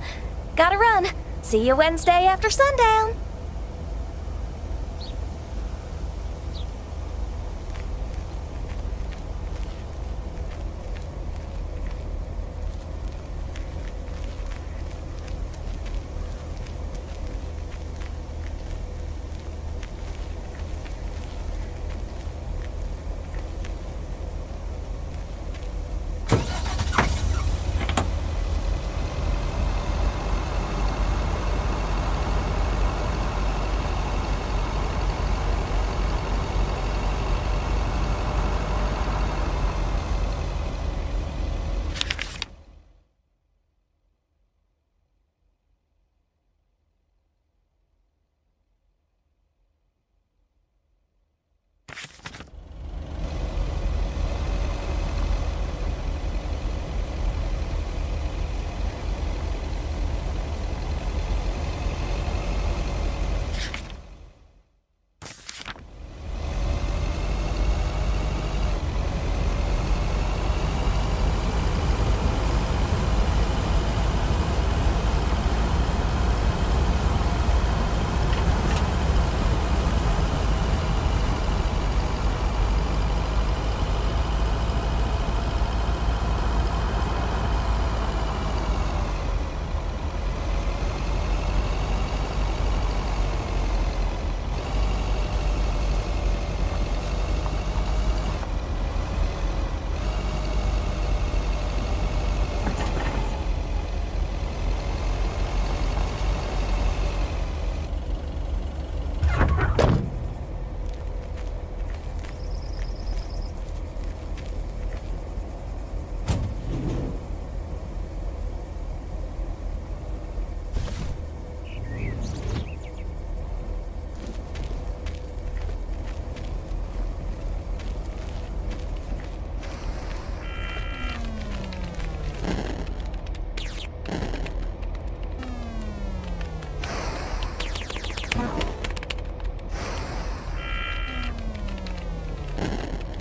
Gotta run. See you Wednesday after sundown.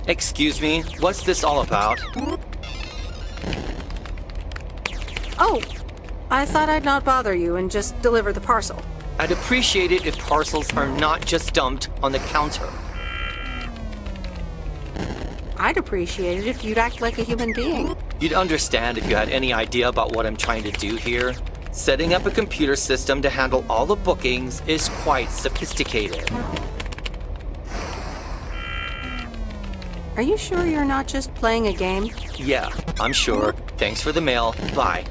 Excuse me, what's this all about? Oh, I thought I'd not bother you and just deliver the parcel. I'd appreciate it if parcels are not just dumped on the counter. I'd appreciate it if you'd act like a human being. You'd understand if you had any idea about what I'm trying to do here. Setting up a computer system to handle all the bookings is quite sophisticated. Are you sure you're not just playing a game? Yeah, I'm sure. Thanks for the mail. Bye.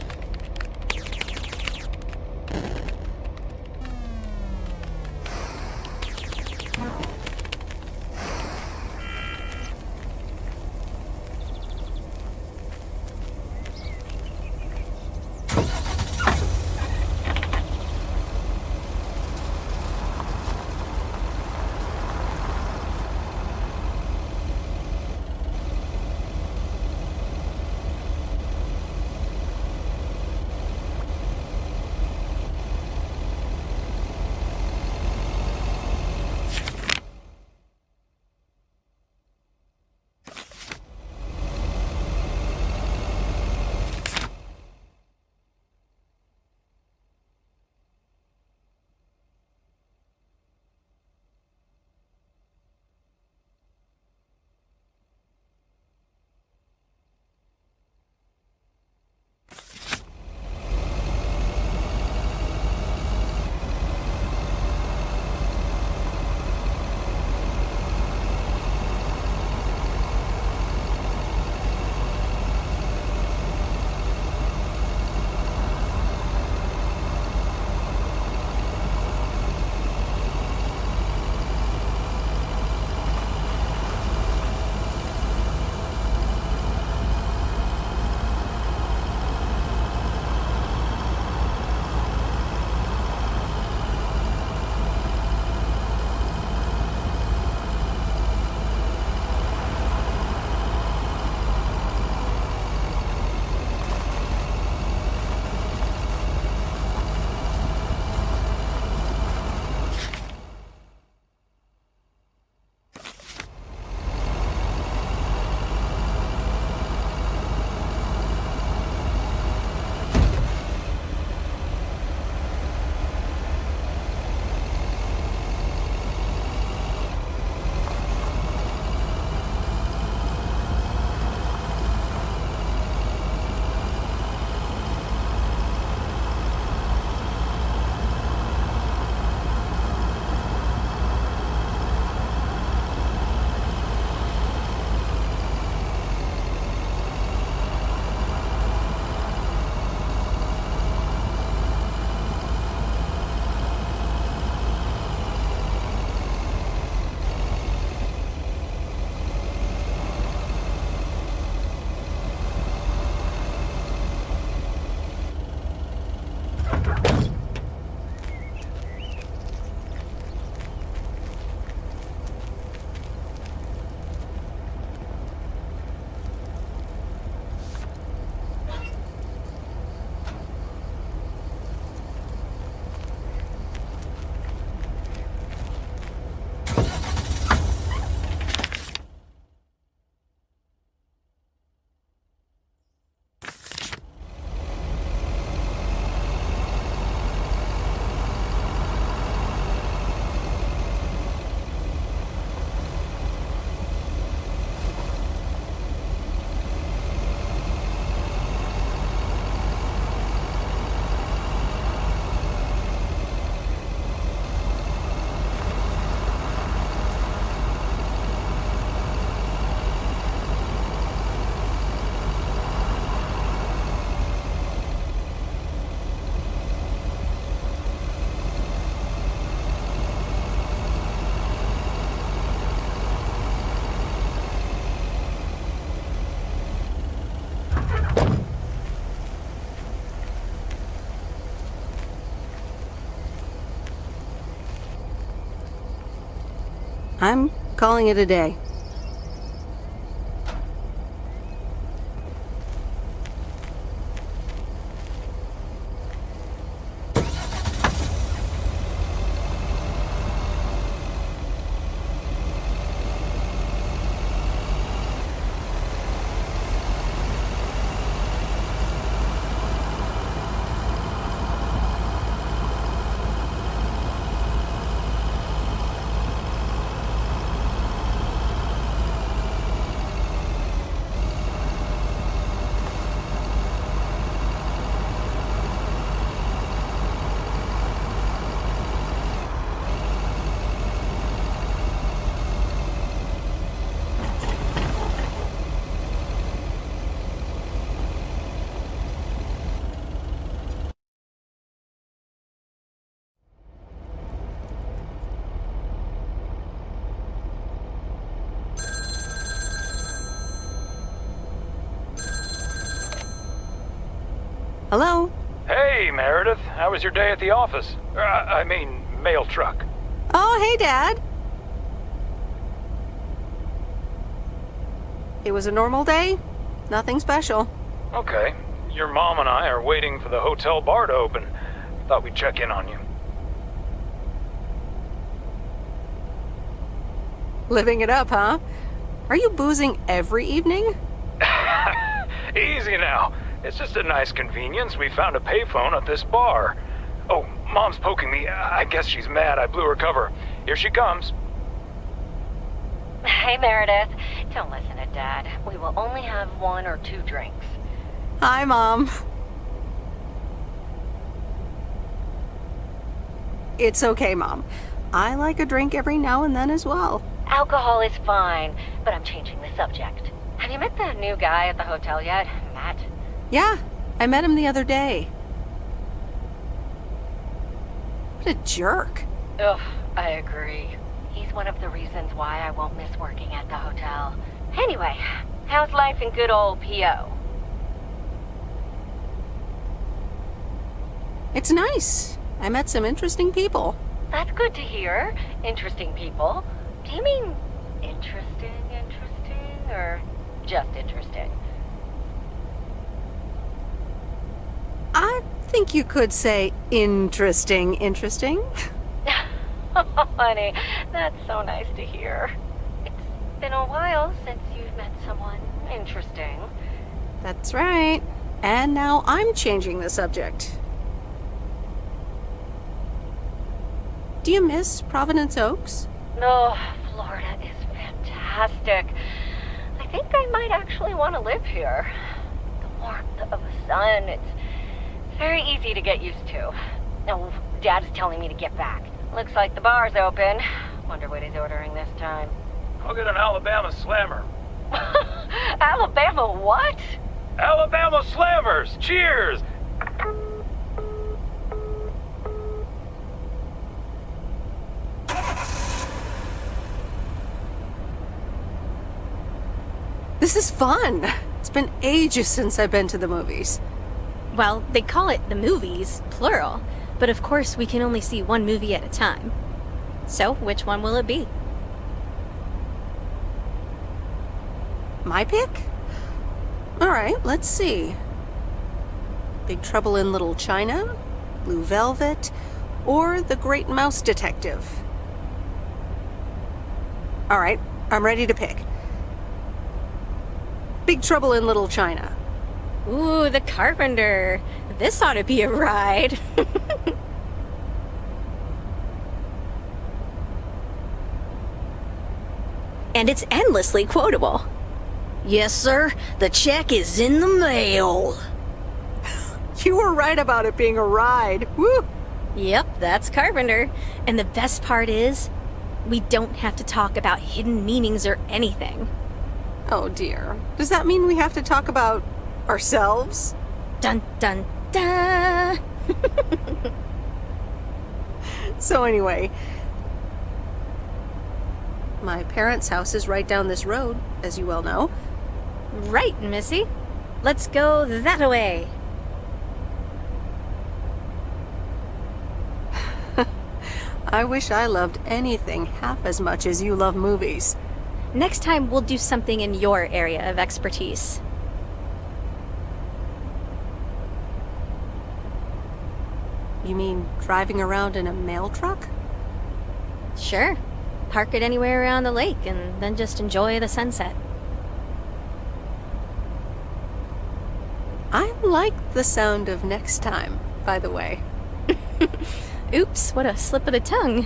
I'm calling it a day. Hello? Hey, Meredith. How was your day at the office? I mean, mail truck. Oh, hey, Dad. It was a normal day. Nothing special. Okay. Your mom and I are waiting for the hotel bar to open. Thought we'd check in on you. Living it up, huh? Are you boozing every evening? Easy now. It's just a nice convenience. We found a payphone at this bar. Oh, Mom's poking me. I guess she's mad I blew her cover. Here she comes. Hey, Meredith. Don't listen to Dad. We will only have 1 or 2 drinks. Hi, Mom. It's okay, Mom. I like a drink every now and then as well. Alcohol is fine, but I'm changing the subject. Have you met the new guy at the hotel yet, Matt? Yeah, I met him the other day. What a jerk. Ugh, I agree. He's one of the reasons why I won't miss working at the hotel. Anyway, how's life in good old P.O.? It's nice. I met some interesting people. That's good to hear. Interesting people. Do you mean interesting, or just interesting? I think you could say interesting. Oh, honey, that's so nice to hear. It's been a while since you've met someone interesting. That's right. And now I'm changing the subject. Do you miss Providence Oaks? Oh, Florida is fantastic. I think I might actually want to live here. The warmth of the sun, it's very easy to get used to. Oh, Dad's telling me to get back. Looks like the bar's open. Wonder what he's ordering this time. I'll get an Alabama Slammer. Alabama what? Alabama Slammers! Cheers! This is fun. It's been ages since I've been to the movies. Well, they call it the movies, plural, but of course we can only see one movie at a time. So, which one will it be? My pick? Alright, let's see. Big Trouble in Little China, Blue Velvet, or The Great Mouse Detective. Alright, I'm ready to pick. Big Trouble in Little China. Ooh, The Carpenter. This ought to be a ride. And it's endlessly quotable. Yes, sir. The check is in the mail. You were right about it being a ride. Woo! Yep, that's Carpenter. And the best part is, we don't have to talk about hidden meanings or anything. Oh dear. Does that mean we have to talk about ourselves? Dun dun dun! So anyway, my parents' house is right down this road, as you well know. Right, Missy. Let's go that-a-way. I wish I loved anything half as much as you love movies. Next time, we'll do something in your area of expertise. You mean driving around in a mail truck? Sure. Park it anywhere around the lake and then just enjoy the sunset. I like the sound of next time, by the way. Oops, what a slip of the tongue.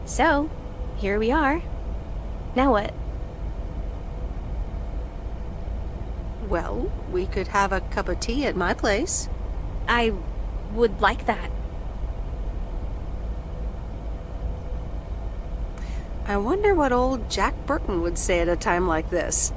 So, here we are. Now what? Well, we could have a cup of tea at my place. I would like that. I wonder what old Jack Burton would say at a time like this.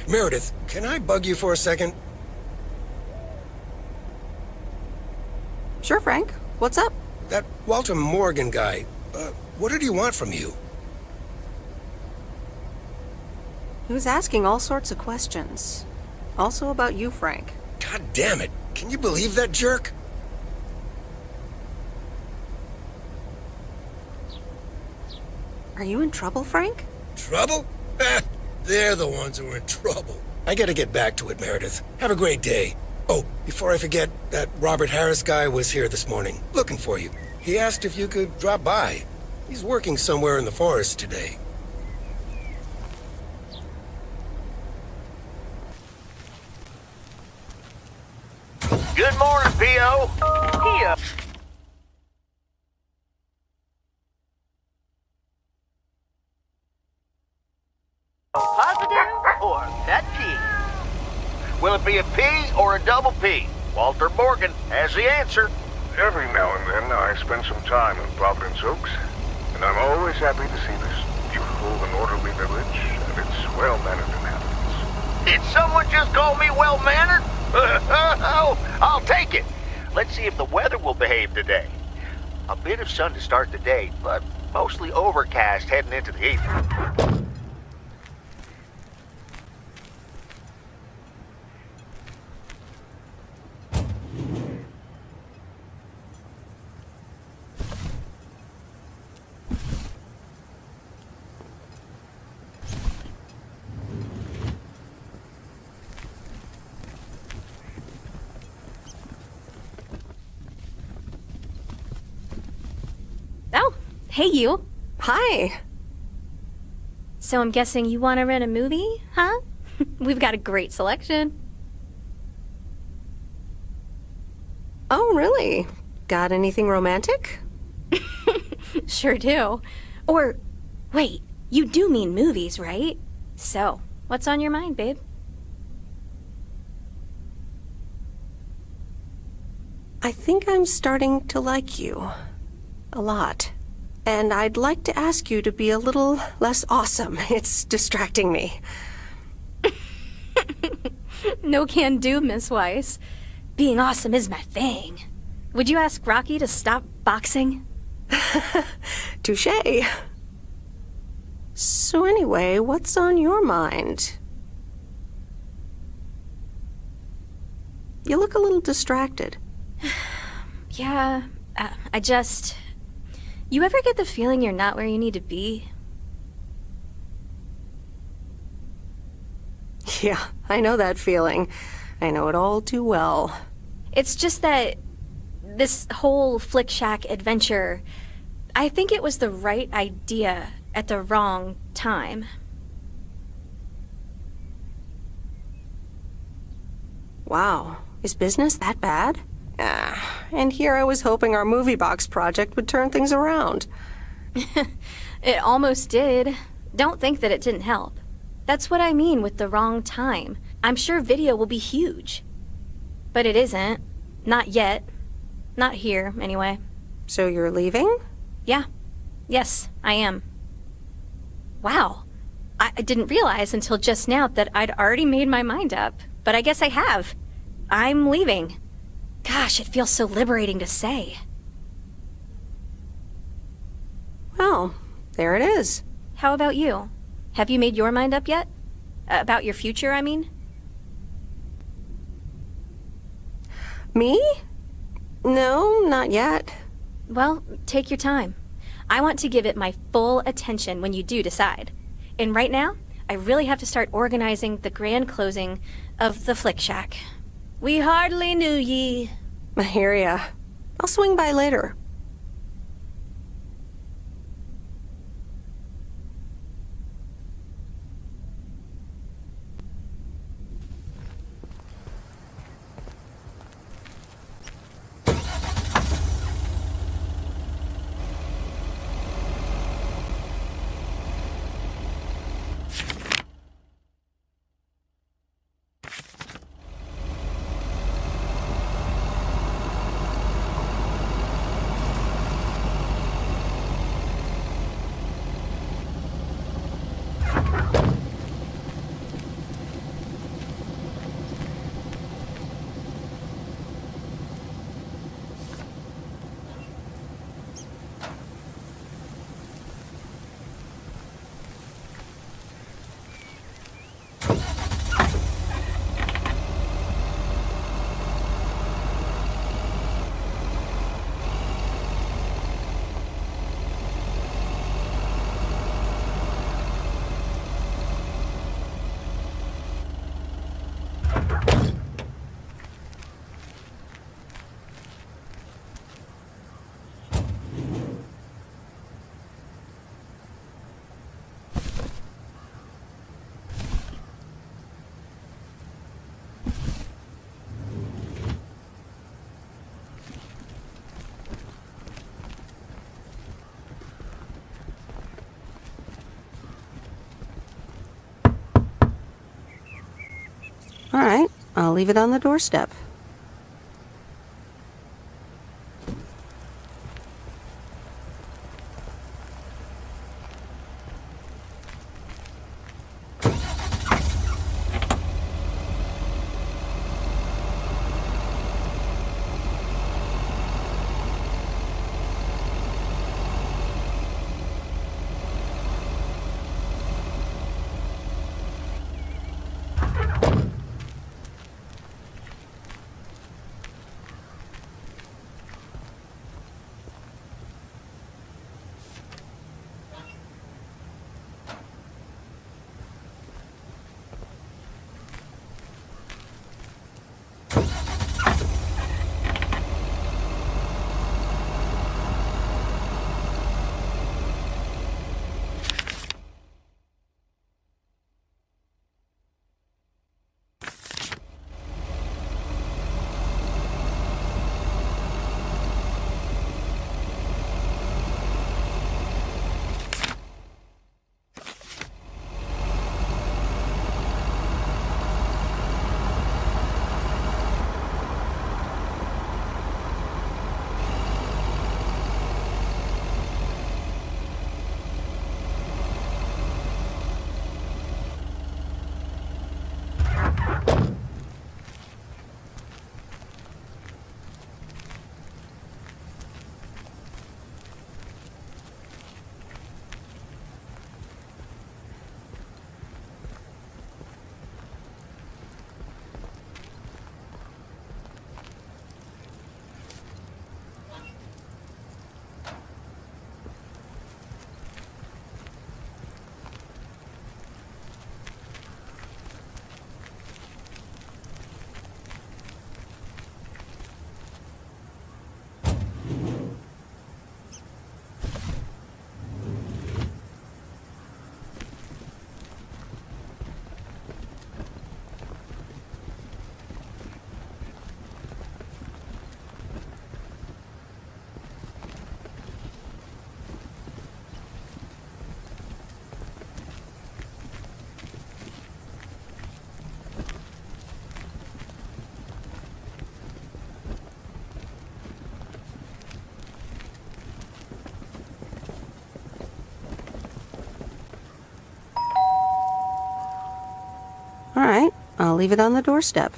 Meredith, can I bug you for a second? Sure, Frank. What's up? That Walter Morgan guy, what did he want from you? He was asking all sorts of questions. Also about you, Frank. God damn it. Can you believe that jerk? Are you in trouble, Frank? Trouble? They're the ones who are in trouble. I gotta get back to it, Meredith. Have a great day. Oh, before I forget, that Robert Harris guy was here this morning, looking for you. He asked if you could drop by. He's working somewhere in the forest today. Good morning, P.O. P.O. Positive or that P? Will it be a P or a double P? Walter Morgan has the answer. Every now and then I spend some time in Providence Oaks, and I'm always happy to see this beautiful and orderly village and its well-mannered inhabitants. Did someone just call me well-mannered? I'll take it. Let's see if the weather will behave today. A bit of sun to start the day, but mostly overcast heading into the evening. Oh, hey you. Hi. So I'm guessing you want to rent a movie, huh? We've got a great selection. Oh, really? Got anything romantic? Sure do. Or, wait, you do mean movies, right? So, what's on your mind, babe? I think I'm starting to like you. A lot. And I'd like to ask you to be a little less awesome. It's distracting me. No can do, Miss Weiss. Being awesome is my thing. Would you ask Rocky to stop boxing? Touché. So anyway, what's on your mind? You look a little distracted. Yeah, I just... You ever get the feeling you're not where you need to be? Yeah, I know that feeling. I know it all too well. It's just that this whole Flick Shack adventure, I think it was the right idea at the wrong time. Wow, is business that bad? And here I was hoping our movie box project would turn things around. It almost did. Don't think that it didn't help. That's what I mean with the wrong time. I'm sure video will be huge. But it isn't. Not yet. Not here, anyway. So you're leaving? Yeah. Yes, I am. Wow. I didn't realize until just now that I'd already made my mind up. But I guess I have. I'm leaving. Gosh, it feels so liberating to say. Well, there it is. How about you? Have you made your mind up yet? About your future, I mean? Me? No, not yet. Well, take your time. I want to give it my full attention when you do decide. And right now, I really have to start organizing the grand closing of the Flick Shack. We hardly knew ye. I hear ya. I'll swing by later. All right, I'll leave it on the doorstep. All right, I'll leave it on the doorstep.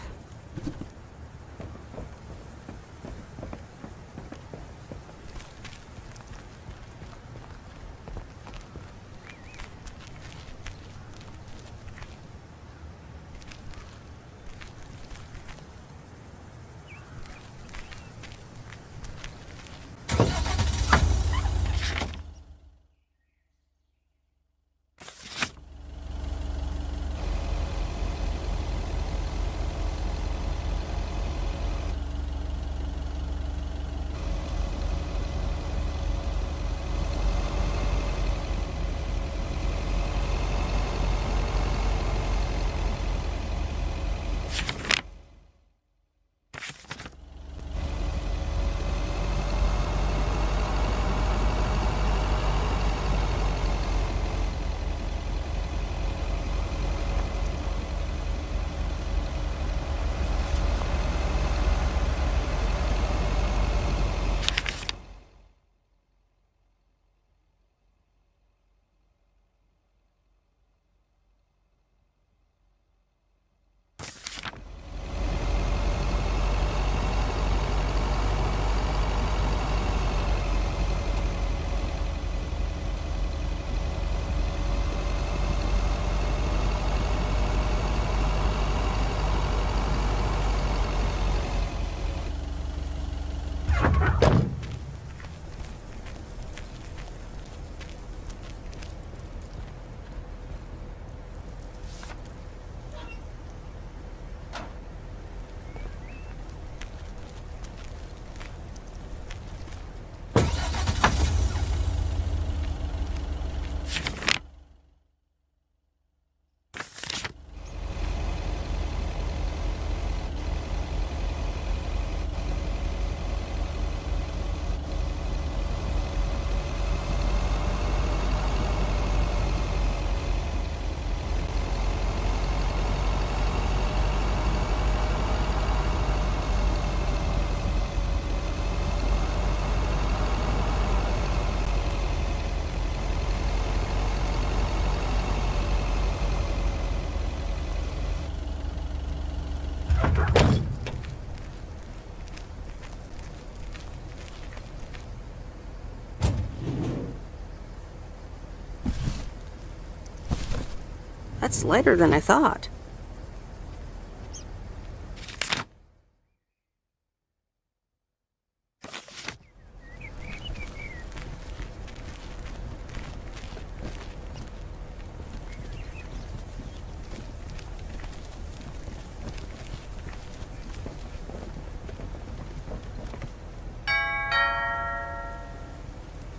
That's lighter than I thought.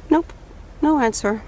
Nope, no answer.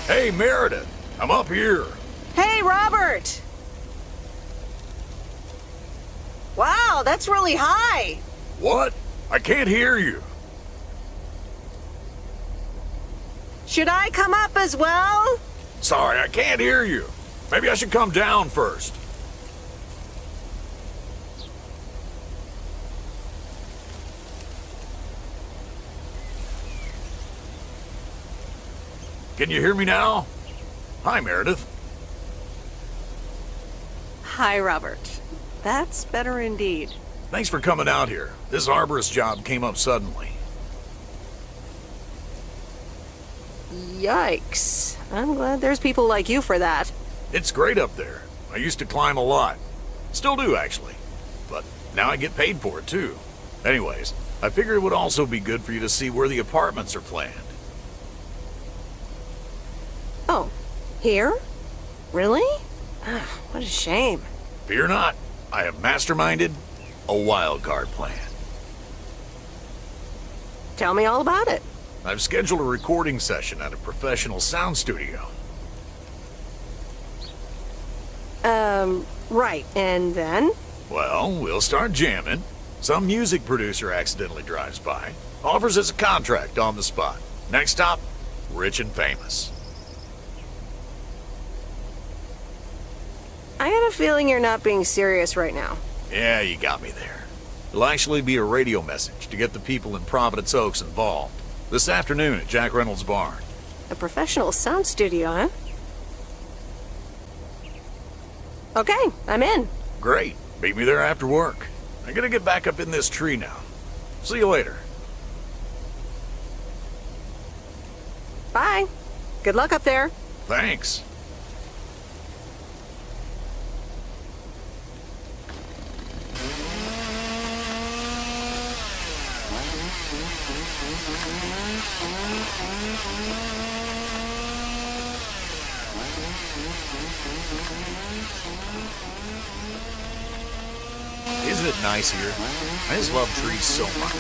Hey, Meredith, I'm up here. Hey, Robert! Wow, that's really high. What? I can't hear you. Should I come up as well? Sorry, I can't hear you. Maybe I should come down first. Can you hear me now? Hi, Meredith. Hi, Robert. That's better indeed. Thanks for coming out here. This arborist job came up suddenly. Yikes. I'm glad there's people like you for that. It's great up there. I used to climb a lot. Still do, actually. But now I get paid for it, too. Anyways, I figured it would also be good for you to see where the apartments are planned. Oh, here? Really? Ah, what a shame. Fear not. I have masterminded a wild card plan. Tell me all about it. I've scheduled a recording session at a professional sound studio. Right, and then? Well, we'll start jamming. Some music producer accidentally drives by, offers us a contract on the spot. Next stop, rich and famous. I have a feeling you're not being serious right now. Yeah, you got me there. It'll actually be a radio message to get the people in Providence Oaks involved. This afternoon at Jack Reynolds' barn. A professional sound studio, huh? Okay, I'm in. Great. Meet me there after work. I gotta get back up in this tree now. See you later. Bye. Good luck up there. Thanks. Isn't it nice here? I just love trees so much.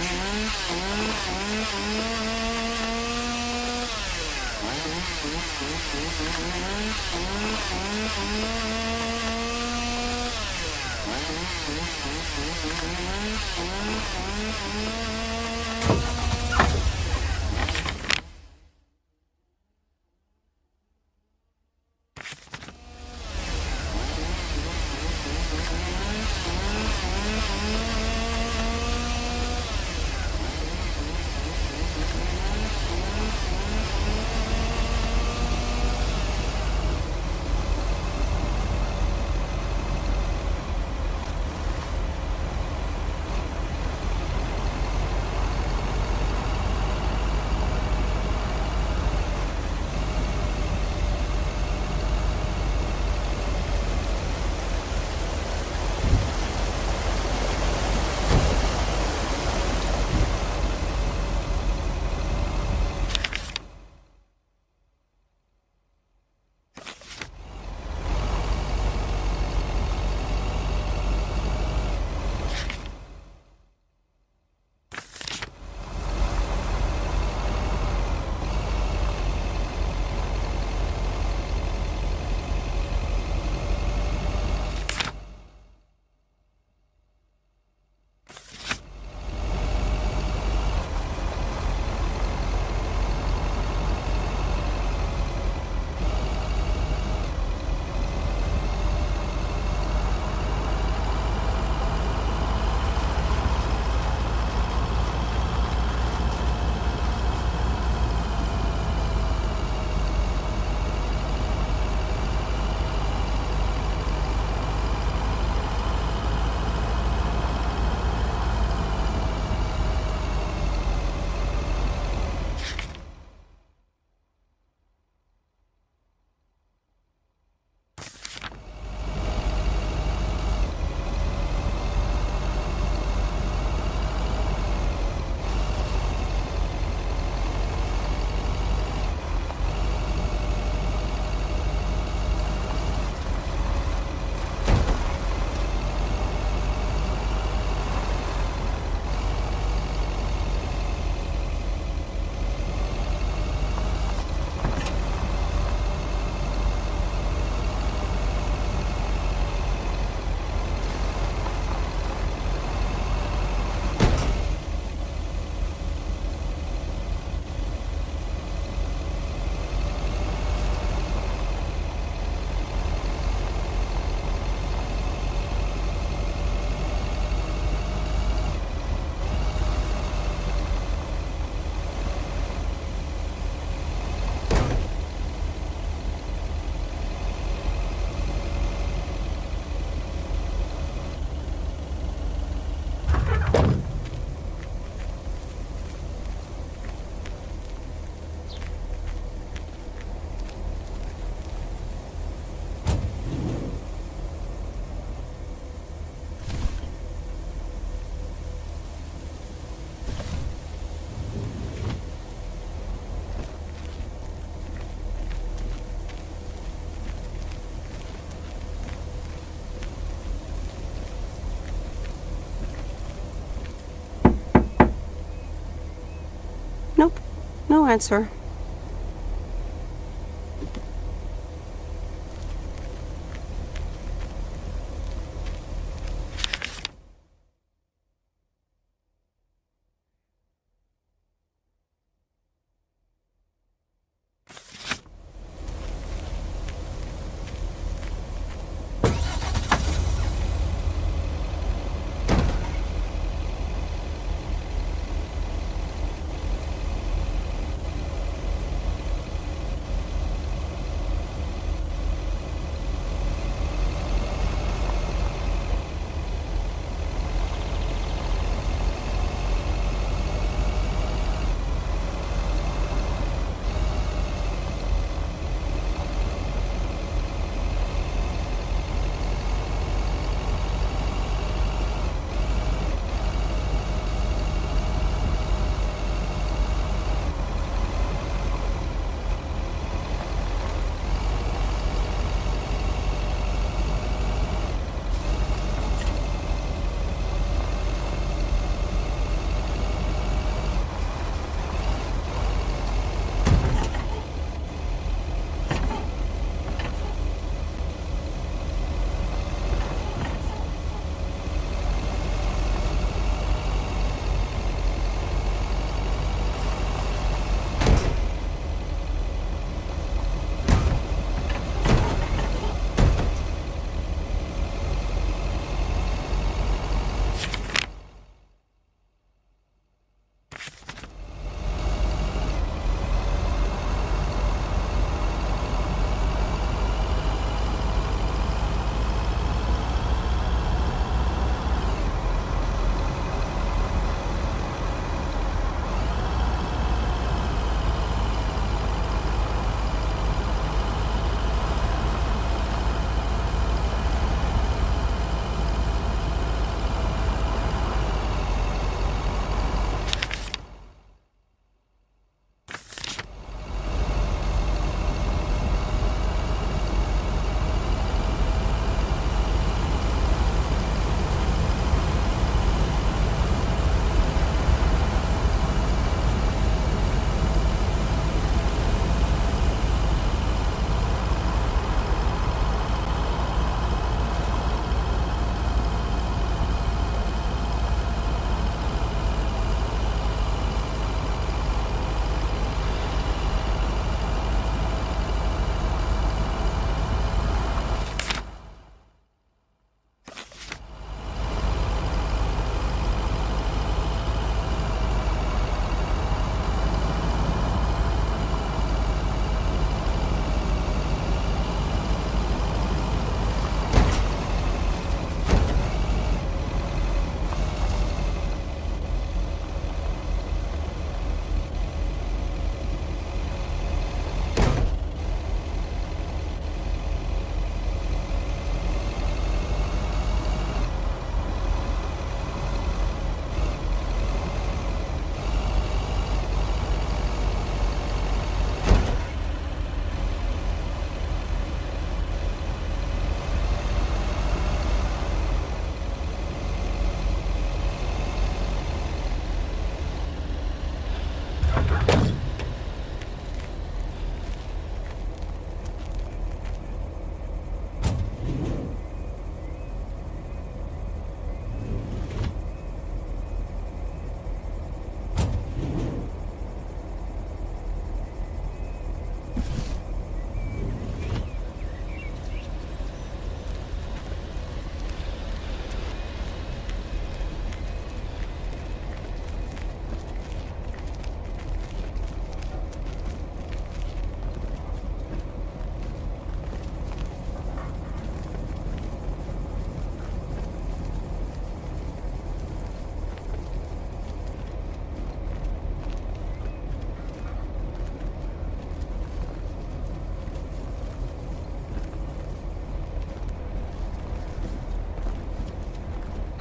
No answer.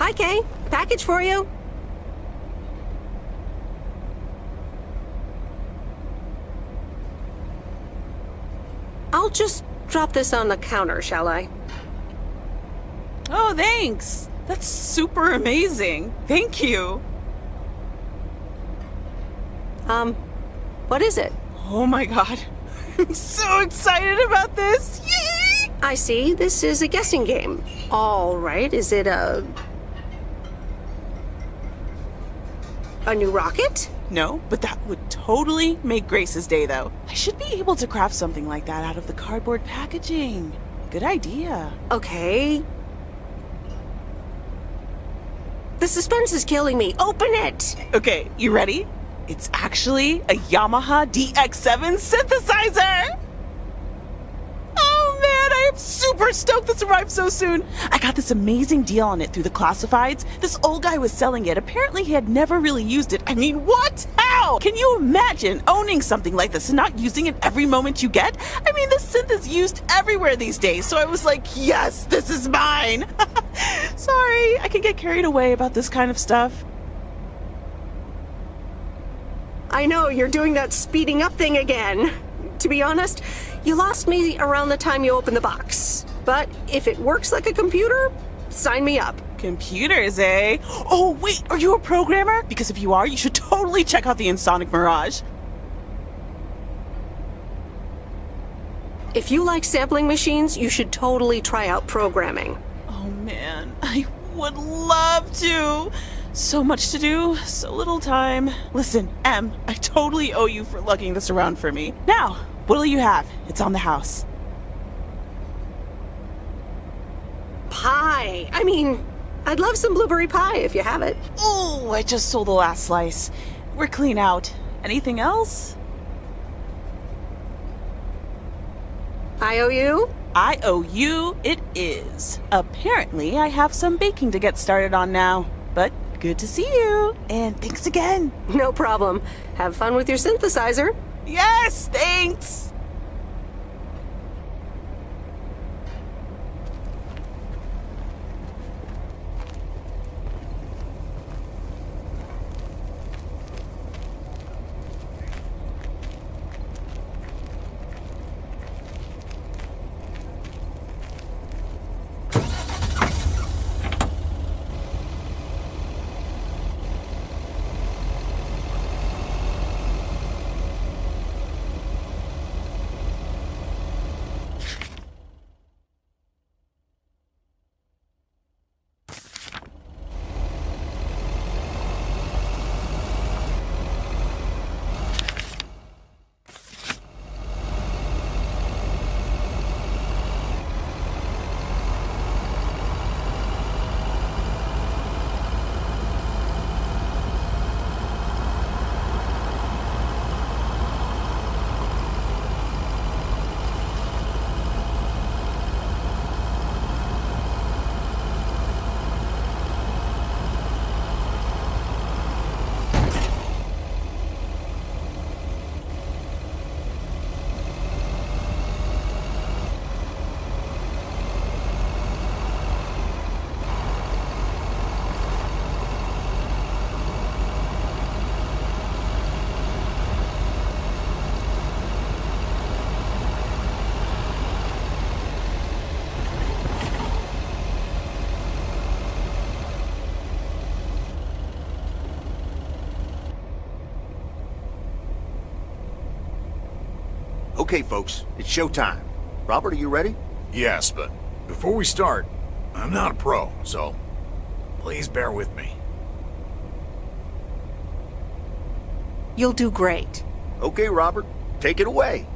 Hi, Kay. Package for you. I'll just drop this on the counter, shall I? Oh, thanks. That's super amazing. Thank you. What is it? Oh my god. I'm so excited about this! Yay! I see. This is a guessing game. All right. Is it a new rocket? No, but that would totally make Grace's day, though. I should be able to craft something like that out of the cardboard packaging. Good idea. Okay. The suspense is killing me. Open it! Okay, you ready? It's actually a Yamaha DX7 synthesizer! Oh man, I am super stoked this arrived so soon. I got this amazing deal on it through the classifieds. This old guy was selling it. Apparently he had never really used it. I mean, what? How? Can you imagine owning something like this and not using it every moment you get? I mean, this synth is used everywhere these days, so I was like, yes, this is mine. Sorry, I can get carried away about this kind of stuff. I know, you're doing that speeding up thing again. To be honest, you lost me around the time you opened the box. But if it works like a computer, sign me up. Computers, eh? Oh, wait, are you a programmer? Because if you are, you should totally check out the Insonic Mirage. If you like sampling machines, you should totally try out programming. Oh man, I would love to. So much to do, so little time. Listen, Em, I totally owe you for lugging this around for me. Now, what'll you have? It's on the house. Pie. I mean, I'd love some blueberry pie if you have it. Oh, I just sold the last slice. We're clean out. Anything else? I owe you? I owe you it is. Apparently, I have some baking to get started on now. But good to see you. And thanks again. No problem. Have fun with your synthesizer. Yes, thanks. Okay, folks, it's showtime. Robert, are you ready? Yes, but before we start, I'm not a pro, so please bear with me. You'll do great. Okay, Robert, take it away.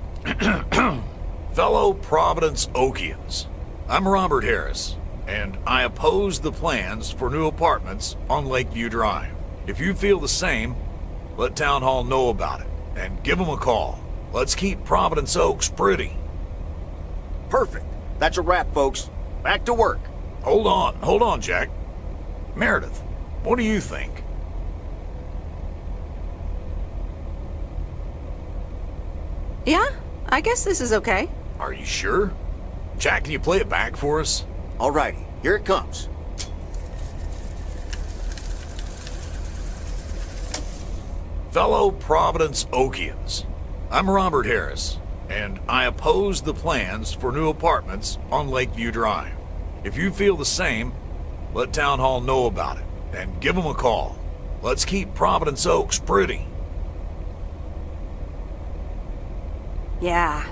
Fellow Providence Okians, I'm Robert Harris, and I oppose the plans for new apartments on Lakeview Drive. If you feel the same, let Town Hall know about it, and give them a call. Let's keep Providence Oaks pretty. Perfect. That's a wrap, folks. Back to work. Hold on, Jack. Meredith, what do you think? Yeah, I guess this is okay. Are you sure? Jack, can you play it back for us? Alrighty, here it comes. Fellow Providence Okians, I'm Robert Harris, and I oppose the plans for new apartments on Lakeview Drive. If you feel the same, let Town Hall know about it, and give them a call. Let's keep Providence Oaks pretty. Yeah,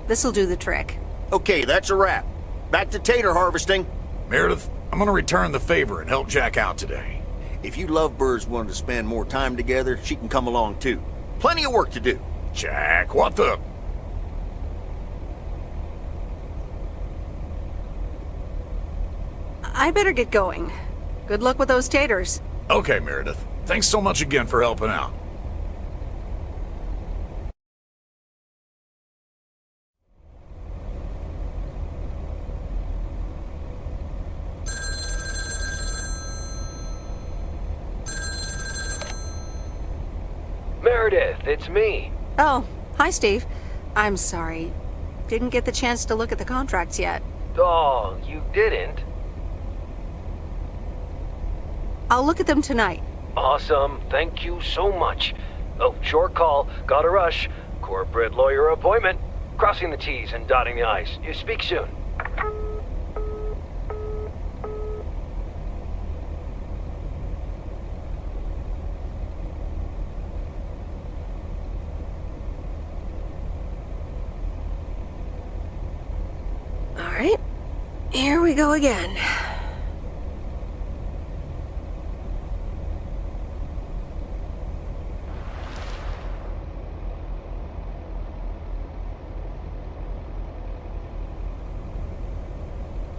this'll do the trick. Okay, that's a wrap. Back to tater harvesting. Meredith, I'm gonna return the favor and help Jack out today. If you lovebirds want to spend more time together, she can come along too. Plenty of work to do. Jack, what the... I better get going. Good luck with those taters. Okay, Meredith. Thanks so much again for helping out. Meredith, it's me. Oh, hi, Steve. I'm sorry. Didn't get the chance to look at the contracts yet. Oh, you didn't? I'll look at them tonight. Awesome. Thank you so much. Oh, short call. Gotta rush. Corporate lawyer appointment. Crossing the T's and dotting the I's. You speak soon. All right. Here we go again.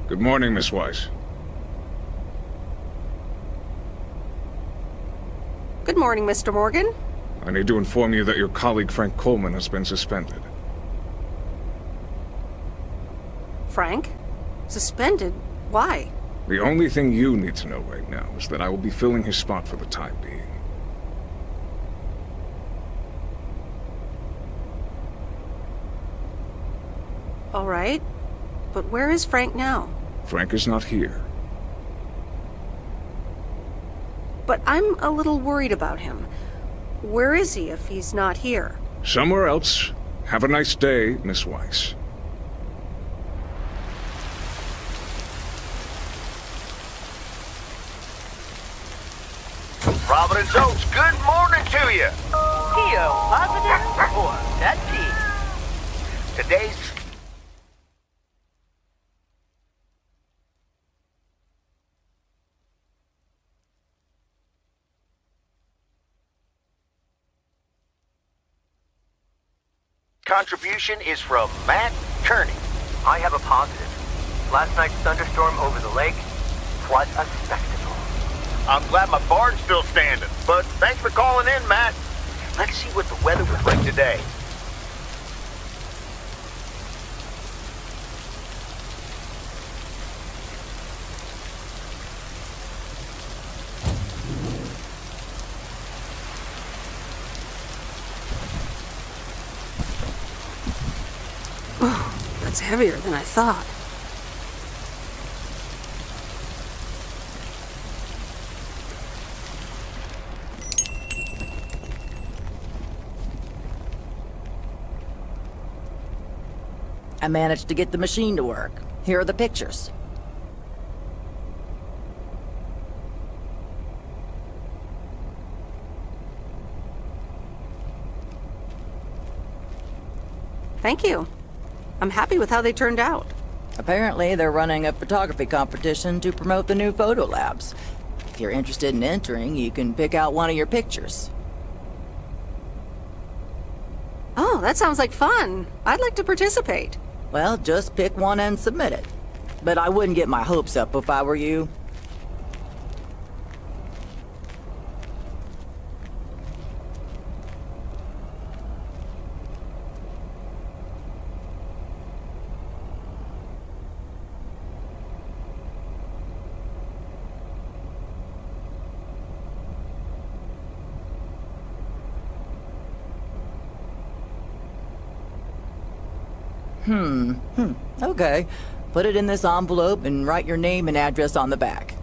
Good morning, Miss Weiss. Good morning, Mr. Morgan. I need to inform you that your colleague Frank Coleman has been suspended. Frank? Suspended? Why? The only thing you need to know right now is that I will be filling his spot for the time being. All right. But where is Frank now? Frank is not here. But I'm a little worried about him. Where is he if he's not here? Somewhere else. Have a nice day, Miss Weiss. Providence Oaks, good morning to you. P.O. positive or that P? Today's... contribution is from Matt Kearney. I have a positive. Last night's thunderstorm over the lake, what a spectacle. I'm glad my barn's still standing, but thanks for calling in, Matt. Let's see what the weather will bring today. Oh, that's heavier than I thought. I managed to get the machine to work. Here are the pictures. Thank you. I'm happy with how they turned out. Apparently, they're running a photography competition to promote the new photo labs. If you're interested in entering, you can pick out one of your pictures. Oh, that sounds like fun. I'd like to participate. Well, just pick one and submit it. But I wouldn't get my hopes up if I were you. Okay. Put it in this envelope and write your name and address on the back.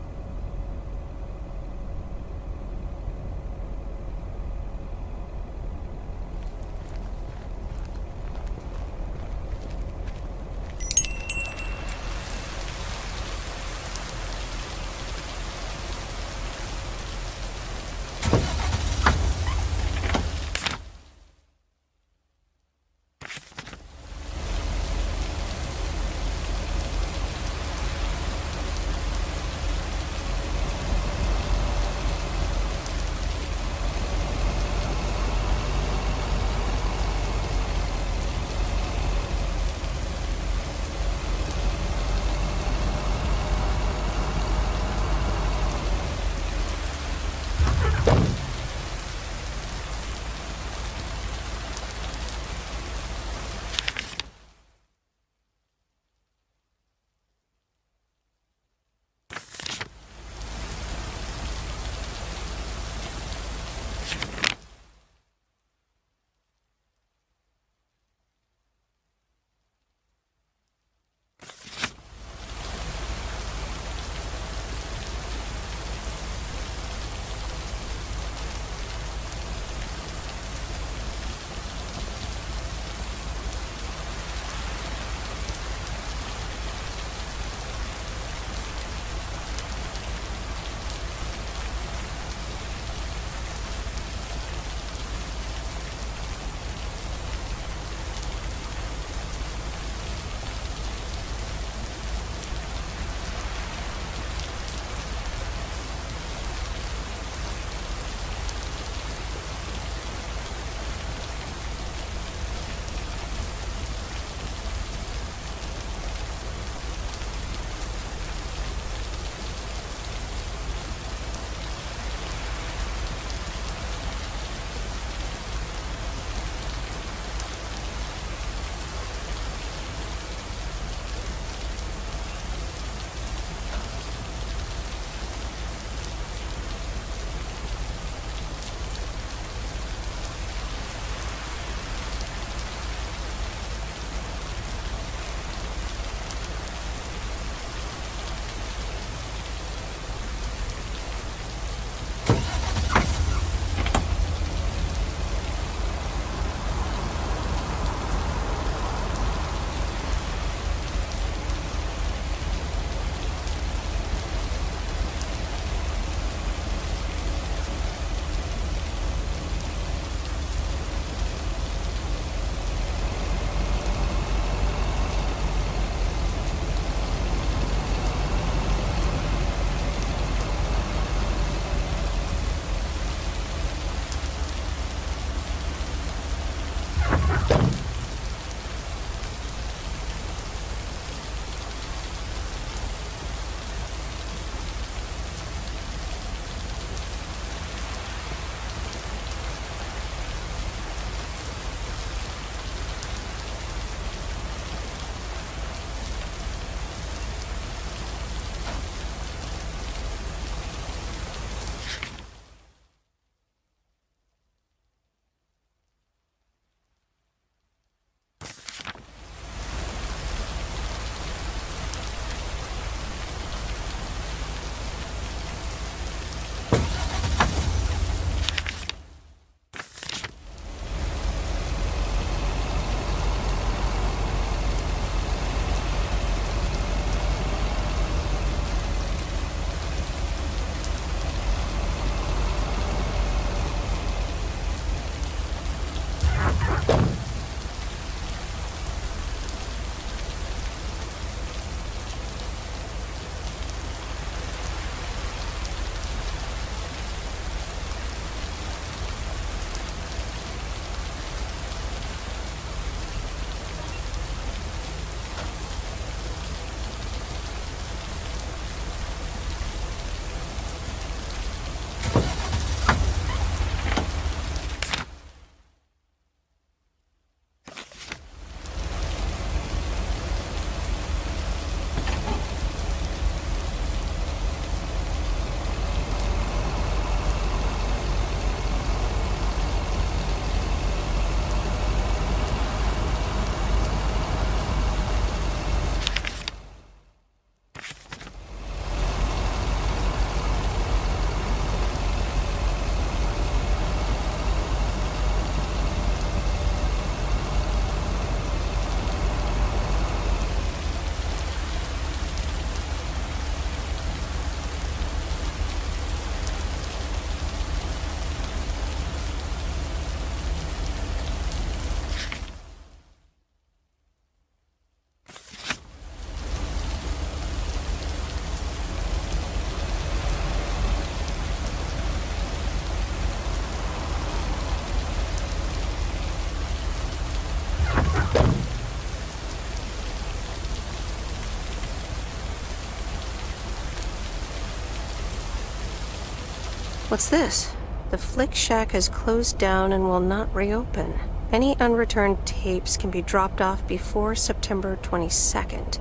What's this? The Flick Shack has closed down and will not reopen. Any unreturned tapes can be dropped off before September 22nd. It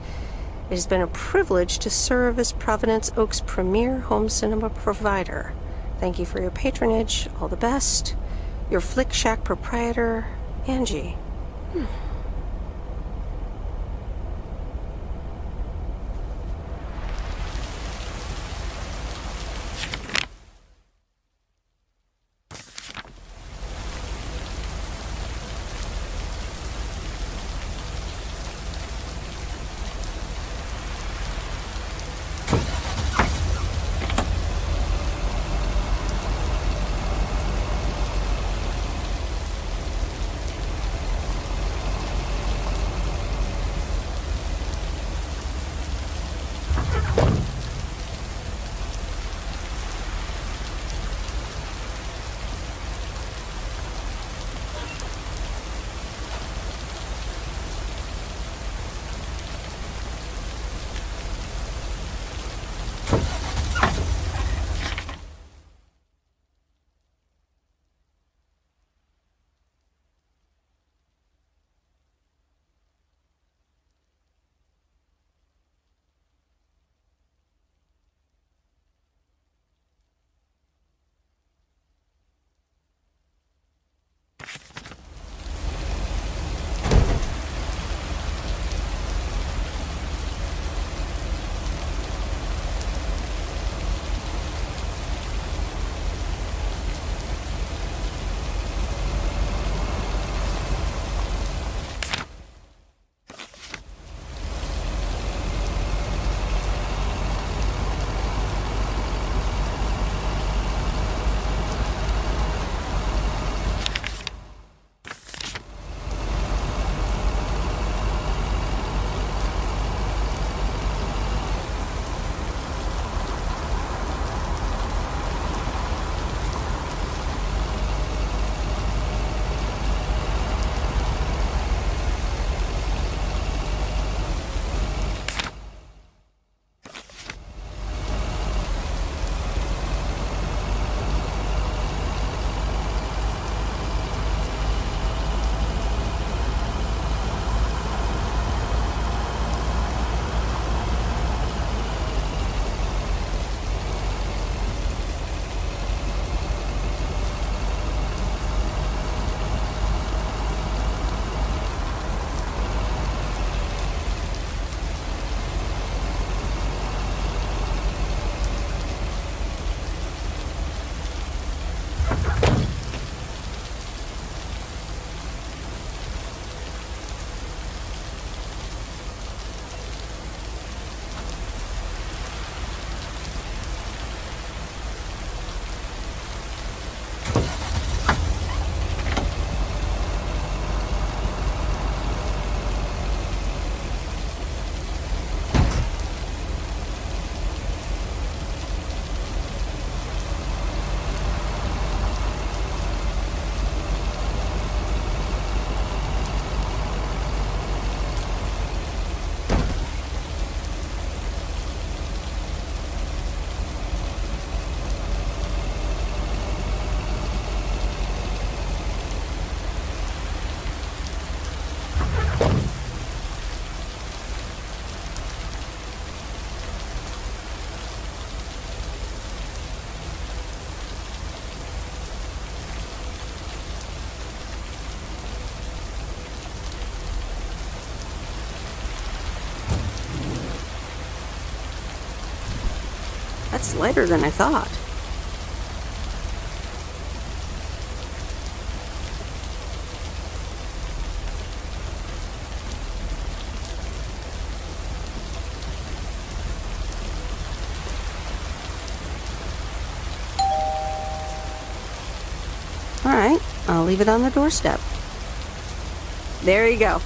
has been a privilege to serve as Providence Oak's premier home cinema provider. Thank you for your patronage. All the best. Your Flick Shack proprietor, Angie. It's lighter than I thought. All right, I'll leave it on the doorstep. There you go.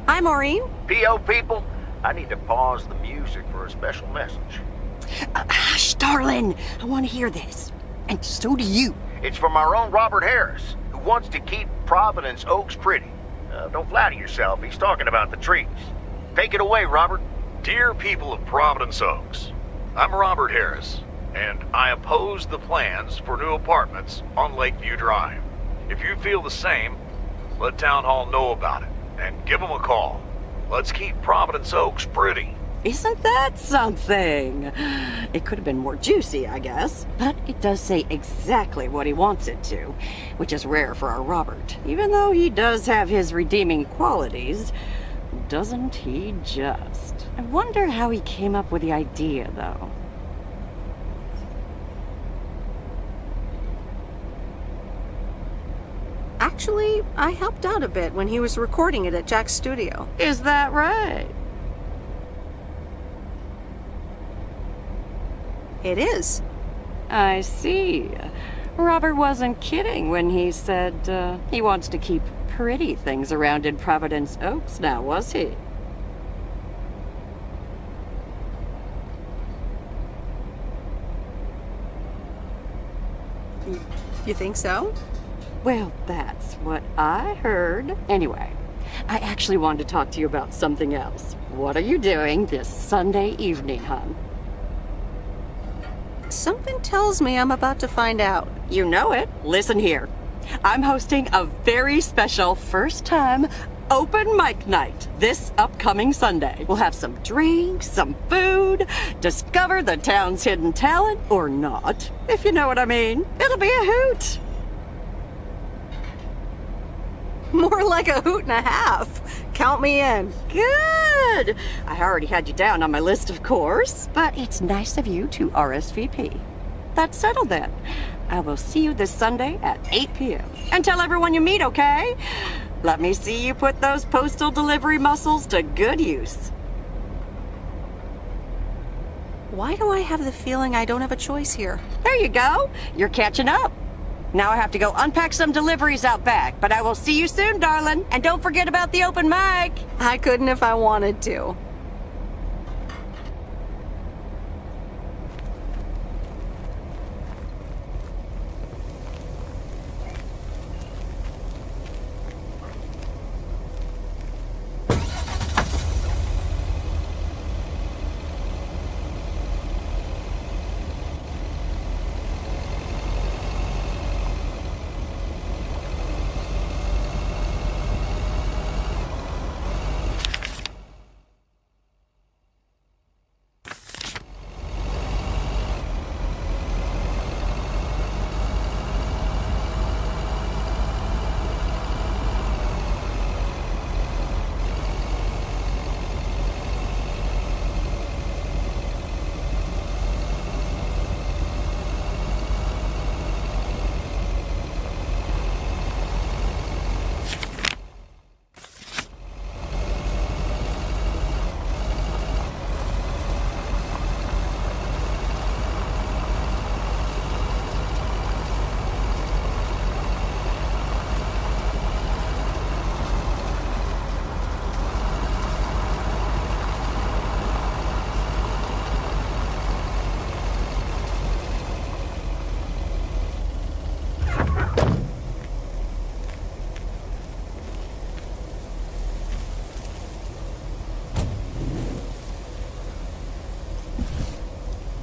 Hi, Maureen. PO people, I need to pause the music for a special message. Hush, darling. I want to hear this. And so do you. It's from our own Robert Harris, who wants to keep Providence Oaks pretty. Don't flatter yourself, he's talking about the trees. Take it away, Robert. Dear people of Providence Oaks, I'm Robert Harris, and I oppose the plans for new apartments on Lakeview Drive. If you feel the same, let Town Hall know about it, and give them a call. Let's keep Providence Oaks pretty. Isn't that something? It could have been more juicy, I guess. But it does say exactly what he wants it to, which is rare for our Robert. Even though he does have his redeeming qualities, doesn't he just? I wonder how he came up with the idea, though. Actually, I helped out a bit when he was recording it at Jack's studio. Is that right? It is. I see. Robert wasn't kidding when he said he wants to keep pretty things around in Providence Oaks now, was he? You think so? Well, that's what I heard. Anyway, I actually wanted to talk to you about something else. What are you doing this Sunday evening, hon? Something tells me I'm about to find out. You know it. Listen here. I'm hosting a very special first-time open mic night this upcoming Sunday. We'll have some drinks, some food, discover the town's hidden talent, or not, if you know what I mean. It'll be a hoot. More like a hoot and a half. Count me in. Good! I already had you down on my list, of course, but it's nice of you to RSVP. That's settled then. I will see you this Sunday at 8 p.m. And tell everyone you meet, okay? Let me see you put those postal delivery muscles to good use. Why do I have the feeling I don't have a choice here? There you go. You're catching up. Now I have to go unpack some deliveries out back, but I will see you soon, darling. And don't forget about the open mic. I couldn't if I wanted to.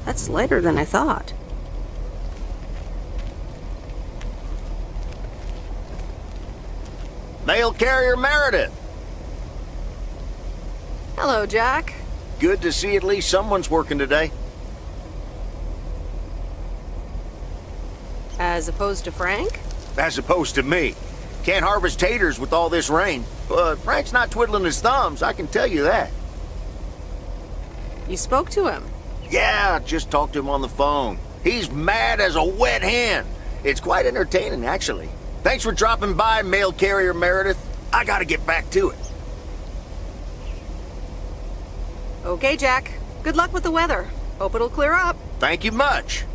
That's lighter than I thought. Mail carrier Meredith. Hello, Jack. Good to see at least someone's working today. As opposed to Frank? As opposed to me. Can't harvest taters with all this rain. But Frank's not twiddling his thumbs, I can tell you that. You spoke to him? Yeah, just talked to him on the phone. He's mad as a wet hen. It's quite entertaining, actually. Thanks for dropping by, mail carrier Meredith. I gotta get back to it. Okay, Jack. Good luck with the weather. Hope it'll clear up. Thank you much.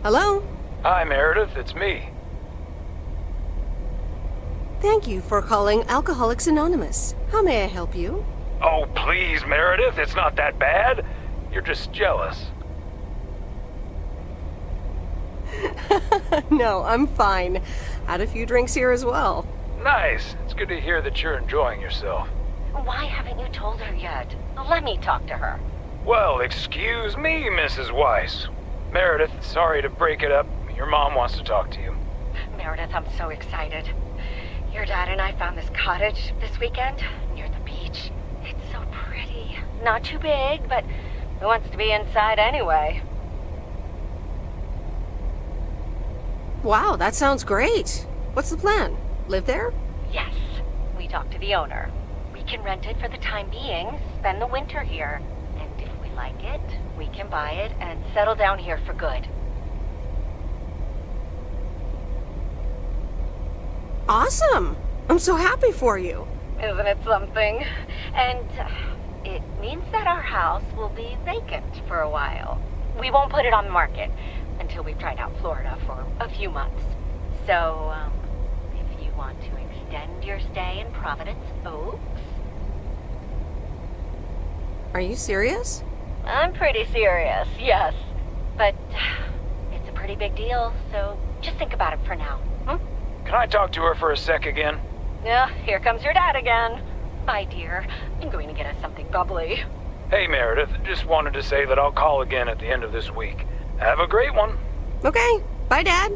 Hello? Hi, Meredith, it's me. Thank you for calling Alcoholics Anonymous. How may I help you? Oh, please, Meredith, it's not that bad. You're just jealous. No, I'm fine. Had a few drinks here as well. Nice. It's good to hear that you're enjoying yourself. Why haven't you told her yet? Let me talk to her. Well, excuse me, Mrs. Weiss. Meredith, sorry to break it up. Your mom wants to talk to you. Meredith, I'm so excited. Your dad and I found this cottage this weekend near the beach. It's so pretty. Not too big, but who wants to be inside anyway? Wow, that sounds great. What's the plan? Live there? Yes. We talked to the owner. We can rent it for the time being, spend the winter here. And if we like it, we can buy it and settle down here for good. Awesome! I'm so happy for you. Isn't it something? And it means that our house will be vacant for a while. We won't put it on the market until we've tried out Florida for a few months. So, if you want to extend your stay in Providence Oaks... Are you serious? I'm pretty serious, yes. But it's a pretty big deal, so just think about it for now. Can I talk to her for a sec again? Yeah, here comes your dad again. Bye, dear. I'm going to get us something bubbly. Hey, Meredith, just wanted to say that I'll call again at the end of this week. Have a great one. Okay. Bye, Dad.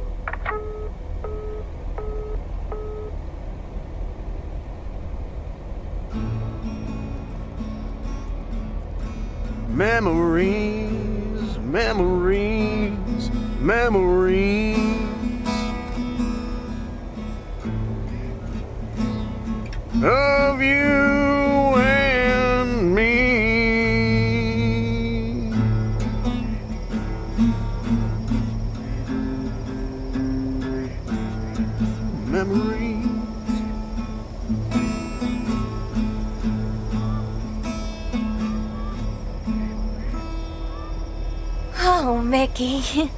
Memories, memories, memories of you and me. Memories. Oh, Mickey,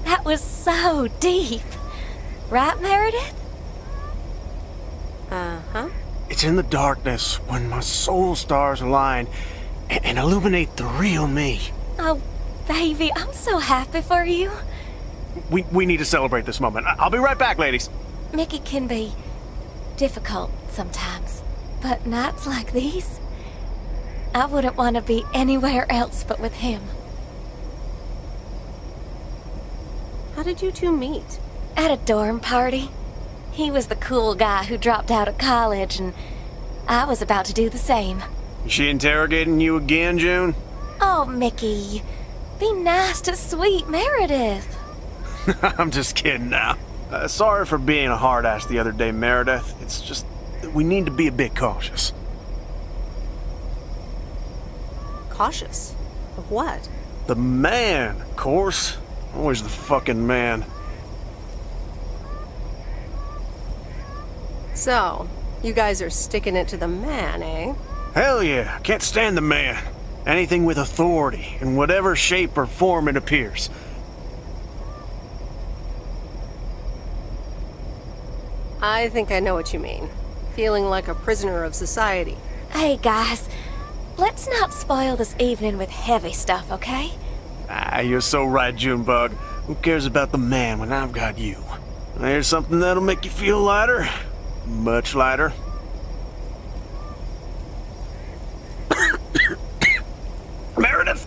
that was so deep. Right, Meredith? Uh-huh. It's in the darkness when my soul stars align and illuminate the real me. Oh, baby, I'm so happy for you. We need to celebrate this moment. I'll be right back, ladies. Mickey can be difficult sometimes, but nights like these, I wouldn't want to be anywhere else but with him. How did you two meet? At a dorm party. He was the cool guy who dropped out of college, and I was about to do the same. Is she interrogating you again, June? Oh, Mickey, be nice to sweet Meredith. I'm just kidding now. Sorry for being a hard ass the other day, Meredith. It's just that we need to be a bit cautious. Cautious? Of what? The man, of course. Always the fucking man. So, you guys are sticking it to the man, eh? Hell yeah, can't stand the man. Anything with authority, in whatever shape or form it appears. I think I know what you mean. Feeling like a prisoner of society. Hey, guys, let's not spoil this evening with heavy stuff, okay? Ah, you're so right, Junebug. Who cares about the man when I've got you? There's something that'll make you feel lighter. Much lighter. Meredith?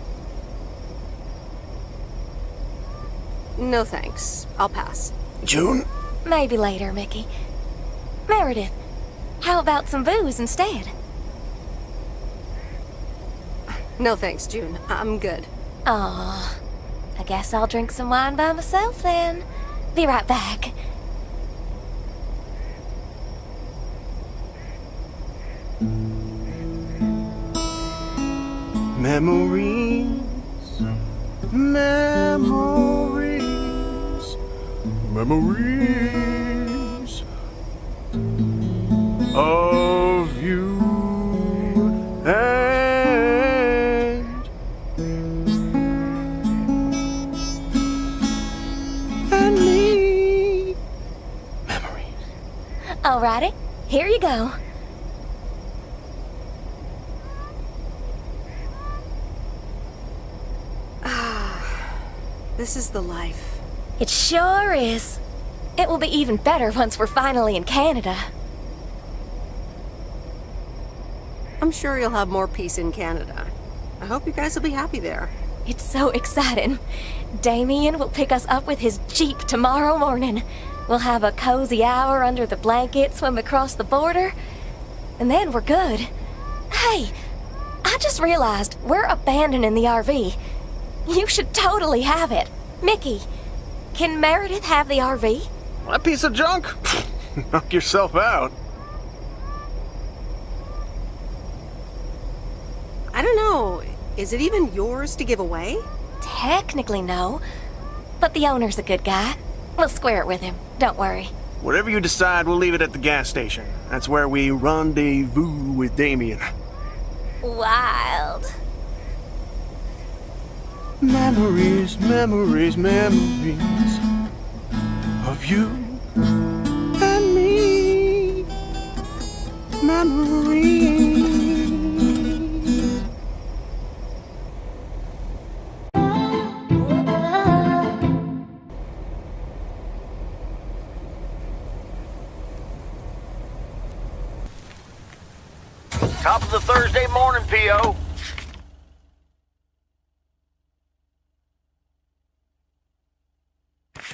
No thanks. I'll pass. June? Maybe later, Mickey. Meredith, how about some booze instead? No thanks, June. I'm good. Aw, I guess I'll drink some wine by myself then. Be right back. Memories, memories, memories of you and Alrighty, here you go. This is the life. It sure is. It will be even better once we're finally in Canada. I'm sure you'll have more peace in Canada. I hope you guys will be happy there. It's so exciting. Damien will pick us up with his Jeep tomorrow morning. We'll have a cozy hour under the blanket, swim across the border, and then we're good. Hey, I just realized we're abandoning the RV. You should totally have it. Mickey, can Meredith have the RV? That piece of junk? Knock yourself out. I don't know. Is it even yours to give away? Technically, no. But the owner's a good guy. We'll square it with him. Don't worry. Whatever you decide, we'll leave it at the gas station. That's where we rendezvous with Damien. Wild. Memories, memories, memories of you and me. Memories. Top of the Thursday morning, P.O.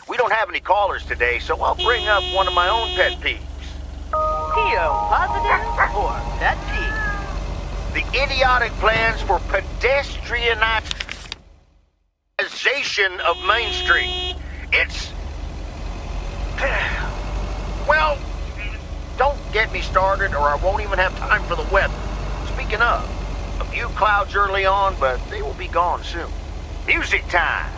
We don't have any callers today, so I'll bring up one of my own pet peeves. P.O. positive or pet peeve? The idiotic plans for pedestrianization of Main Street. It's... Well, don't get me started or I won't even have time for the weather. Speaking of, a few clouds early on, but they will be gone soon. Music time!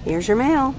Here's your mail.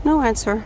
No answer.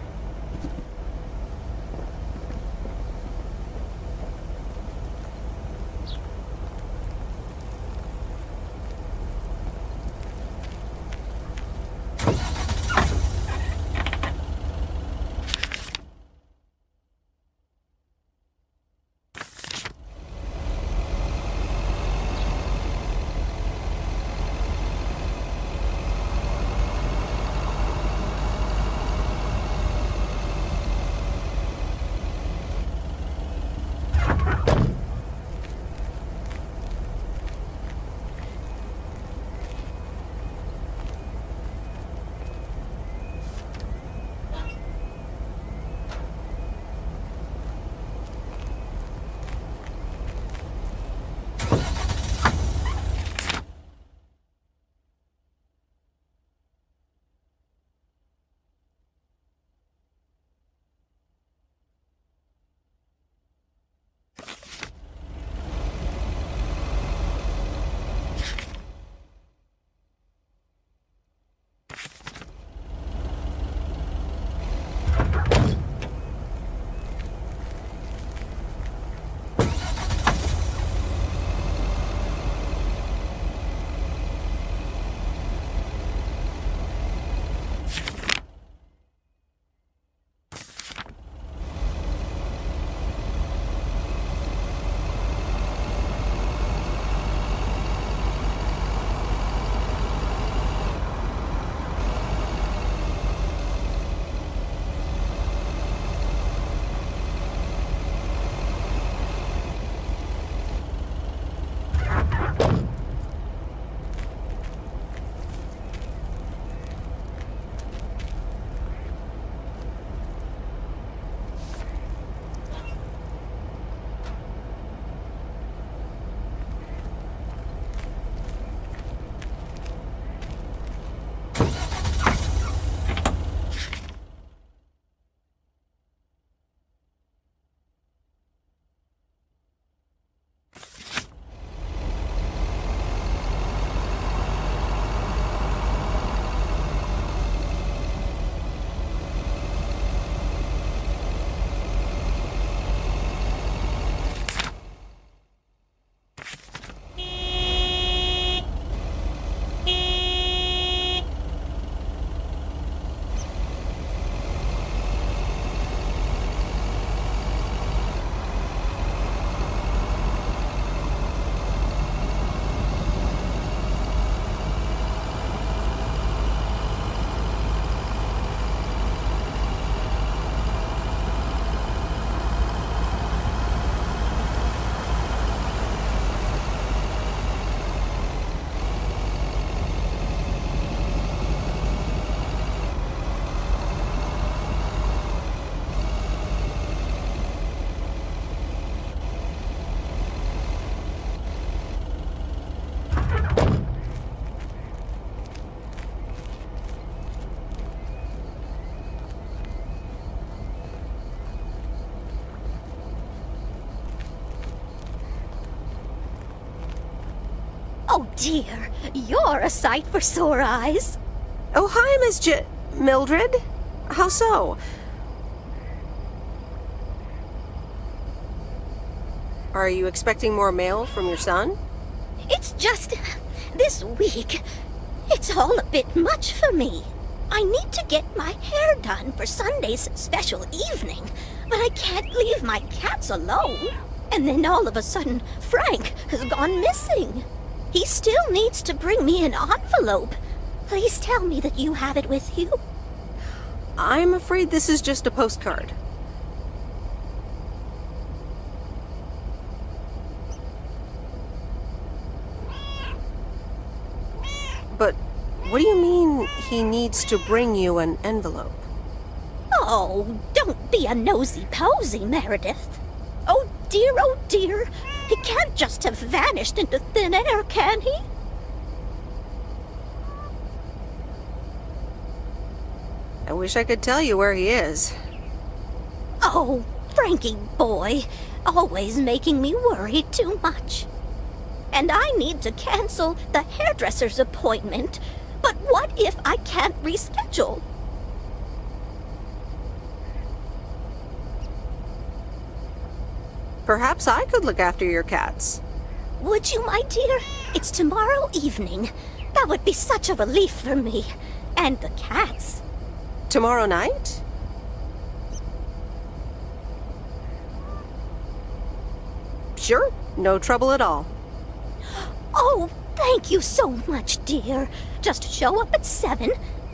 Oh dear, you're a sight for sore eyes. Oh, hi, Miss Mildred? How so? Are you expecting more mail from your son? It's just this week. It's all a bit much for me. I need to get my hair done for Sunday's special evening, but I can't leave my cats alone. And then all of a sudden, Frank has gone missing. He still needs to bring me an envelope. Please tell me that you have it with you. I'm afraid this is just a postcard. But what do you mean he needs to bring you an envelope? Oh, don't be a nosy-posy, Meredith. Oh dear, he can't just have vanished into thin air, can he? I wish I could tell you where he is. Oh, Frankie boy, always making me worry too much. And I need to cancel the hairdresser's appointment. But what if I can't reschedule? Perhaps I could look after your cats. Would you, my dear? It's tomorrow evening. That would be such a relief for me. And the cats. Tomorrow night? Sure, no trouble at all. Oh, thank you so much, dear. Just show up at 7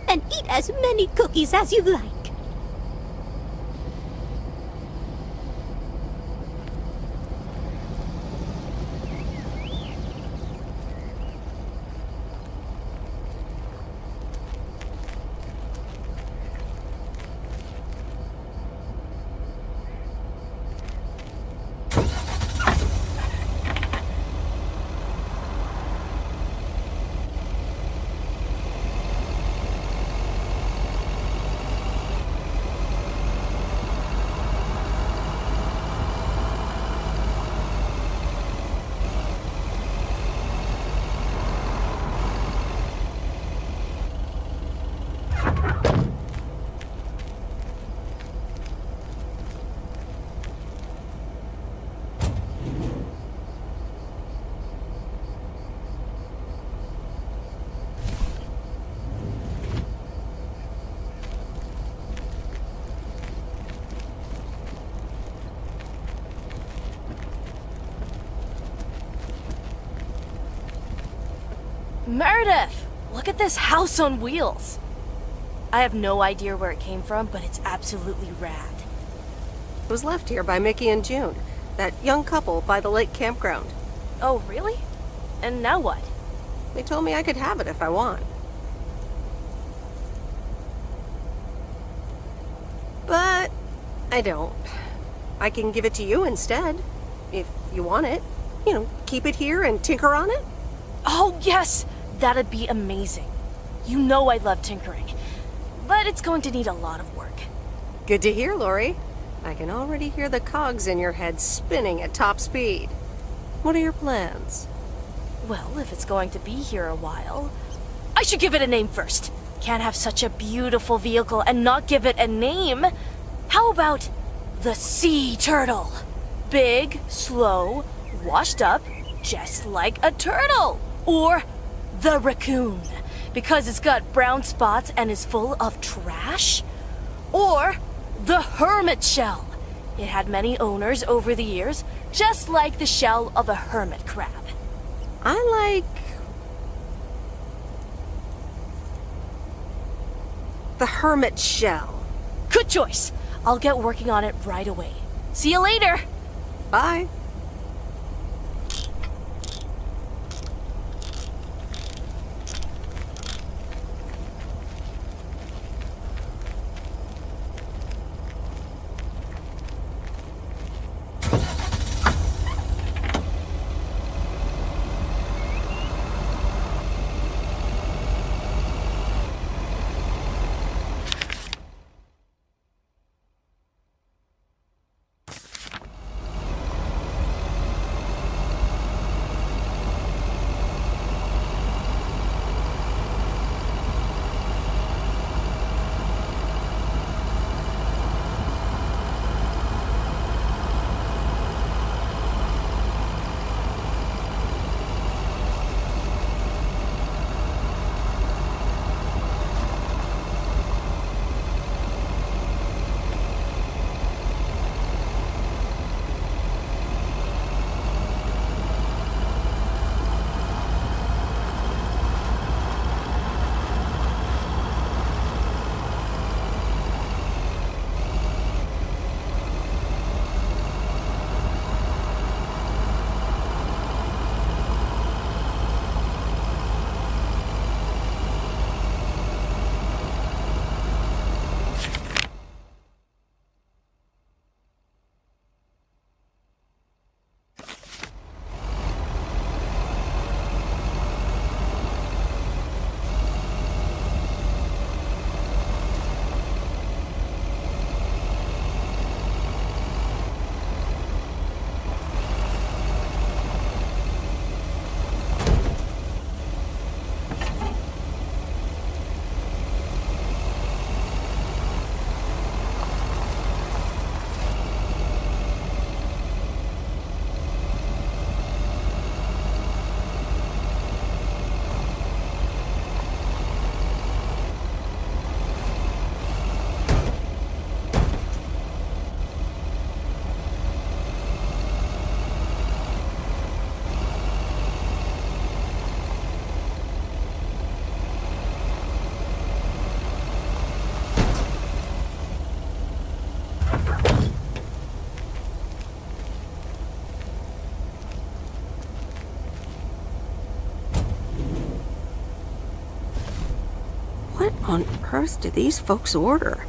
and eat as many cookies as you like. Meredith! Look at this house on wheels. I have no idea where it came from, but it's absolutely rad. It was left here by Mickey and June, that young couple by the lake campground. Oh, really? And now what? They told me I could have it if I want. But I don't. I can give it to you instead, if you want it. You know, keep it here and tinker on it. Oh, yes! That'd be amazing. You know I love tinkering, but it's going to need a lot of work. Good to hear, Lori. I can already hear the cogs in your head spinning at top speed. What are your plans? Well, if it's going to be here a while, I should give it a name first. Can't have such a beautiful vehicle and not give it a name. How about the sea turtle? Big, slow, washed up, just like a turtle. Or the raccoon, because it's got brown spots and is full of trash. Or the hermit shell. It had many owners over the years, just like the shell of a hermit crab. I like the hermit shell. Good choice. I'll get working on it right away. See you later. Bye. on earth do these folks order?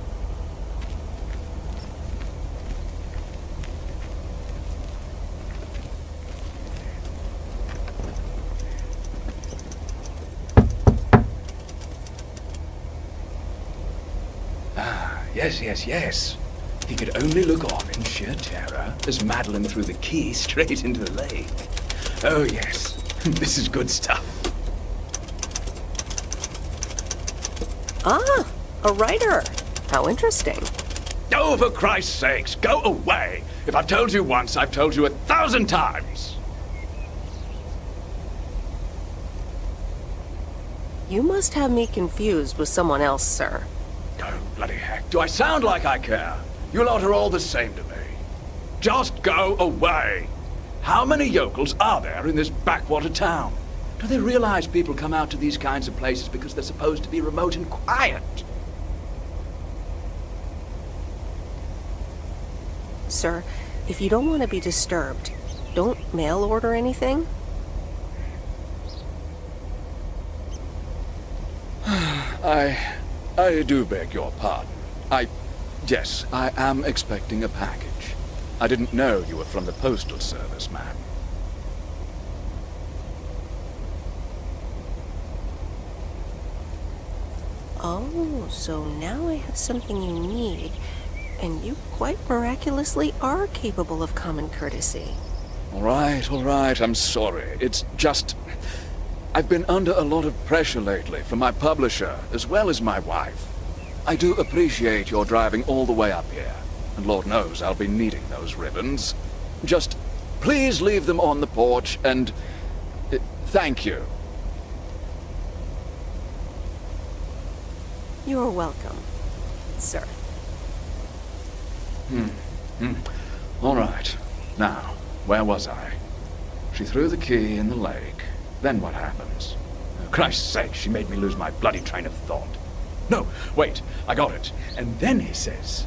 Yes. He could only look on in sheer terror as Madeline threw the key straight into the lake. Oh, yes. This is good stuff. Ah, a writer. How interesting. Oh, for Christ's sakes, go away! If I've told you once, I've told you 1,000 times! You must have me confused with someone else, sir. Oh, bloody heck. Do I sound like I care? You lot are all the same to me. Just go away! How many yokels are there in this backwater town? Do they realize people come out to these kinds of places because they're supposed to be remote and quiet? Sir, if you don't want to be disturbed, don't mail order anything? I do beg your pardon. Yes, I am expecting a package. I didn't know you were from the Postal Service, ma'am. Oh, so now I have something you need, and you quite miraculously are capable of common courtesy. All right, I'm sorry. It's just... I've been under a lot of pressure lately from my publisher, as well as my wife. I do appreciate your driving all the way up here, and Lord knows I'll be needing those ribbons. Just please leave them on the porch, and... thank you. You're welcome, sir. All right. Now, where was I? She threw the key in the lake. Then what happens? For Christ's sake, she made me lose my bloody train of thought. No, wait, I got it. And then he says...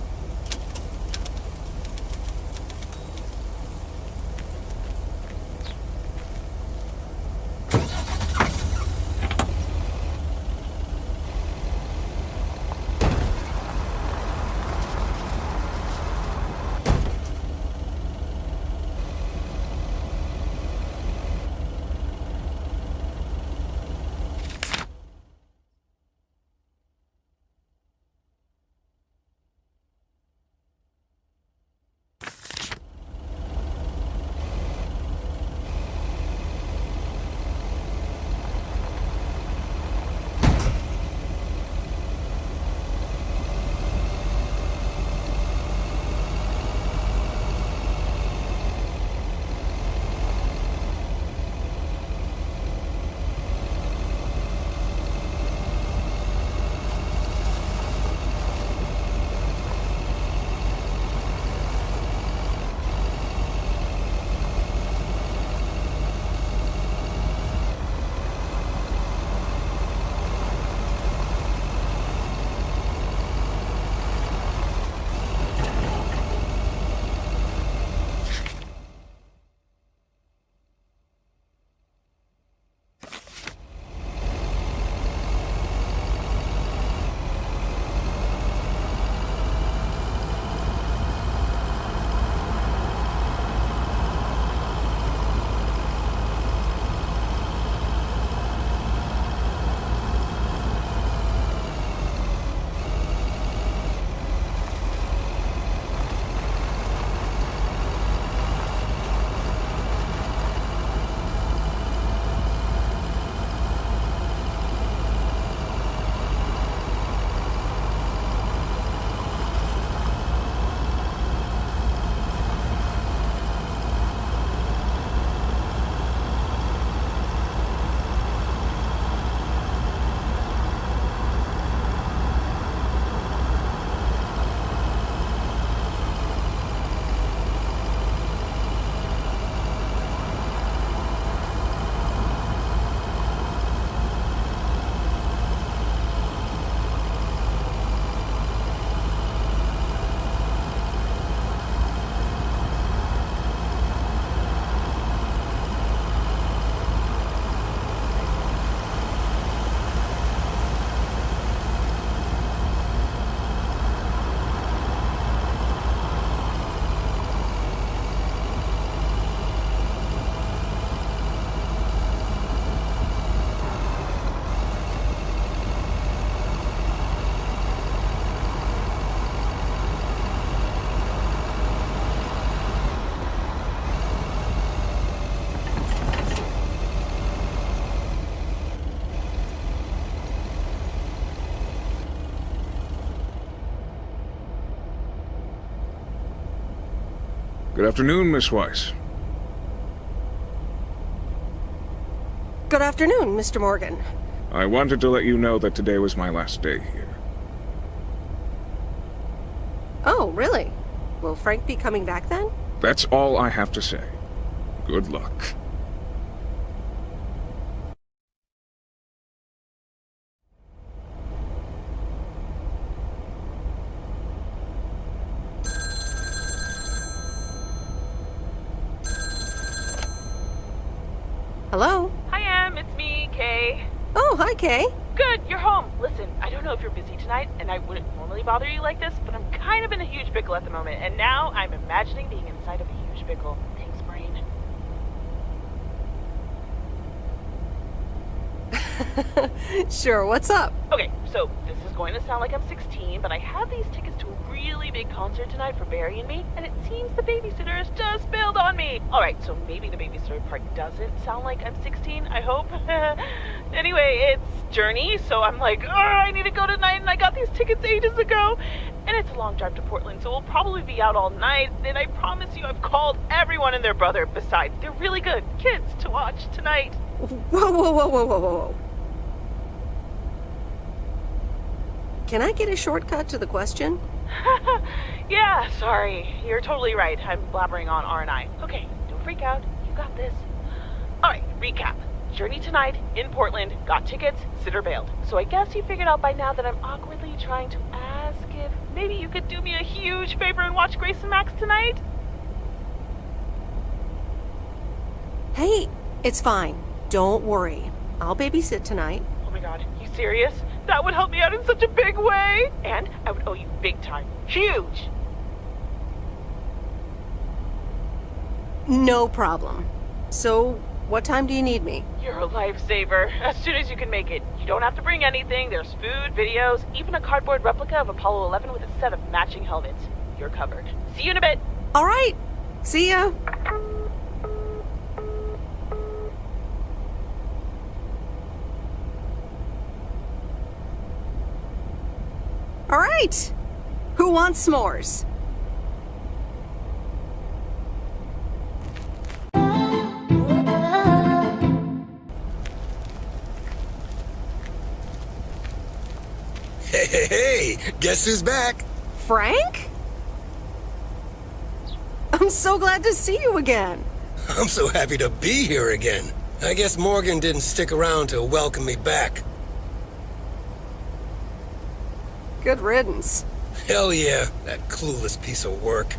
Good afternoon, Miss Weiss. Good afternoon, Mr. Morgan. I wanted to let you know that today was my last day here. Oh, really? Will Frank be coming back then? That's all I have to say. Good luck. Hello? Hi, it's me, Kay. Oh, hi, Kay. Good, you're home. Listen, I don't know if you're busy tonight, and I wouldn't normally bother you like this, but I'm kind of in a huge pickle at the moment, and now I'm imagining being inside of a huge pickle. Thanks, brain. Sure, what's up? Okay, so this is going to sound like I'm 16, but I have these tickets to a really big concert tonight for Barry and me, and it seems the babysitter has just bailed on me. Alright, so maybe the babysitter part doesn't sound like I'm 16, I hope. Anyway, it's Journey, so I'm like, I need to go tonight, and I got these tickets ages ago. And it's a long drive to Portland, so we'll probably be out all night, and I promise you I've called everyone and their brother. Besides, they're really good kids to watch tonight. Whoa. Can I get a shortcut to the question? Yeah, sorry. You're totally right. I'm blabbering on, aren't I? Okay, don't freak out. You got this. Alright, recap. Journey tonight, in Portland, got tickets, sitter bailed. So I guess you figured out by now that I'm awkwardly trying to ask if maybe you could do me a huge favor and watch Grace and Max tonight? Hey, it's fine. Don't worry. I'll babysit tonight. Oh my god, you serious? That would help me out in such a big way! And I would owe you big time. Huge! No problem. So, what time do you need me? You're a lifesaver. As soon as you can make it. You don't have to bring anything. There's food, videos, even a cardboard replica of Apollo 11 with a set of matching helmets. You're covered. See you in a bit. All right. See ya. All right. Who wants s'mores? Hey, guess who's back? Frank? I'm so glad to see you again. I'm so happy to be here again. I guess Morgan didn't stick around to welcome me back. Good riddance. Hell yeah, that clueless piece of work.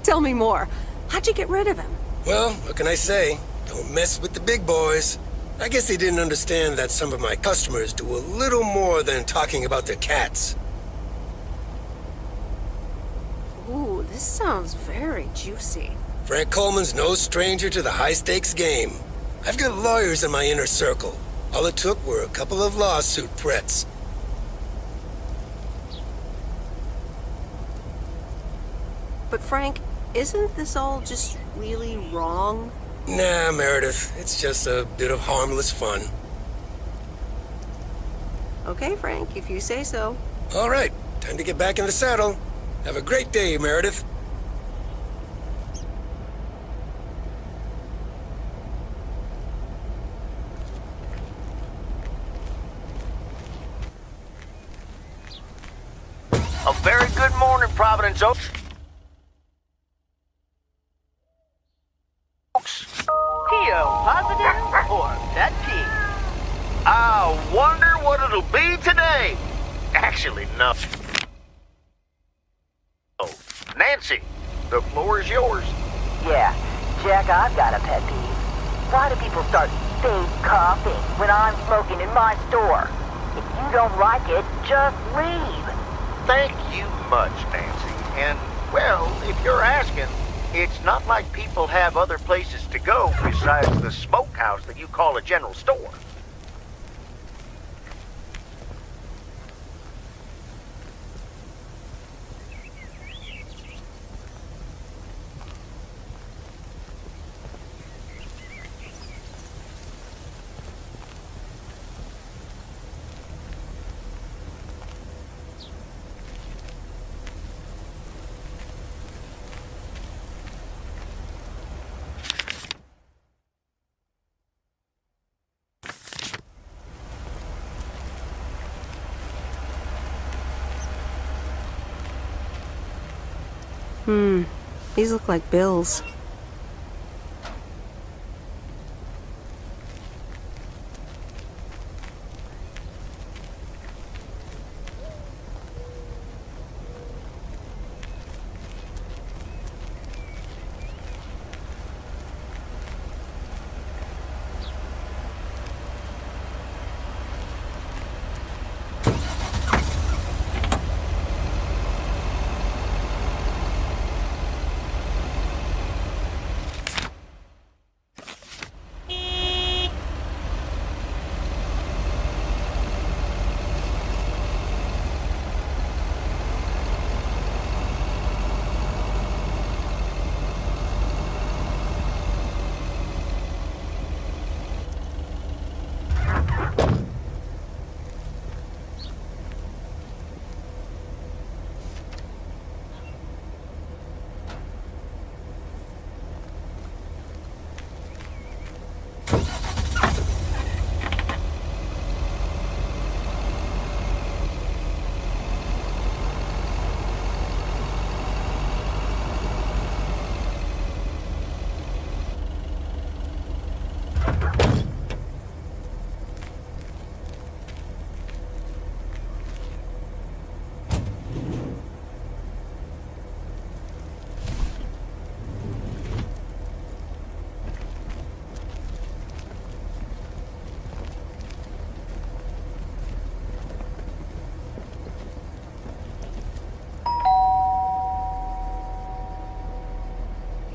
Tell me more. How'd you get rid of him? Well, what can I say? Don't mess with the big boys. I guess they didn't understand that some of my customers do a little more than talking about their cats. Ooh, this sounds very juicy. Frank Coleman's no stranger to the high-stakes game. I've got lawyers in my inner circle. All it took were a couple of lawsuit threats. But Frank, isn't this all just really wrong? Nah, Meredith. It's just a bit of harmless fun. Okay, Frank, if you say so. All right, time to get back in the saddle. Have a great day, Meredith. A very good morning, Providence Oaks. P.O. positive or pet peeve? I wonder what it'll be today. Actually, no. Oh, Nancy, the floor is yours. Yeah, Jack, I've got a pet peeve. Why do people start fake coughing when I'm smoking in my store? If you don't like it, just leave. Thank you much, Nancy. And, well, if you're asking, it's not like people have other places to go besides the smokehouse that you call a general store. These look like bills.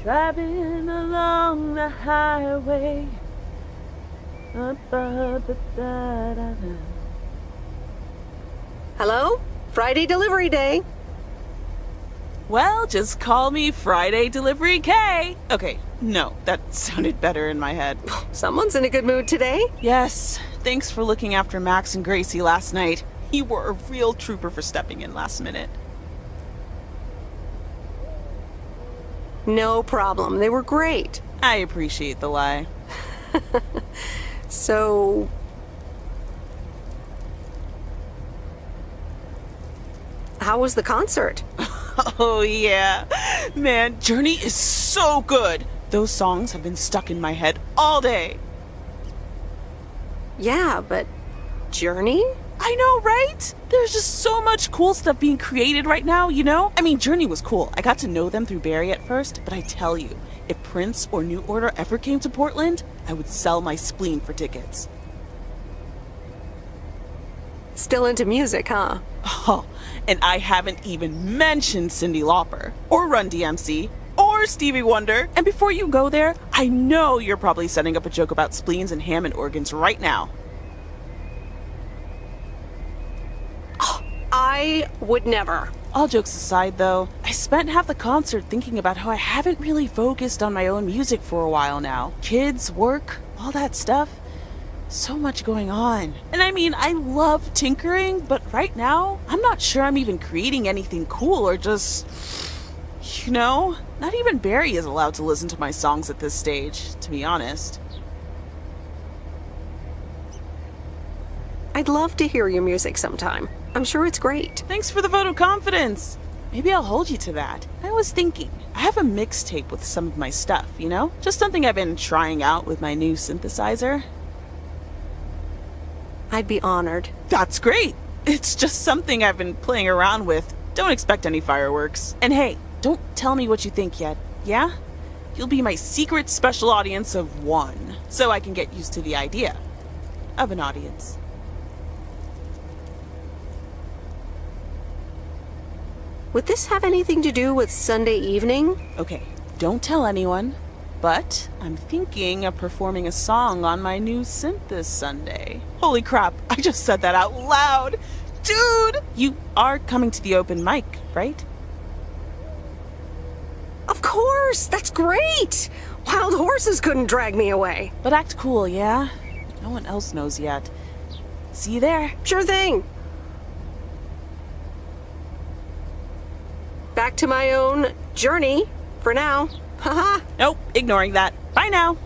Driving along the highway. Hello? Friday delivery day. Well, just call me Friday Delivery K. Okay, no, that sounded better in my head. Someone's in a good mood today. Yes, thanks for looking after Max and Gracie last night. You were a real trooper for stepping in last minute. No problem. They were great. I appreciate the lie. So... how was the concert? Oh yeah. Man, Journey is so good. Those songs have been stuck in my head all day. Yeah, but Journey? I know, right? There's just so much cool stuff being created right now, you know? I mean, Journey was cool. I got to know them through Barry at first, but I tell you, if Prince or New Order ever came to Portland, I would sell my spleen for tickets. Still into music, huh? Oh, and I haven't even mentioned Cyndi Lauper, or Run DMC, or Stevie Wonder. And before you go there, I know you're probably setting up a joke about spleens and Hammond organs right now. I would never. All jokes aside, though, I spent half the concert thinking about how I haven't really focused on my own music for a while now. Kids, work, all that stuff. So much going on. And I mean, I love tinkering, but right now, I'm not sure I'm even creating anything cool or just... you know? Not even Barry is allowed to listen to my songs at this stage, to be honest. I'd love to hear your music sometime. I'm sure it's great. Thanks for the vote of confidence. Maybe I'll hold you to that. I was thinking, I have a mixtape with some of my stuff, you know? Just something I've been trying out with my new synthesizer. I'd be honored. That's great. It's just something I've been playing around with. Don't expect any fireworks. And hey, don't tell me what you think yet, yeah? You'll be my secret special audience of one, so I can get used to the idea of an audience. Would this have anything to do with Sunday evening? Okay, don't tell anyone, but I'm thinking of performing a song on my new synth this Sunday. Holy crap, I just said that out loud! Dude! You are coming to the open mic, right? Of course! That's great! Wild horses couldn't drag me away. But act cool, yeah? No one else knows yet. See you there. Sure thing. Back to my own journey for now. Haha. Nope, ignoring that. Bye now.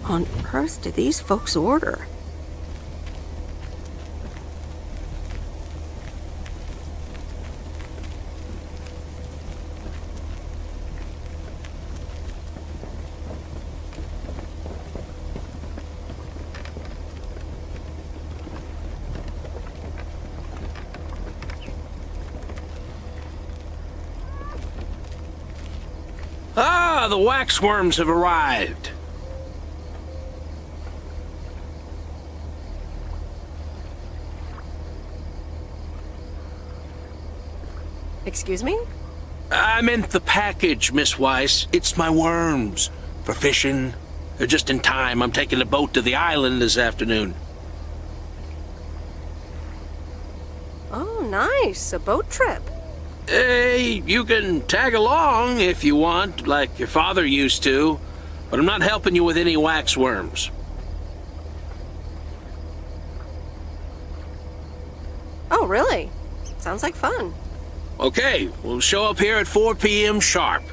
on earth do these folks order? Ah, the waxworms have arrived. Excuse me? I meant the package, Miss Weiss. It's my worms. For fishing. They're just in time. I'm taking a boat to the island this afternoon. Oh, nice. A boat trip. Hey, you can tag along if you want, like your father used to. But I'm not helping you with any waxworms. Oh, really? Sounds like fun. Okay, we'll show up here at 4 p.m. sharp.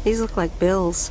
These look like bills.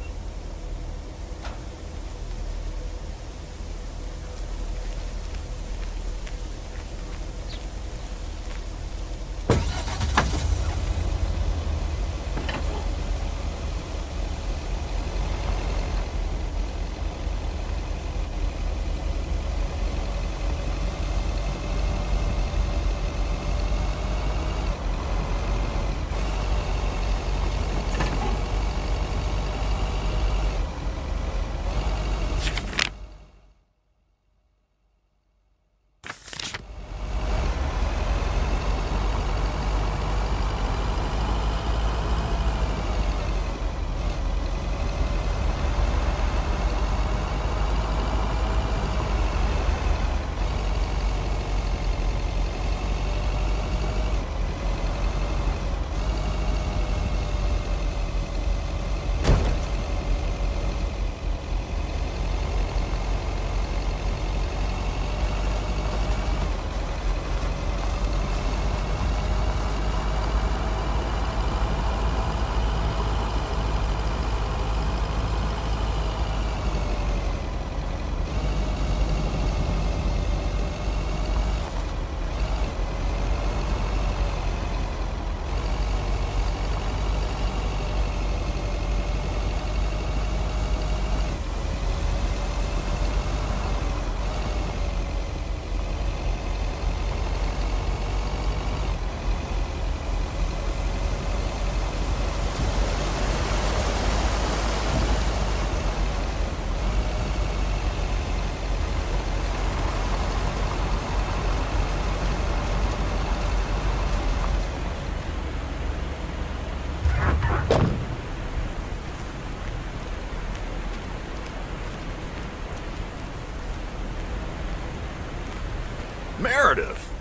Meredith!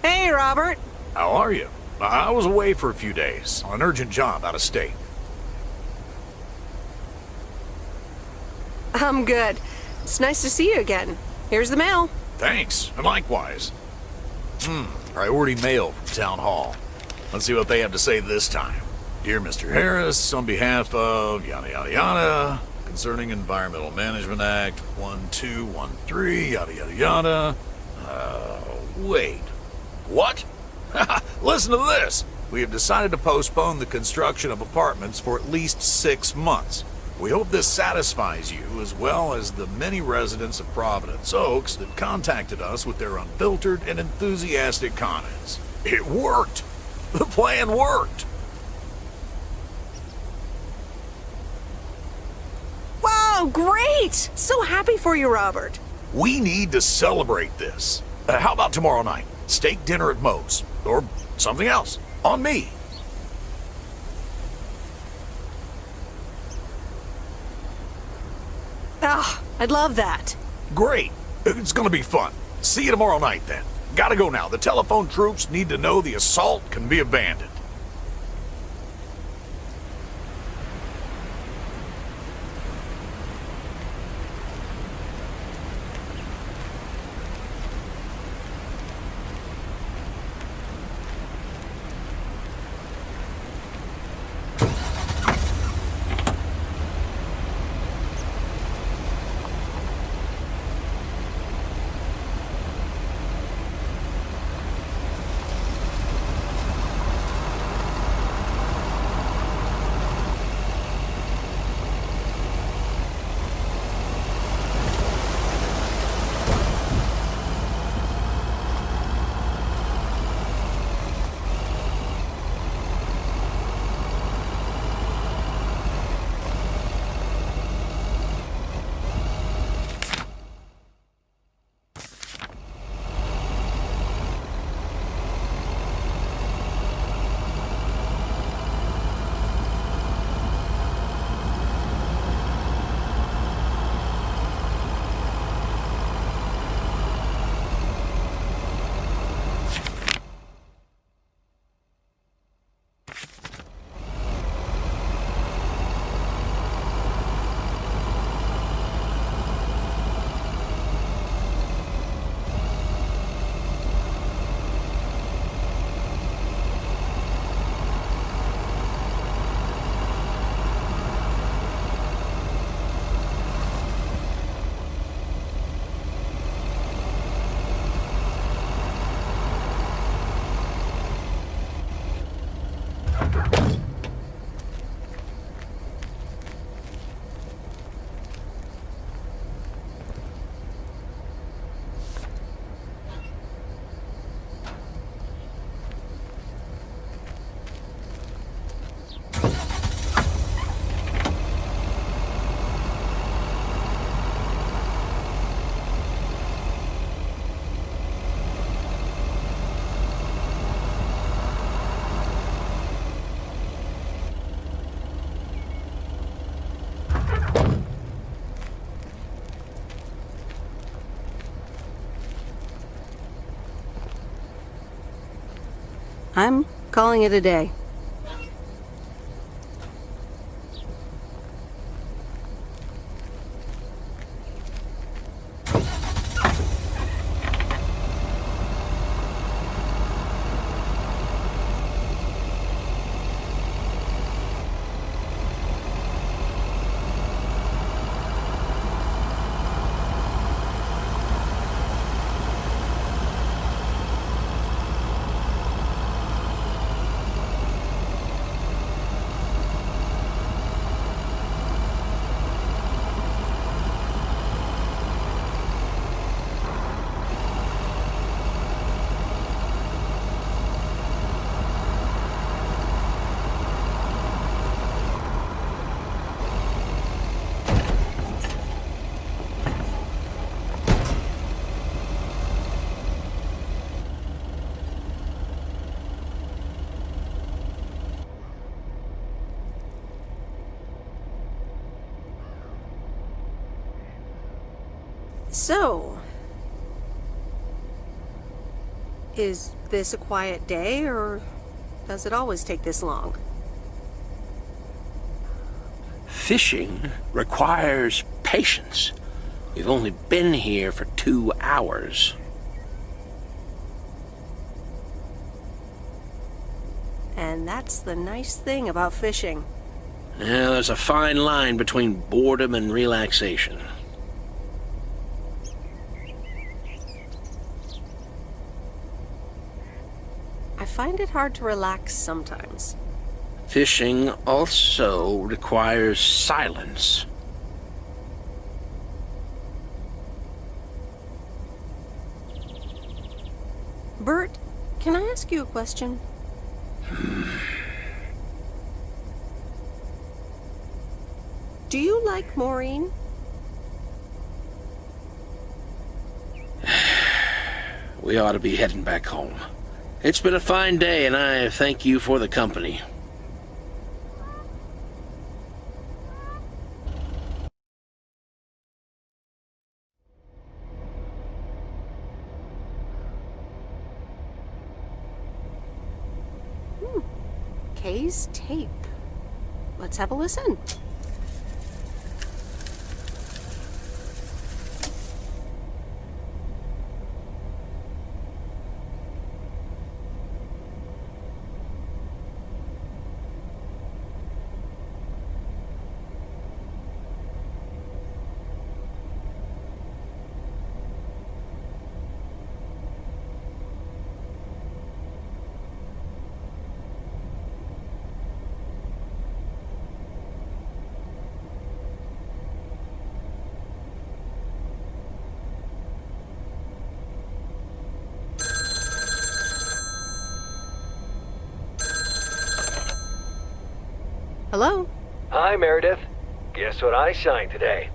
Hey, Robert. How are you? I was away for a few days on an urgent job out of state. I'm good. It's nice to see you again. Here's the mail. Thanks, and likewise. Priority mail from Town Hall. Let's see what they have to say this time. Dear Mr. Harris, on behalf of yada yada yada, concerning Environmental Management Act 1213, yada yada yada. Wait. What? Listen to this. We have decided to postpone the construction of apartments for at least 6 months. We hope this satisfies you as well as the many residents of Providence Oaks that contacted us with their unfiltered and enthusiastic comments. It worked. The plan worked. Wow, great! So happy for you, Robert. We need to celebrate this. How about tomorrow night? Steak dinner at Moe's. Or something else. On me. Ah, I'd love that. Great. It's gonna be fun. See you tomorrow night, then. Gotta go now. The telephone troops need to know the assault can be abandoned. I'm calling it a day. So, Is this a quiet day, or does it always take this long? Fishing requires patience. We've only been here for 2 hours. And that's the nice thing about fishing. Yeah, there's a fine line between boredom and relaxation. I find it hard to relax sometimes. Fishing also requires silence. Bert, can I ask you a question? Do you like Maureen? We ought to be heading back home. It's been a fine day, and I thank you for the company. Kay's tape. Let's have a listen. Hello? Hi, Meredith. Guess what I signed today?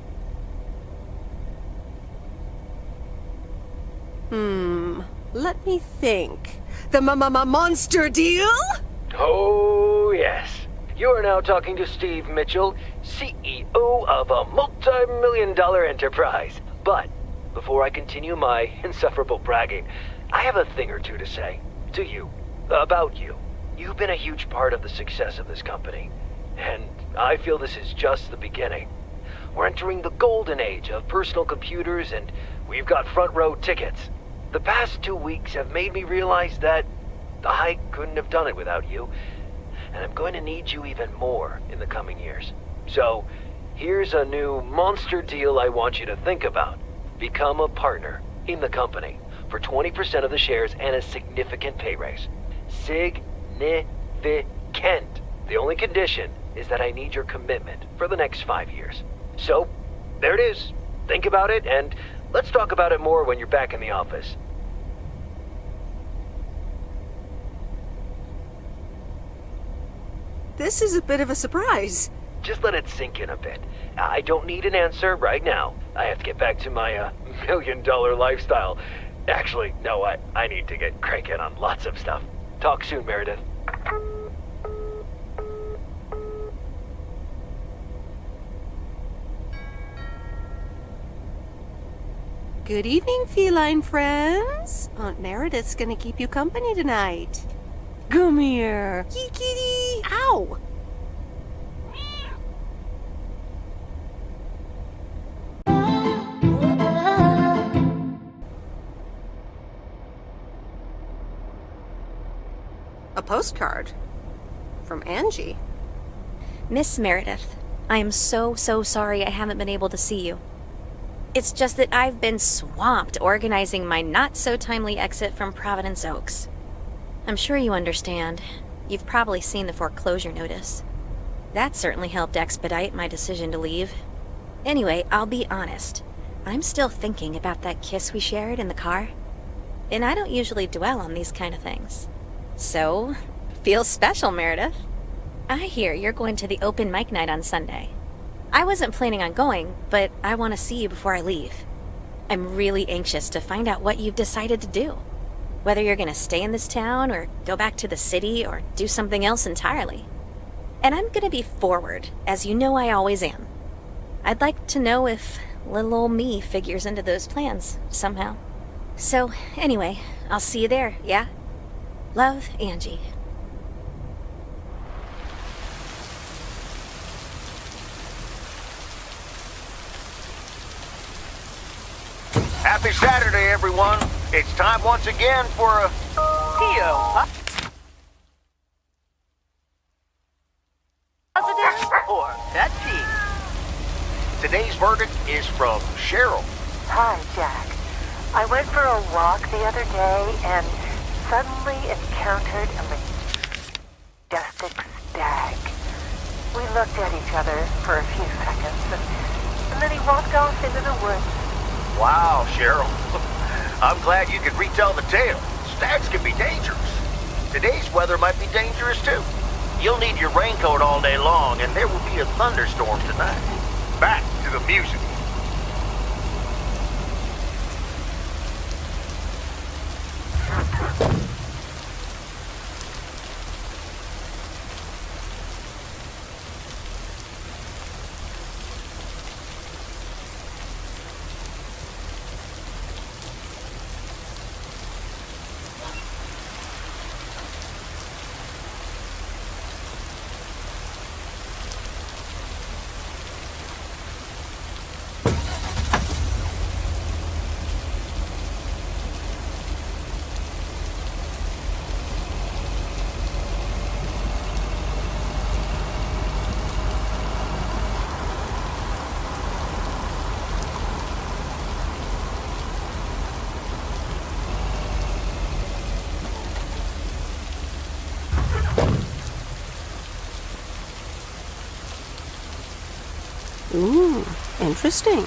Let me think. The monster deal? Oh, yes. You are now talking to Steve Mitchell, CEO of a multi-million-dollar enterprise. But before I continue my insufferable bragging, I have a thing or two to say to you, about you. You've been a huge part of the success of this company. And I feel this is just the beginning. We're entering the golden age of personal computers, and we've got front row tickets. The past 2 weeks have made me realize that I couldn't have done it without you, and I'm going to need you even more in the coming years. So, here's a new monster deal I want you to think about. Become a partner in the company for 20% of the shares and a significant pay raise. Significant. The only condition is that I need your commitment for the next 5 years. So, there it is. Think about it, and let's talk about it more when you're back in the office. This is a bit of a surprise. Just let it sink in a bit. I don't need an answer right now. I have to get back to my million-dollar lifestyle. Actually, no, I need to get cranking on lots of stuff. Talk soon, Meredith. Good evening, feline friends. Aunt Meredith's gonna keep you company tonight. Come here. Kitty. Ow! A postcard from Angie. Miss Meredith, I am so sorry I haven't been able to see you. It's just that I've been swamped organizing my not-so-timely exit from Providence Oaks. I'm sure you understand. You've probably seen the foreclosure notice. That certainly helped expedite my decision to leave. Anyway, I'll be honest. I'm still thinking about that kiss we shared in the car. And I don't usually dwell on these kind of things. So, feels special, Meredith. I hear you're going to the open mic night on Sunday. I wasn't planning on going, but I want to see you before I leave. I'm really anxious to find out what you've decided to do. Whether you're going to stay in this town, or go back to the city, or do something else entirely. And I'm going to be forward, as you know I always am. I'd like to know if little old me figures into those plans, somehow. So, anyway, I'll see you there, yeah? Love, Angie. Happy Saturday, everyone. It's time once again for a... P.O. Positive or pet peeve? Today's verdict is from Cheryl. Hi, Jack. I went for a walk the other day and suddenly encountered a majestic stag. We looked at each other for a few seconds, and then he walked off into the woods. Wow, Cheryl. I'm glad you could retell the tale. Stags can be dangerous. Today's weather might be dangerous, too. You'll need your raincoat all day long, and there will be a thunderstorm tonight. Back to the music. Ooh, interesting.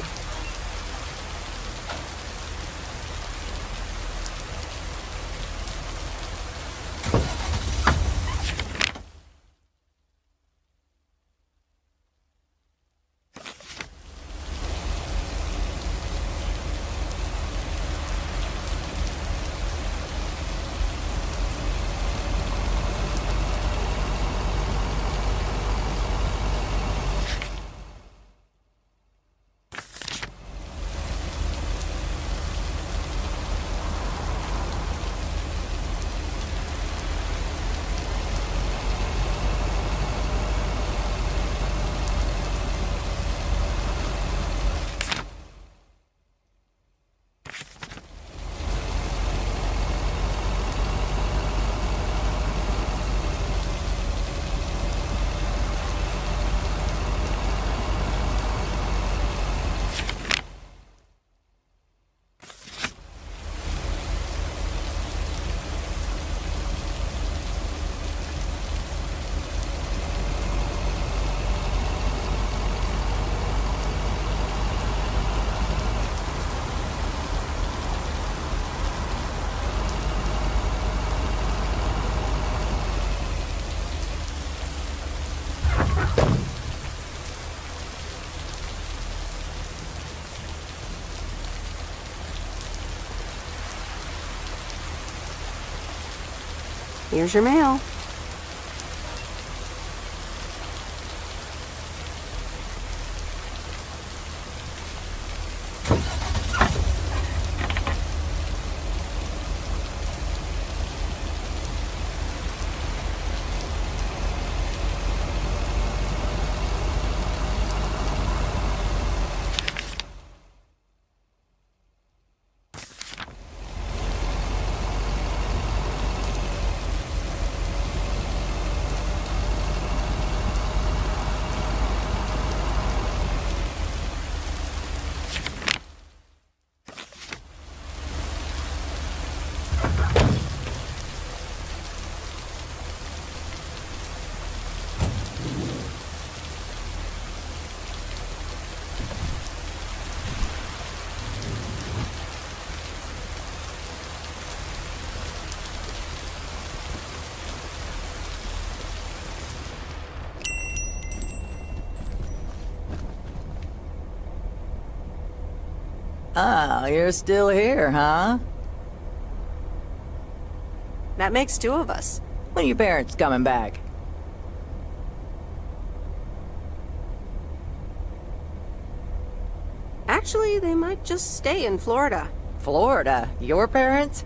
Here's your mail. Ah, you're still here, huh? That makes two of us. When are your parents coming back? Actually, they might just stay in Florida. Florida? Your parents?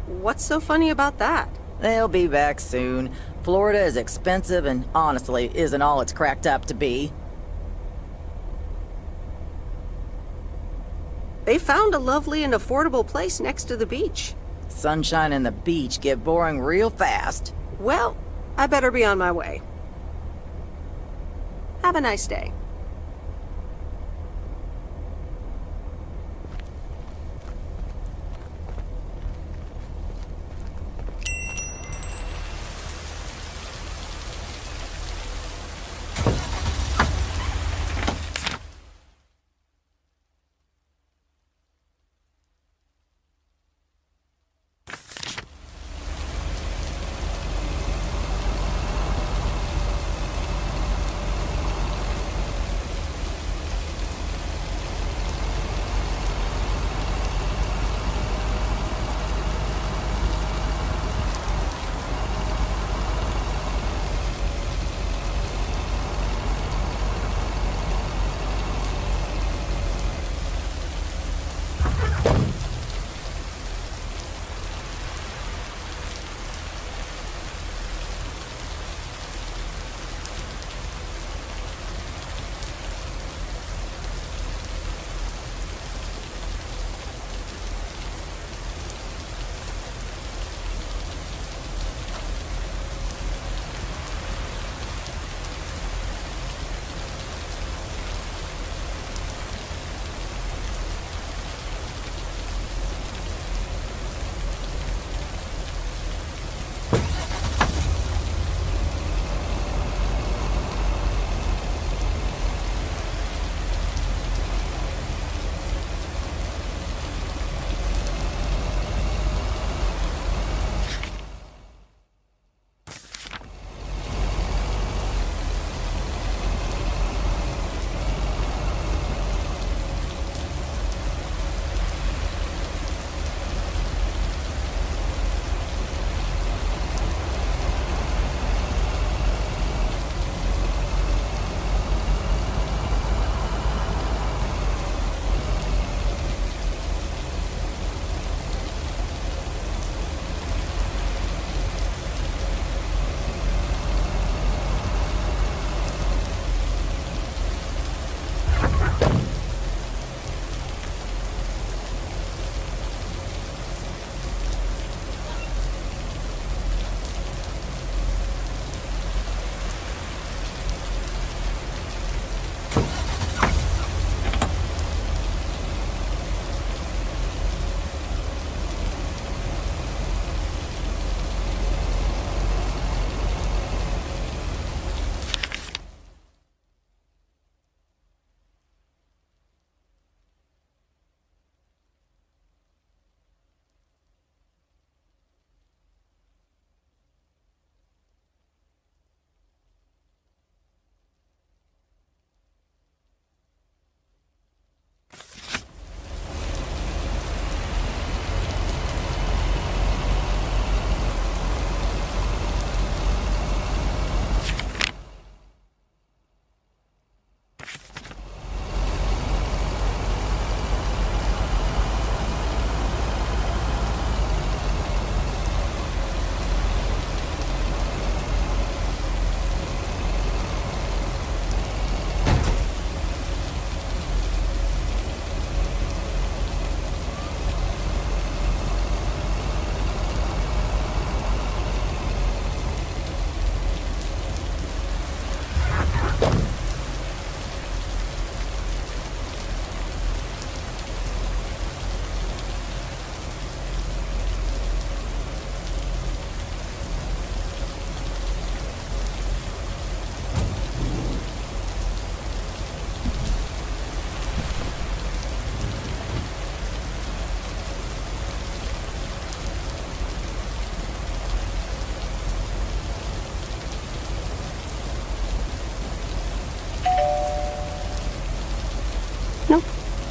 What's so funny about that? They'll be back soon. Florida is expensive and honestly isn't all it's cracked up to be. They found a lovely and affordable place next to the beach. Sunshine and the beach get boring real fast. Well, I better be on my way. Have a nice day.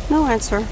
No answer.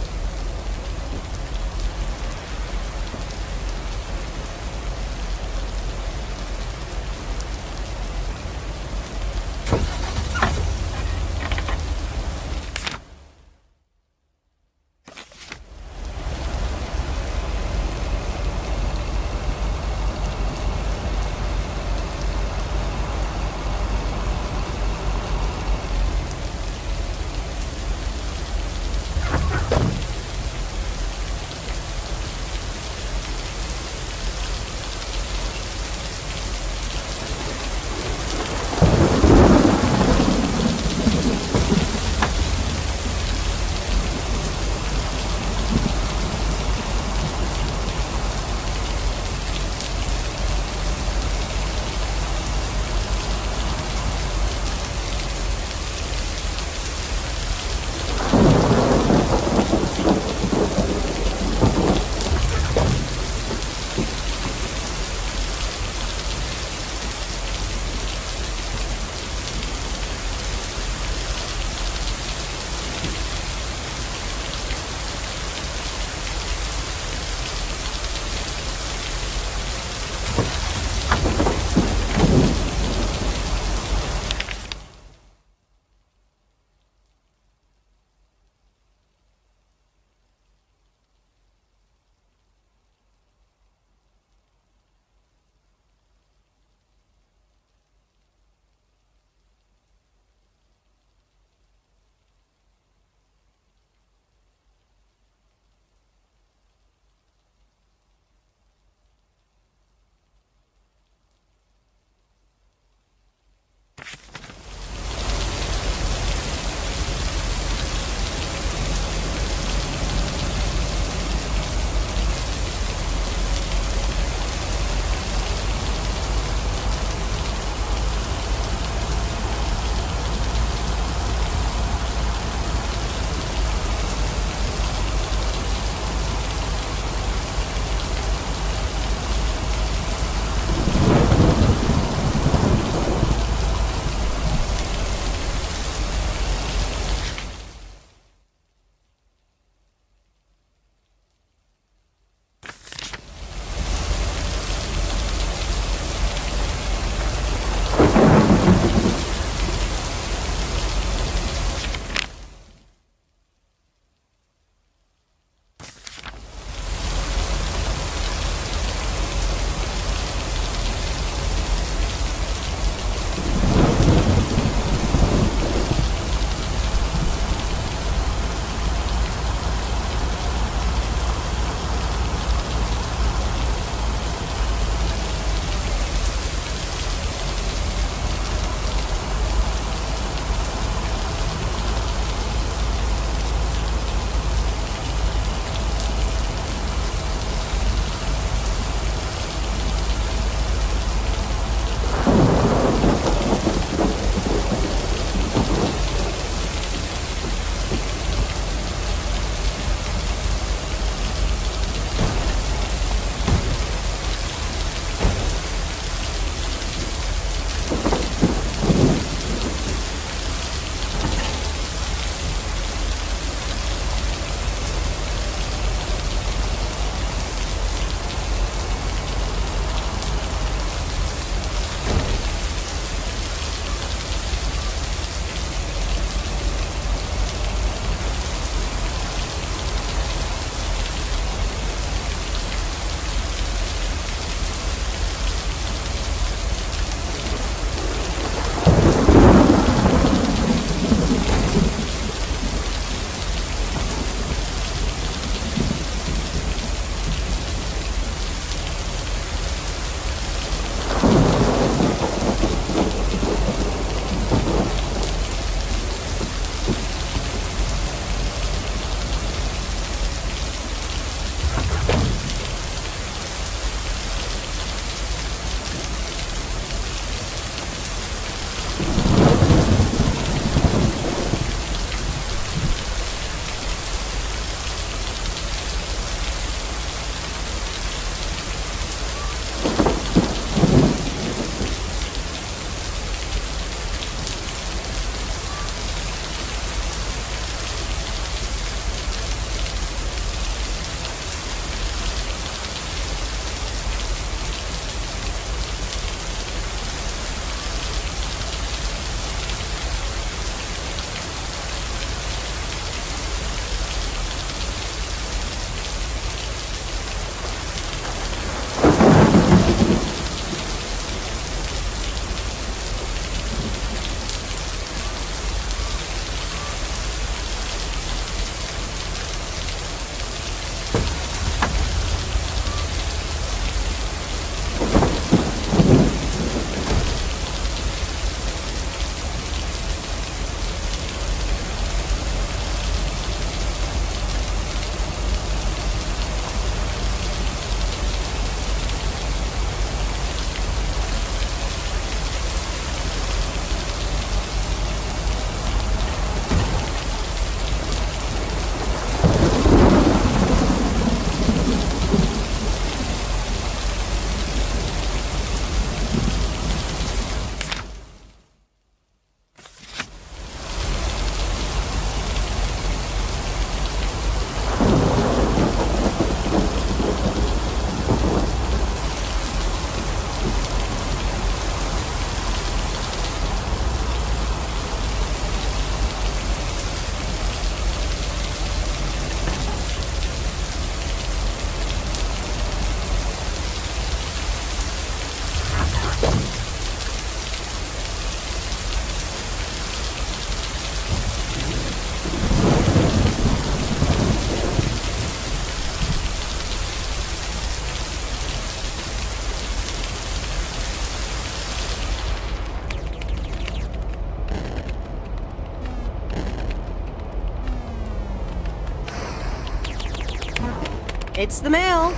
It's the mail.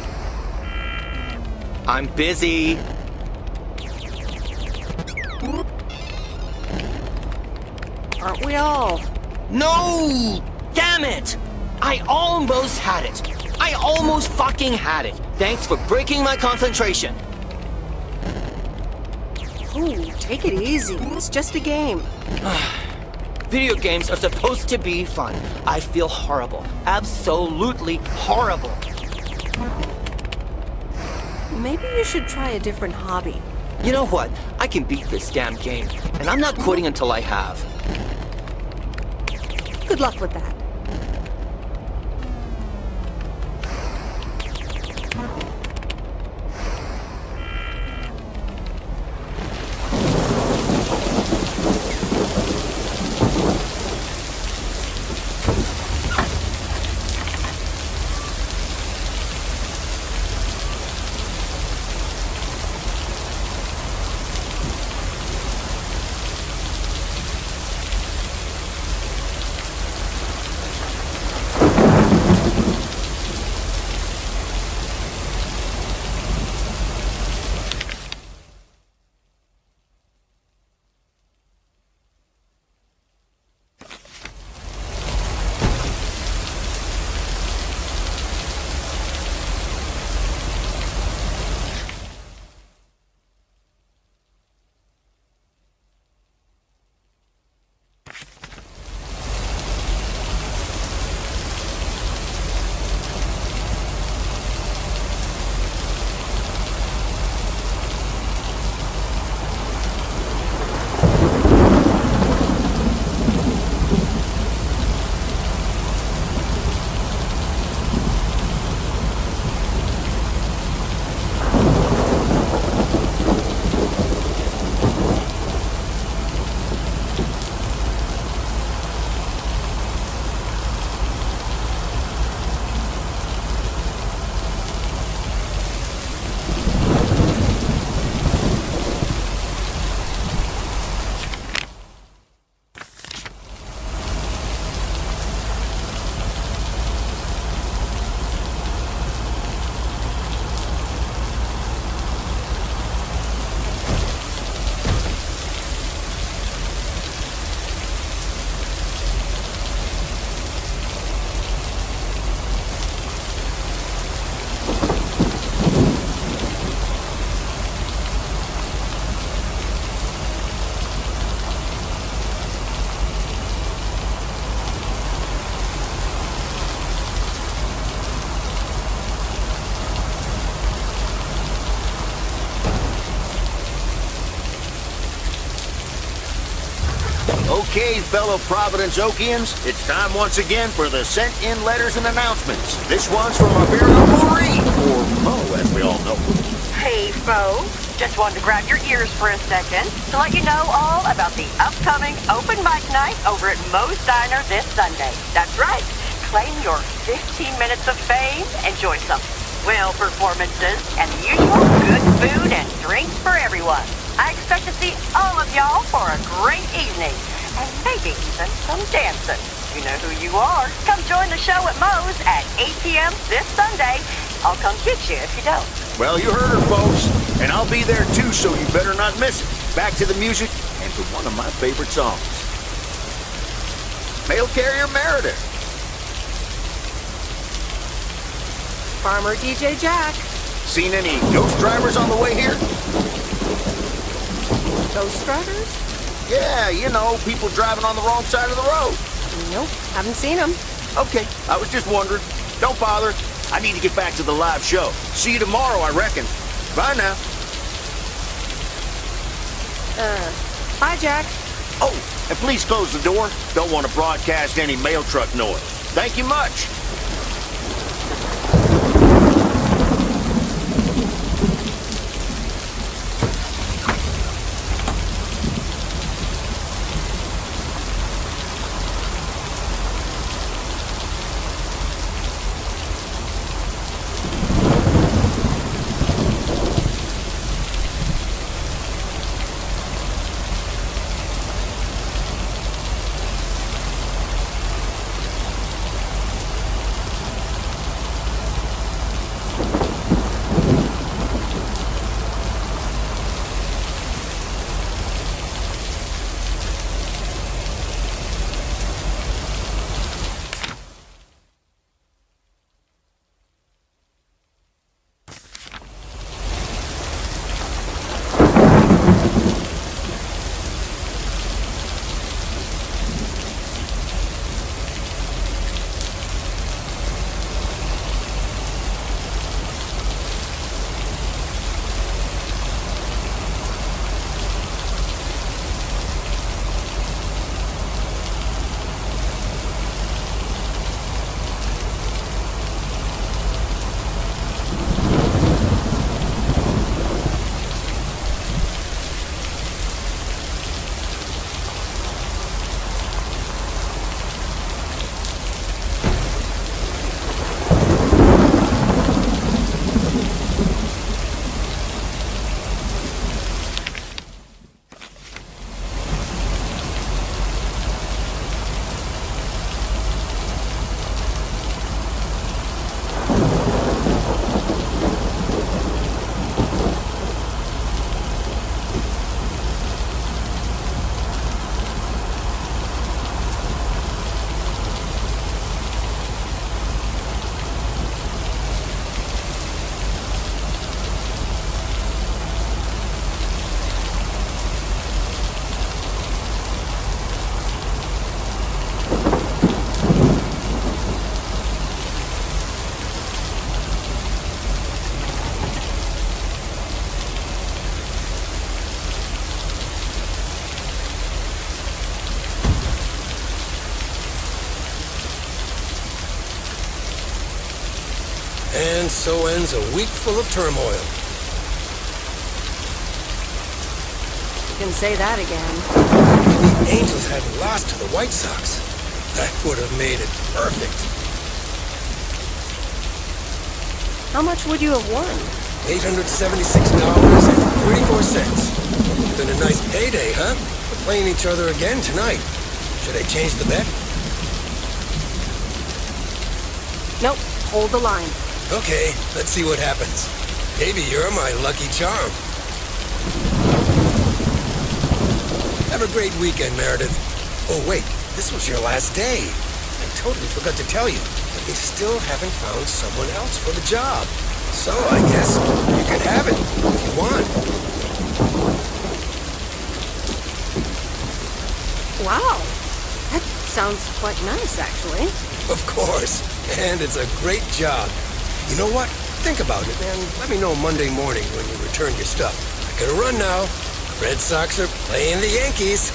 I'm busy. Aren't we all? No! Damn it! I almost had it. I almost fucking had it. Thanks for breaking my concentration. Ooh, take it easy. It's just a game. Video games are supposed to be fun. I feel horrible. Absolutely horrible. Maybe you should try a different hobby. You know what? I can beat this damn game, and I'm not quitting until I have. Good luck with that. Okay, fellow Providence Okians, it's time once again for the sent-in letters and announcements. This one's from our very own Maureen, or Mo, as we all know. Hey, folks. Just wanted to grab your ears for a second to let you know all about the upcoming open mic night over at Mo's Diner this Sunday. That's right. Claim your 15 minutes of fame, enjoy some swell performances, and the usual good food and drinks for everyone. I expect to see all of y'all for a great evening, and maybe even some dancing. You know who you are. Come join the show at Mo's at 8 p.m. this Sunday. I'll come get you if you don't. Well, you heard her, folks, and I'll be there too, so you better not miss it. Back to the music and to one of my favorite songs. Mail Carrier Meredith. Farmer DJ Jack. Seen any ghost drivers on the way here? Ghost drivers? Yeah, you know, people driving on the wrong side of the road. Nope, haven't seen them. Okay, I was just wondering. Don't bother. I need to get back to the live show. See you tomorrow, I reckon. Bye now. Bye, Jack. Oh, and please close the door. Don't want to broadcast any mail truck noise. Thank you much. And so ends a week full of turmoil. You can say that again. The Angels hadn't lost to the White Sox. That would have made it perfect. How much would you have won? $876.34. Been a nice payday, huh? We're playing each other again tonight. Should I change the bet? Nope. Hold the line. Okay, let's see what happens. Maybe you're my lucky charm. Have a great weekend, Meredith. Oh, wait, this was your last day. I totally forgot to tell you, but they still haven't found someone else for the job. So I guess you can have it if you want. Wow. That sounds quite nice, actually. Of course. And it's a great job. You know what? Think about it and let me know Monday morning when you return your stuff. I gotta run now. Red Sox are playing the Yankees.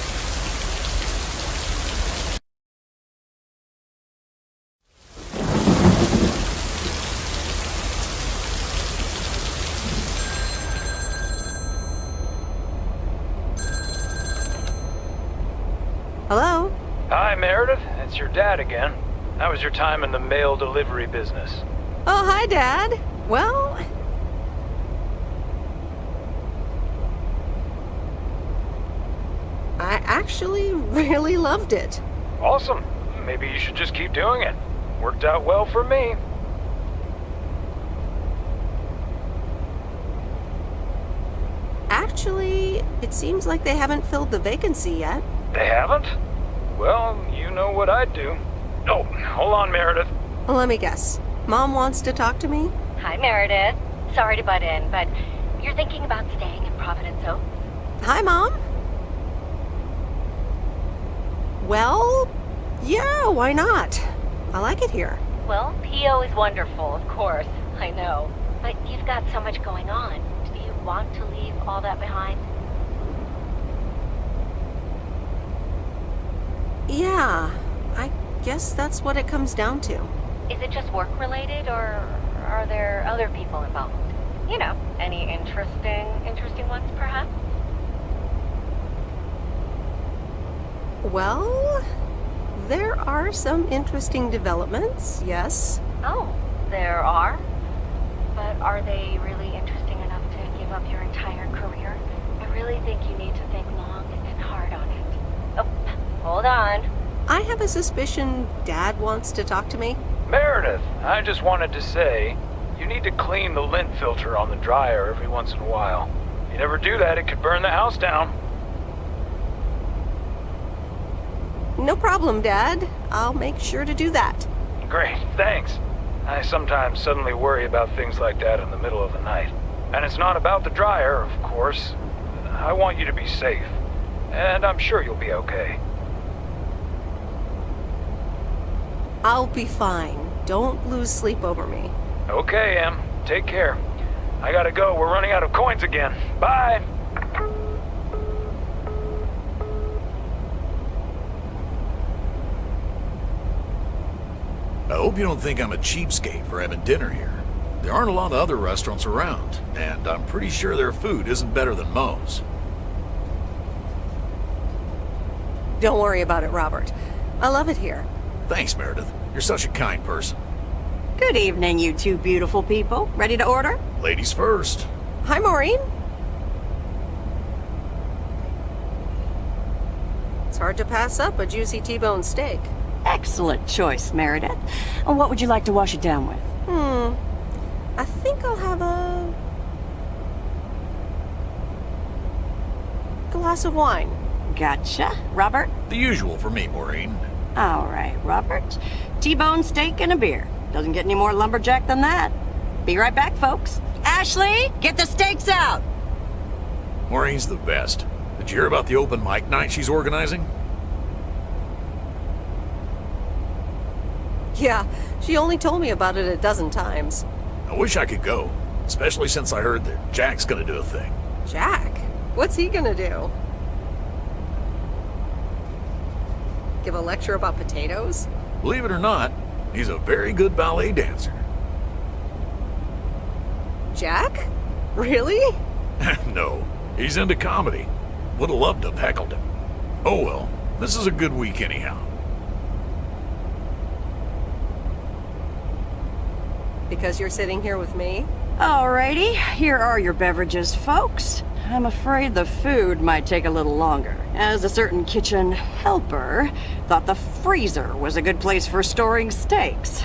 Hello? Hi, Meredith. It's your dad again. How was your time in the mail delivery business? Oh, hi, Dad. Well, I actually really loved it. Awesome. Maybe you should just keep doing it. Worked out well for me. Actually, it seems like they haven't filled the vacancy yet. They haven't? Well, you know what I'd do. Oh, hold on, Meredith. Let me guess. Mom wants to talk to me? Hi, Meredith. Sorry to butt in, but you're thinking about staying in Providence Oak? Hi, Mom. Well, yeah, why not? I like it here. Well, PO is wonderful, of course. I know. But you've got so much going on. Do you want to leave all that behind? Yeah, I guess that's what it comes down to. Is it just work-related, or are there other people involved? You know, any interesting ones, perhaps? Well, there are some interesting developments, yes. Oh, there are? But are they really interesting enough to give up your entire career? I really think you need to think long and hard on it. Oh, hold on. I have a suspicion Dad wants to talk to me. Meredith, I just wanted to say, you need to clean the lint filter on the dryer every once in a while. If you never do that, it could burn the house down. No problem, Dad. I'll make sure to do that. Great, thanks. I sometimes suddenly worry about things like that in the middle of the night. And it's not about the dryer, of course. I want you to be safe. And I'm sure you'll be okay. I'll be fine. Don't lose sleep over me. Okay, Em. Take care. I gotta go. We're running out of coins again. Bye! I hope you don't think I'm a cheapskate for having dinner here. There aren't a lot of other restaurants around, and I'm pretty sure their food isn't better than Moe's. Don't worry about it, Robert. I love it here. Thanks, Meredith. You're such a kind person. Good evening, you two beautiful people. Ready to order? Ladies first. Hi, Maureen. It's hard to pass up a juicy T-bone steak. Excellent choice, Meredith. And what would you like to wash it down with? I think I'll have a glass of wine. Gotcha. Robert? The usual for me, Maureen. All right, Robert. T-bone steak and a beer. Doesn't get any more lumberjack than that. Be right back, folks. Ashley, get the steaks out! Maureen's the best. Did you hear about the open mic night she's organizing? Yeah, she only told me about it a dozen times. I wish I could go, especially since I heard that Jack's gonna do a thing. Jack? What's he gonna do? Give a lecture about potatoes? Believe it or not, he's a very good ballet dancer. Jack? Really? No, he's into comedy. Would've loved to have heckled him. Oh well, this is a good week anyhow. Because you're sitting here with me? Alrighty, here are your beverages, folks. I'm afraid the food might take a little longer, as a certain kitchen helper thought the freezer was a good place for storing steaks.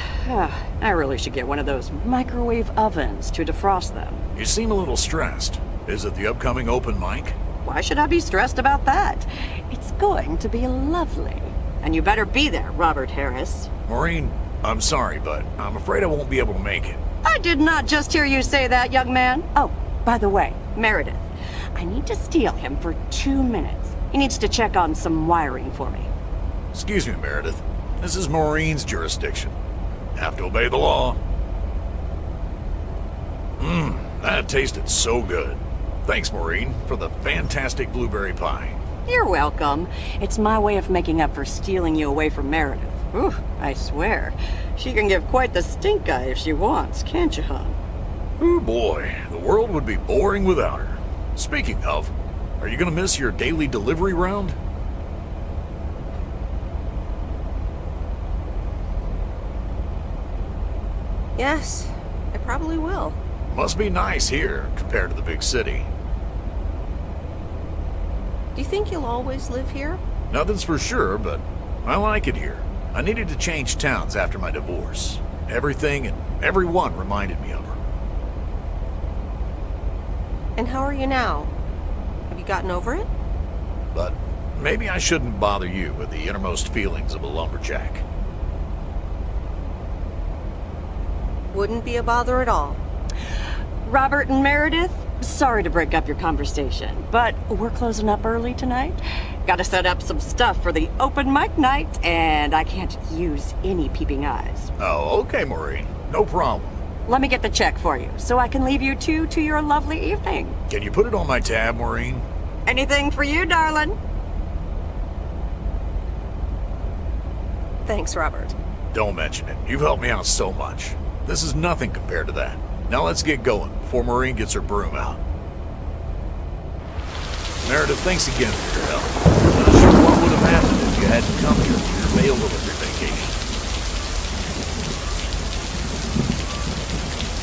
I really should get one of those microwave ovens to defrost them. You seem a little stressed. Is it the upcoming open mic? Why should I be stressed about that? It's going to be lovely. And you better be there, Robert Harris. Maureen, I'm sorry, but I'm afraid I won't be able to make it. I did not just hear you say that, young man. Oh, by the way, Meredith, I need to steal him for 2 minutes. He needs to check on some wiring for me. Excuse me, Meredith. This is Maureen's jurisdiction. Have to obey the law. That tasted so good. Thanks, Maureen, for the fantastic blueberry pie. You're welcome. It's my way of making up for stealing you away from Meredith. Ooh, I swear. She can give quite the stink eye if she wants, can't you, hon? Oh boy, the world would be boring without her. Speaking of, are you gonna miss your daily delivery round? Yes, I probably will. Must be nice here compared to the big city. Do you think you'll always live here? Nothing's for sure, but I like it here. I needed to change towns after my divorce. Everything and everyone reminded me of her. And how are you now? Have you gotten over it? But maybe I shouldn't bother you with the innermost feelings of a lumberjack. Wouldn't be a bother at all. Robert and Meredith, sorry to break up your conversation, but we're closing up early tonight. Gotta set up some stuff for the open mic night, and I can't use any peeping eyes. Oh, okay, Maureen. No problem. Let me get the check for you, so I can leave you two to your lovely evening. Can you put it on my tab, Maureen? Anything for you, darling. Thanks, Robert. Don't mention it. You've helped me out so much. This is nothing compared to that. Now let's get going before Maureen gets her broom out. Meredith, thanks again for your help. I'm not sure what would have happened if you hadn't come here for your mail delivery vacation.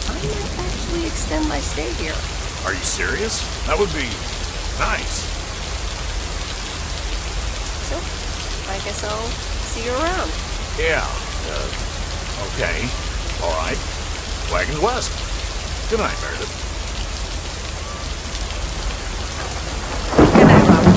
I might actually extend my stay here. Are you serious? That would be nice. So, I guess I'll see you around. Yeah, okay. All right. Wagons west. Good night, Meredith. Good night, Robert.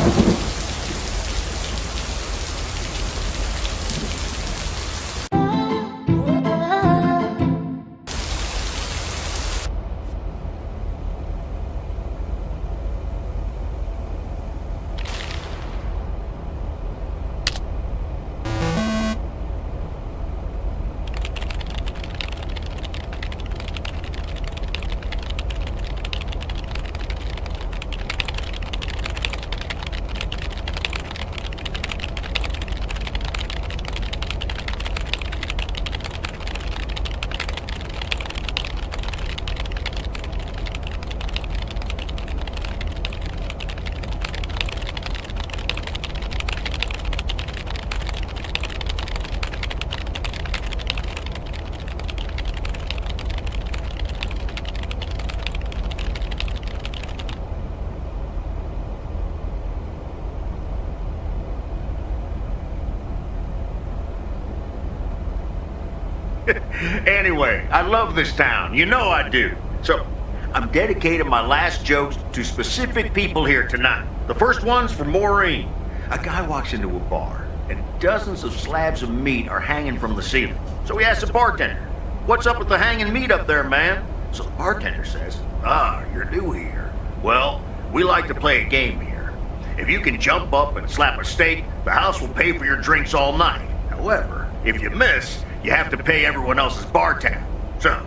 Anyway, I love this town. You know I do. So, I'm dedicating my last jokes to specific people here tonight. The first one's for Maureen. A guy walks into a bar, and dozens of slabs of meat are hanging from the ceiling. So he asks the bartender, "What's up with the hanging meat up there, man?" So the bartender says, "Ah, you're new here. Well, we like to play a game here. If you can jump up and slap a steak, the house will pay for your drinks all night. However, if you miss, you have to pay everyone else's bar tab. So,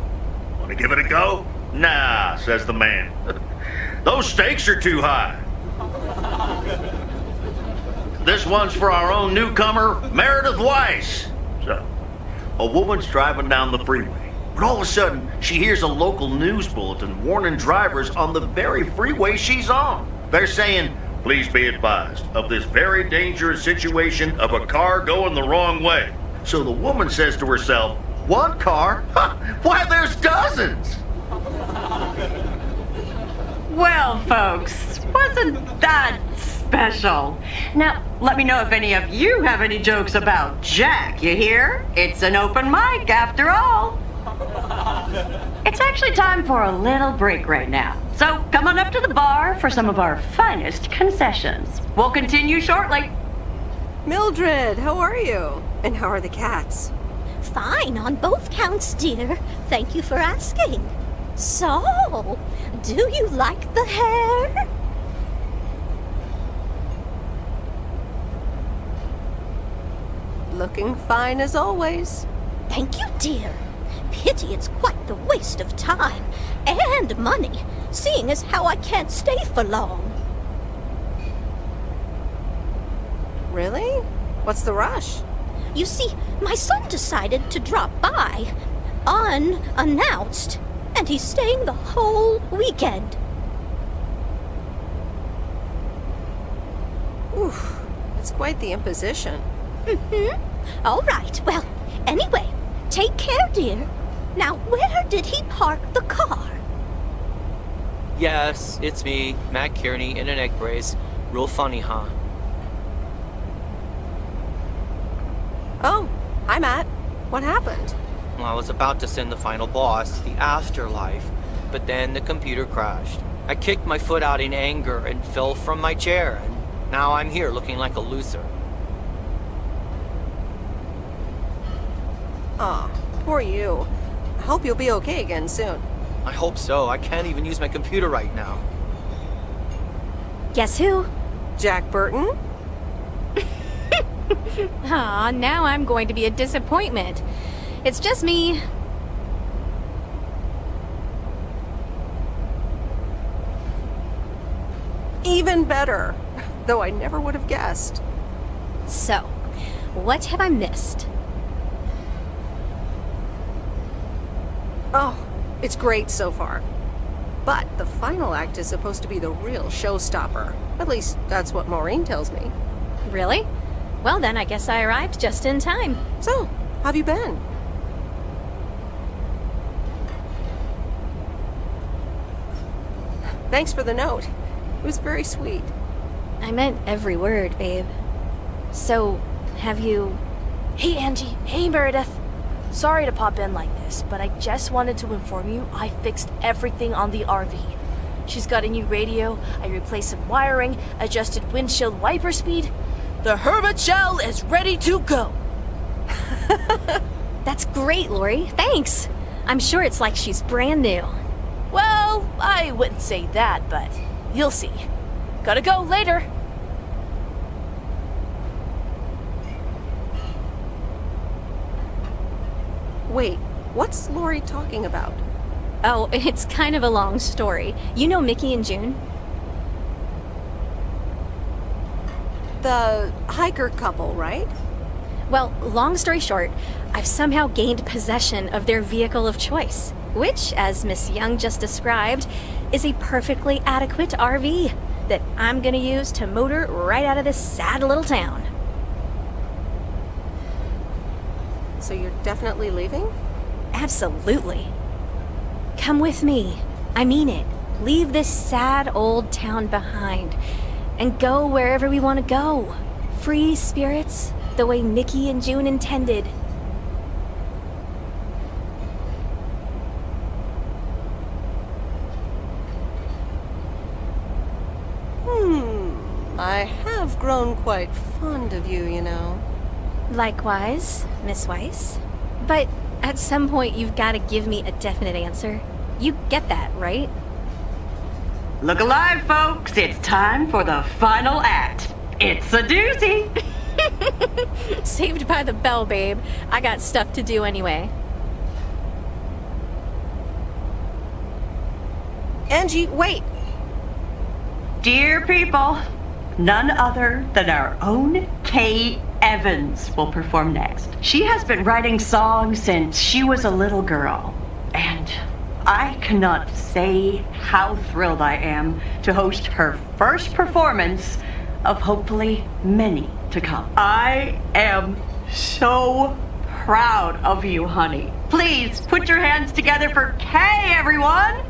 want to give it a go?" "Nah," says the man. "Those stakes are too high." This one's for our own newcomer, Meredith Weiss. So, a woman's driving down the freeway. But all of a sudden, she hears a local news bulletin warning drivers on the very freeway she's on. They're saying, "Please be advised of this very dangerous situation of a car going the wrong way." So the woman says to herself, "One car? Ha! Why, there's dozens!" Well, folks, wasn't that special? Now, let me know if any of you have any jokes about Jack, you hear? It's an open mic after all. It's actually time for a little break right now. So come on up to the bar for some of our finest concessions. We'll continue shortly. Mildred, how are you? And how are the cats? Fine on both counts, dear. Thank you for asking. So, do you like the hair? Looking fine as always. Thank you, dear. Pity it's quite the waste of time and money, seeing as how I can't stay for long. Really? What's the rush? You see, my son decided to drop by, unannounced, and he's staying the whole weekend. Oof, it's quite the imposition. Mm-hmm. All right, well, anyway, take care, dear. Now, where did he park the car? Yes, it's me, Matt Kearney, in an egg brace. Real funny, huh? Oh, hi, Matt. What happened? Well, I was about to send the final boss to the afterlife, but then the computer crashed. I kicked my foot out in anger and fell from my chair, and now I'm here looking like a loser. Aw, poor you. I hope you'll be okay again soon. I hope so. I can't even use my computer right now. Guess who? Jack Burton? Aw, now I'm going to be a disappointment. It's just me. Even better. Though I never would have guessed. So, what have I missed? Oh, it's great so far. But the final act is supposed to be the real showstopper. At least, that's what Maureen tells me. Really? Well then, I guess I arrived just in time. So, how've you been? Thanks for the note. It was very sweet. I meant every word, babe. So, have you... Hey, Angie. Hey, Meredith. Sorry to pop in like this, but I just wanted to inform you I fixed everything on the RV. She's got a new radio, I replaced some wiring, adjusted windshield wiper speed. The Hermit Shell is ready to go. That's great, Lori. Thanks. I'm sure it's like she's brand new. Well, I wouldn't say that, but you'll see. Gotta go later. Wait, what's Lori talking about? Oh, it's kind of a long story. You know Mickey and June? The hiker couple, right? Well, long story short, I've somehow gained possession of their vehicle of choice, which, as Miss Young just described, is a perfectly adequate RV that I'm gonna use to motor right out of this sad little town. So you're definitely leaving? Absolutely. Come with me. I mean it. Leave this sad old town behind and go wherever we want to go. Free spirits, the way Mickey and June intended. I have grown quite fond of you, you know. Likewise, Miss Weiss. But at some point you've got to give me a definite answer. You get that, right? Look alive, folks. It's time for the final act. It's a doozy. Saved by the bell, babe. I got stuff to do anyway. Angie, wait! Dear people, none other than our own Kay Evans will perform next. She has been writing songs since she was a little girl. And I cannot say how thrilled I am to host her first performance of hopefully many to come. I am so proud of you, honey. Please put your hands together for Kay, everyone!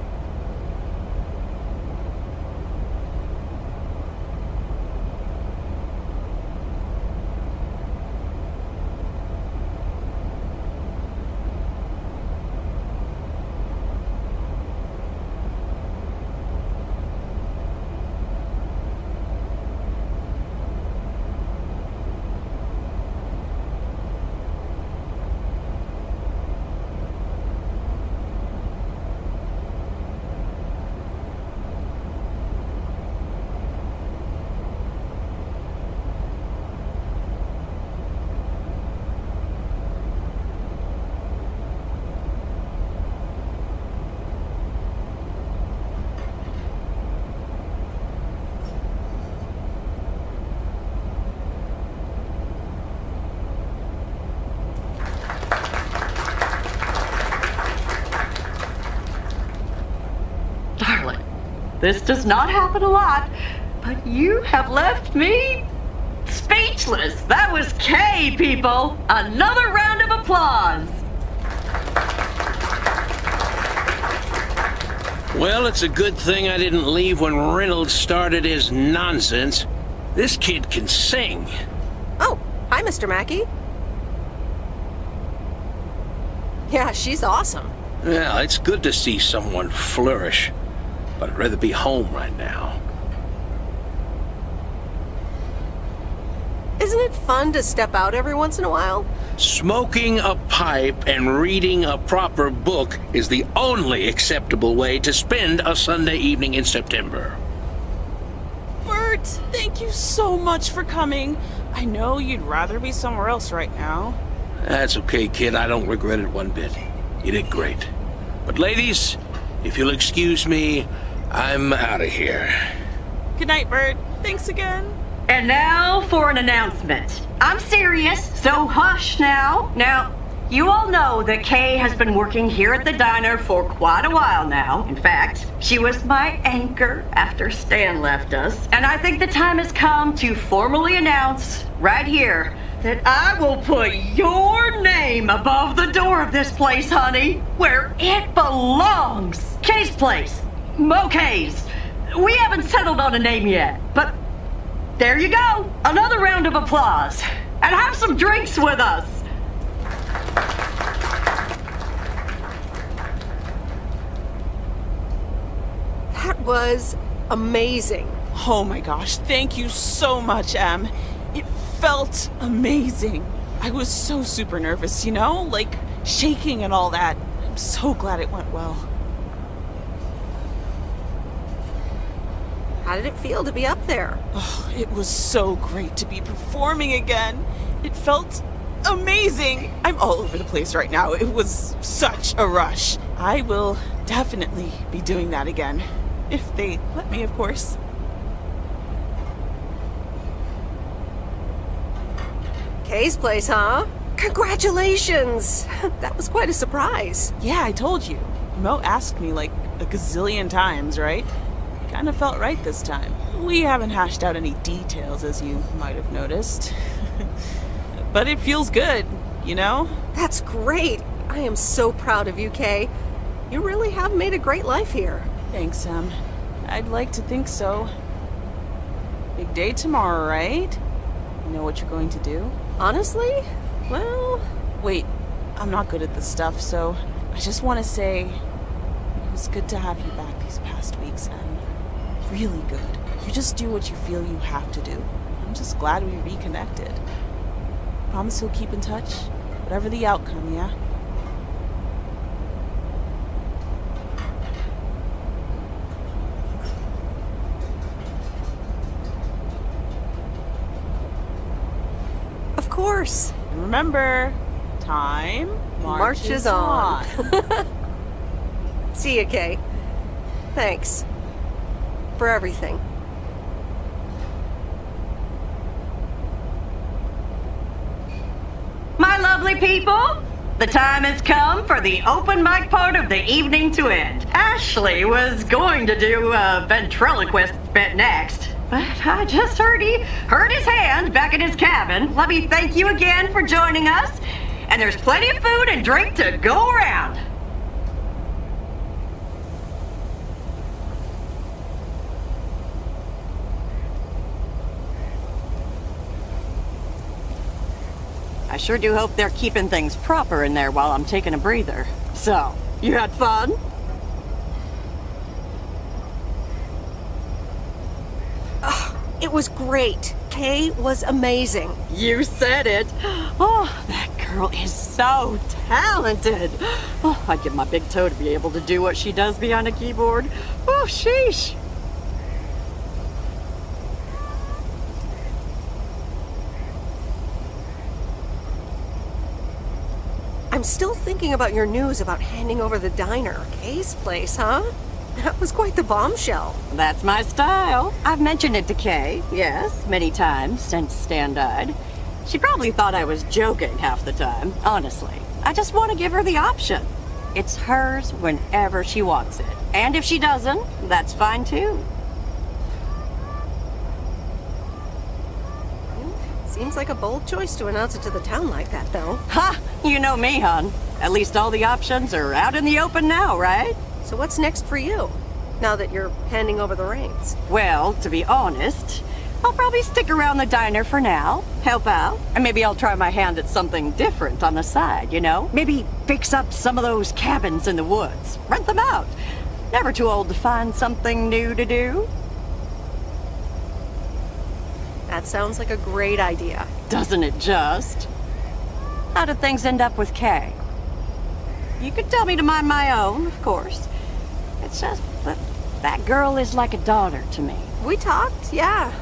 This does not happen a lot, but you have left me speechless. That was Kay, people. Another round of applause. Well, it's a good thing I didn't leave when Reynolds started his nonsense. This kid can sing. Oh, hi, Mr. Mackey. Yeah, she's awesome. Well, it's good to see someone flourish. But I'd rather be home right now. Isn't it fun to step out every once in a while? Smoking a pipe and reading a proper book is the only acceptable way to spend a Sunday evening in September. Bert, thank you so much for coming. I know you'd rather be somewhere else right now. That's okay, kid. I don't regret it one bit. You did great. But ladies, if you'll excuse me, I'm out of here. Good night, Bert. Thanks again. And now for an announcement. I'm serious, so hush now. Now, you all know that Kay has been working here at the diner for quite a while now. In fact, she was my anchor after Stan left us. And I think the time has come to formally announce right here that I will put your name above the door of this place, honey, where it belongs. Kay's place. Kay's. We haven't settled on a name yet, but there you go. Another round of applause. And have some drinks with us. That was amazing. Oh my gosh, thank you so much, Em. It felt amazing. I was so super nervous, you know? Like, shaking and all that. I'm so glad it went well. How did it feel to be up there? Oh, it was so great to be performing again. It felt amazing. I'm all over the place right now. It was such a rush. I will definitely be doing that again. If they let me, of course. Kay's place, huh? Congratulations! That was quite a surprise. Yeah, I told you. Mo asked me like a gazillion times, right? Kind of felt right this time. We haven't hashed out any details, as you might have noticed. But it feels good, you know? That's great. I am so proud of you, Kay. You really have made a great life here. Thanks, Em. I'd like to think so. Big day tomorrow, right? You know what you're going to do? Honestly? Well... Wait, I'm not good at this stuff, so I just want to say it was good to have you back these past weeks, Em. Really good. You just do what you feel you have to do. I'm just glad we reconnected. Promise you'll keep in touch, whatever the outcome, yeah? Of course. And remember, time marches on. See ya, Kay. Thanks. For everything. My lovely people, The time has come for the open mic part of the evening to end. Ashley was going to do a ventriloquist bit next, but I just heard he hurt his hand back in his cabin. Let me thank you again for joining us, and there's plenty of food and drink to go around. I sure do hope they're keeping things proper in there while I'm taking a breather. So, you had fun? It was great. Kay was amazing. You said it. Oh, that girl is so talented. Oh, I'd give my big toe to be able to do what she does behind a keyboard. Oh, sheesh. I'm still thinking about your news about handing over the diner. Kay's place, huh? That was quite the bombshell. That's my style. I've mentioned it to Kay, yes, many times since Stan died. She probably thought I was joking half the time, honestly. I just want to give her the option. It's hers whenever she wants it. And if she doesn't, that's fine too. Seems like a bold choice to announce it to the town like that, though. Ha! You know me, hon. At least all the options are out in the open now, right? So what's next for you, now that you're handing over the reins? Well, to be honest, I'll probably stick around the diner for now, help out, and maybe I'll try my hand at something different on the side, you know? Maybe fix up some of those cabins in the woods, rent them out. Never too old to find something new to do. That sounds like a great idea. Doesn't it just? How did things end up with Kay? You could tell me to mind my own, of course. It's just that girl is like a daughter to me. We talked, yeah.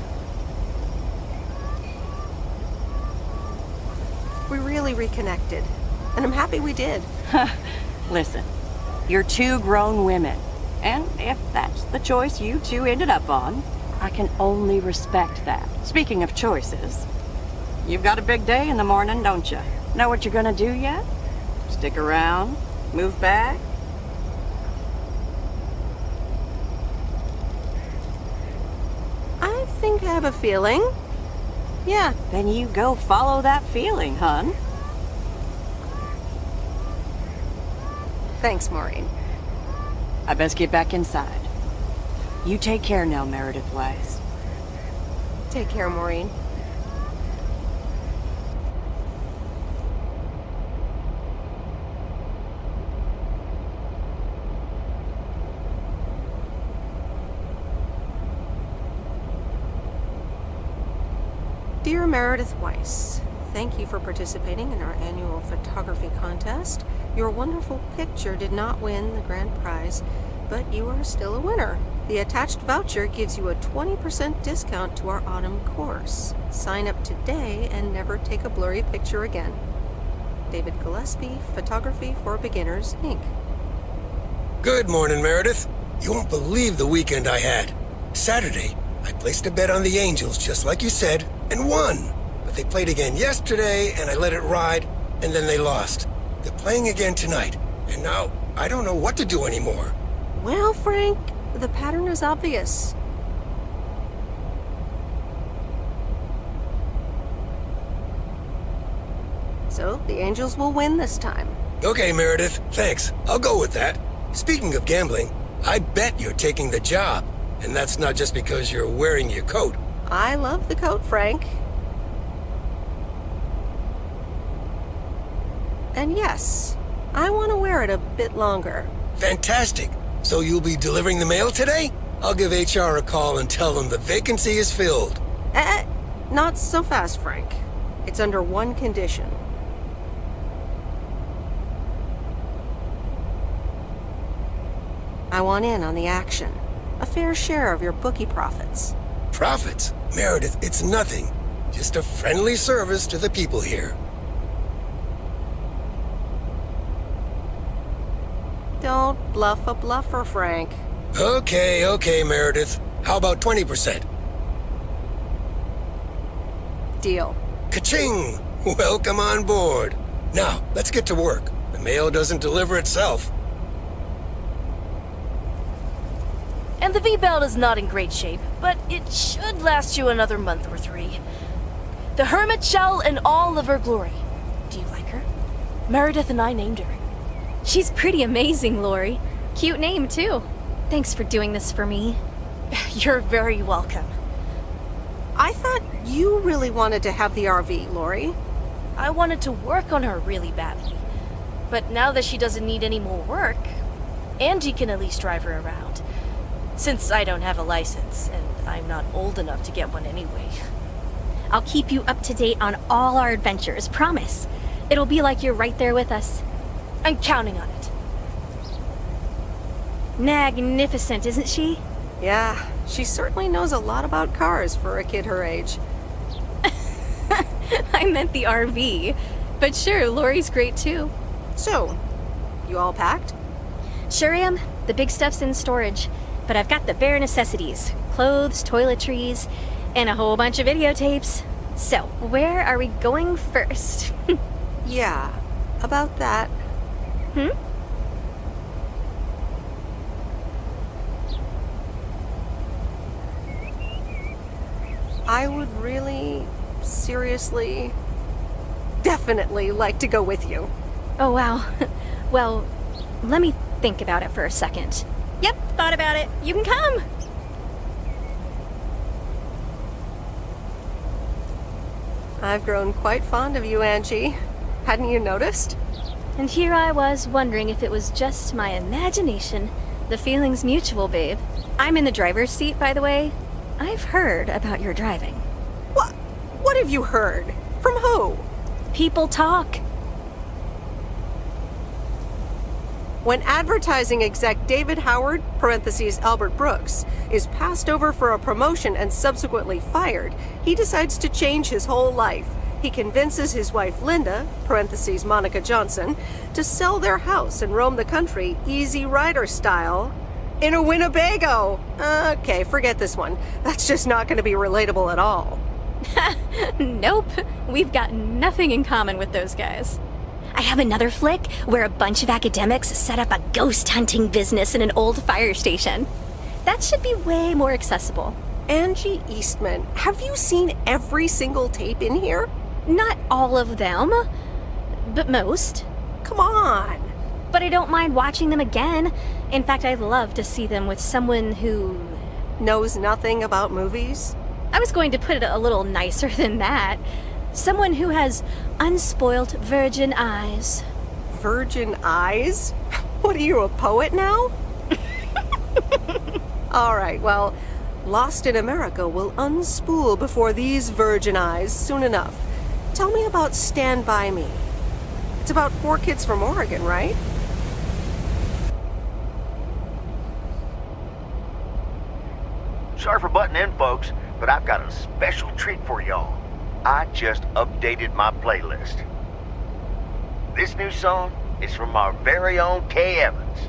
We really reconnected, and I'm happy we did. Listen, you're two grown women, and if that's the choice you two ended up on, I can only respect that. Speaking of choices, you've got a big day in the morning, don't you? Know what you're gonna do yet? Stick around? Move back? I think I have a feeling. Yeah. Then you go follow that feeling, hun. Thanks, Maureen. I best get back inside. You take care now, Meredith Weiss. Take care, Maureen. Dear Meredith Weiss, thank you for participating in our annual photography contest. Your wonderful picture did not win the grand prize, but you are still a winner. The attached voucher gives you a 20% discount to our autumn course. Sign up today and never take a blurry picture again. David Gillespie, Photography for Beginners, Inc. Good morning, Meredith. You won't believe the weekend I had. Saturday, I placed a bet on the Angels, just like you said, and won. But they played again yesterday, and I let it ride, and then they lost. They're playing again tonight, and now I don't know what to do anymore. Well, Frank, the pattern is obvious. So, the Angels will win this time. Okay, Meredith, thanks. I'll go with that. Speaking of gambling, I bet you're taking the job. And that's not just because you're wearing your coat. I love the coat, Frank. And yes, I want to wear it a bit longer. Fantastic. So you'll be delivering the mail today? I'll give HR a call and tell them the vacancy is filled. Not so fast, Frank. It's under one condition. I want in on the action. A fair share of your bookie profits. Profits? Meredith, it's nothing. Just a friendly service to the people here. Don't bluff a bluffer, Frank. Okay, Meredith. How about 20%? Deal. Ka-ching! Welcome on board. Now, let's get to work. The mail doesn't deliver itself. And the V-Belt is not in great shape, but it should last you another month or 3. The Hermit Shell in all of her glory. Do you like her? Meredith and I named her. She's pretty amazing, Lori. Cute name, too. Thanks for doing this for me. You're very welcome. I thought you really wanted to have the RV, Lori. I wanted to work on her really badly. But now that she doesn't need any more work, Angie can at least drive her around. Since I don't have a license, and I'm not old enough to get one anyway. I'll keep you up to date on all our adventures, promise. It'll be like you're right there with us. I'm counting on it. Magnificent, isn't she? Yeah, she certainly knows a lot about cars for a kid her age. I meant the RV. But sure, Lori's great too. So, you all packed? Sure am. The big stuff's in storage. But I've got the bare necessities. Clothes, toiletries, and a whole bunch of videotapes. So, where are we going first? Yeah, about that. I would really, seriously, definitely like to go with you. Oh, wow. Well, let me think about it for a second. Yep, thought about it. You can come. I've grown quite fond of you, Angie. Hadn't you noticed? And here I was wondering if it was just my imagination. The feeling's mutual, babe. I'm in the driver's seat, by the way. I've heard about your driving. What have you heard? From who? People talk. When advertising exec David Howard, parentheses Albert Brooks, is passed over for a promotion and subsequently fired, he decides to change his whole life. He convinces his wife Linda, parentheses Monica Johnson, to sell their house and roam the country, Easy Rider style, in a Winnebago. Okay, forget this one. That's just not going to be relatable at all. Nope, we've got nothing in common with those guys. I have another flick where a bunch of academics set up a ghost hunting business in an old fire station. That should be way more accessible. Angie Eastman, have you seen every single tape in here? Not all of them, but most. Come on. But I don't mind watching them again. In fact, I'd love to see them with someone who knows nothing about movies. I was going to put it a little nicer than that. Someone who has unspoilt virgin eyes. Virgin eyes? What are you, a poet now? All right, well, Lost in America will unspool before these virgin eyes soon enough. Tell me about Stand By Me. It's about 4 kids from Oregon, right? Sorry for butting in, folks, but I've got a special treat for y'all. I just updated my playlist. This new song is from our very own Kay Evans.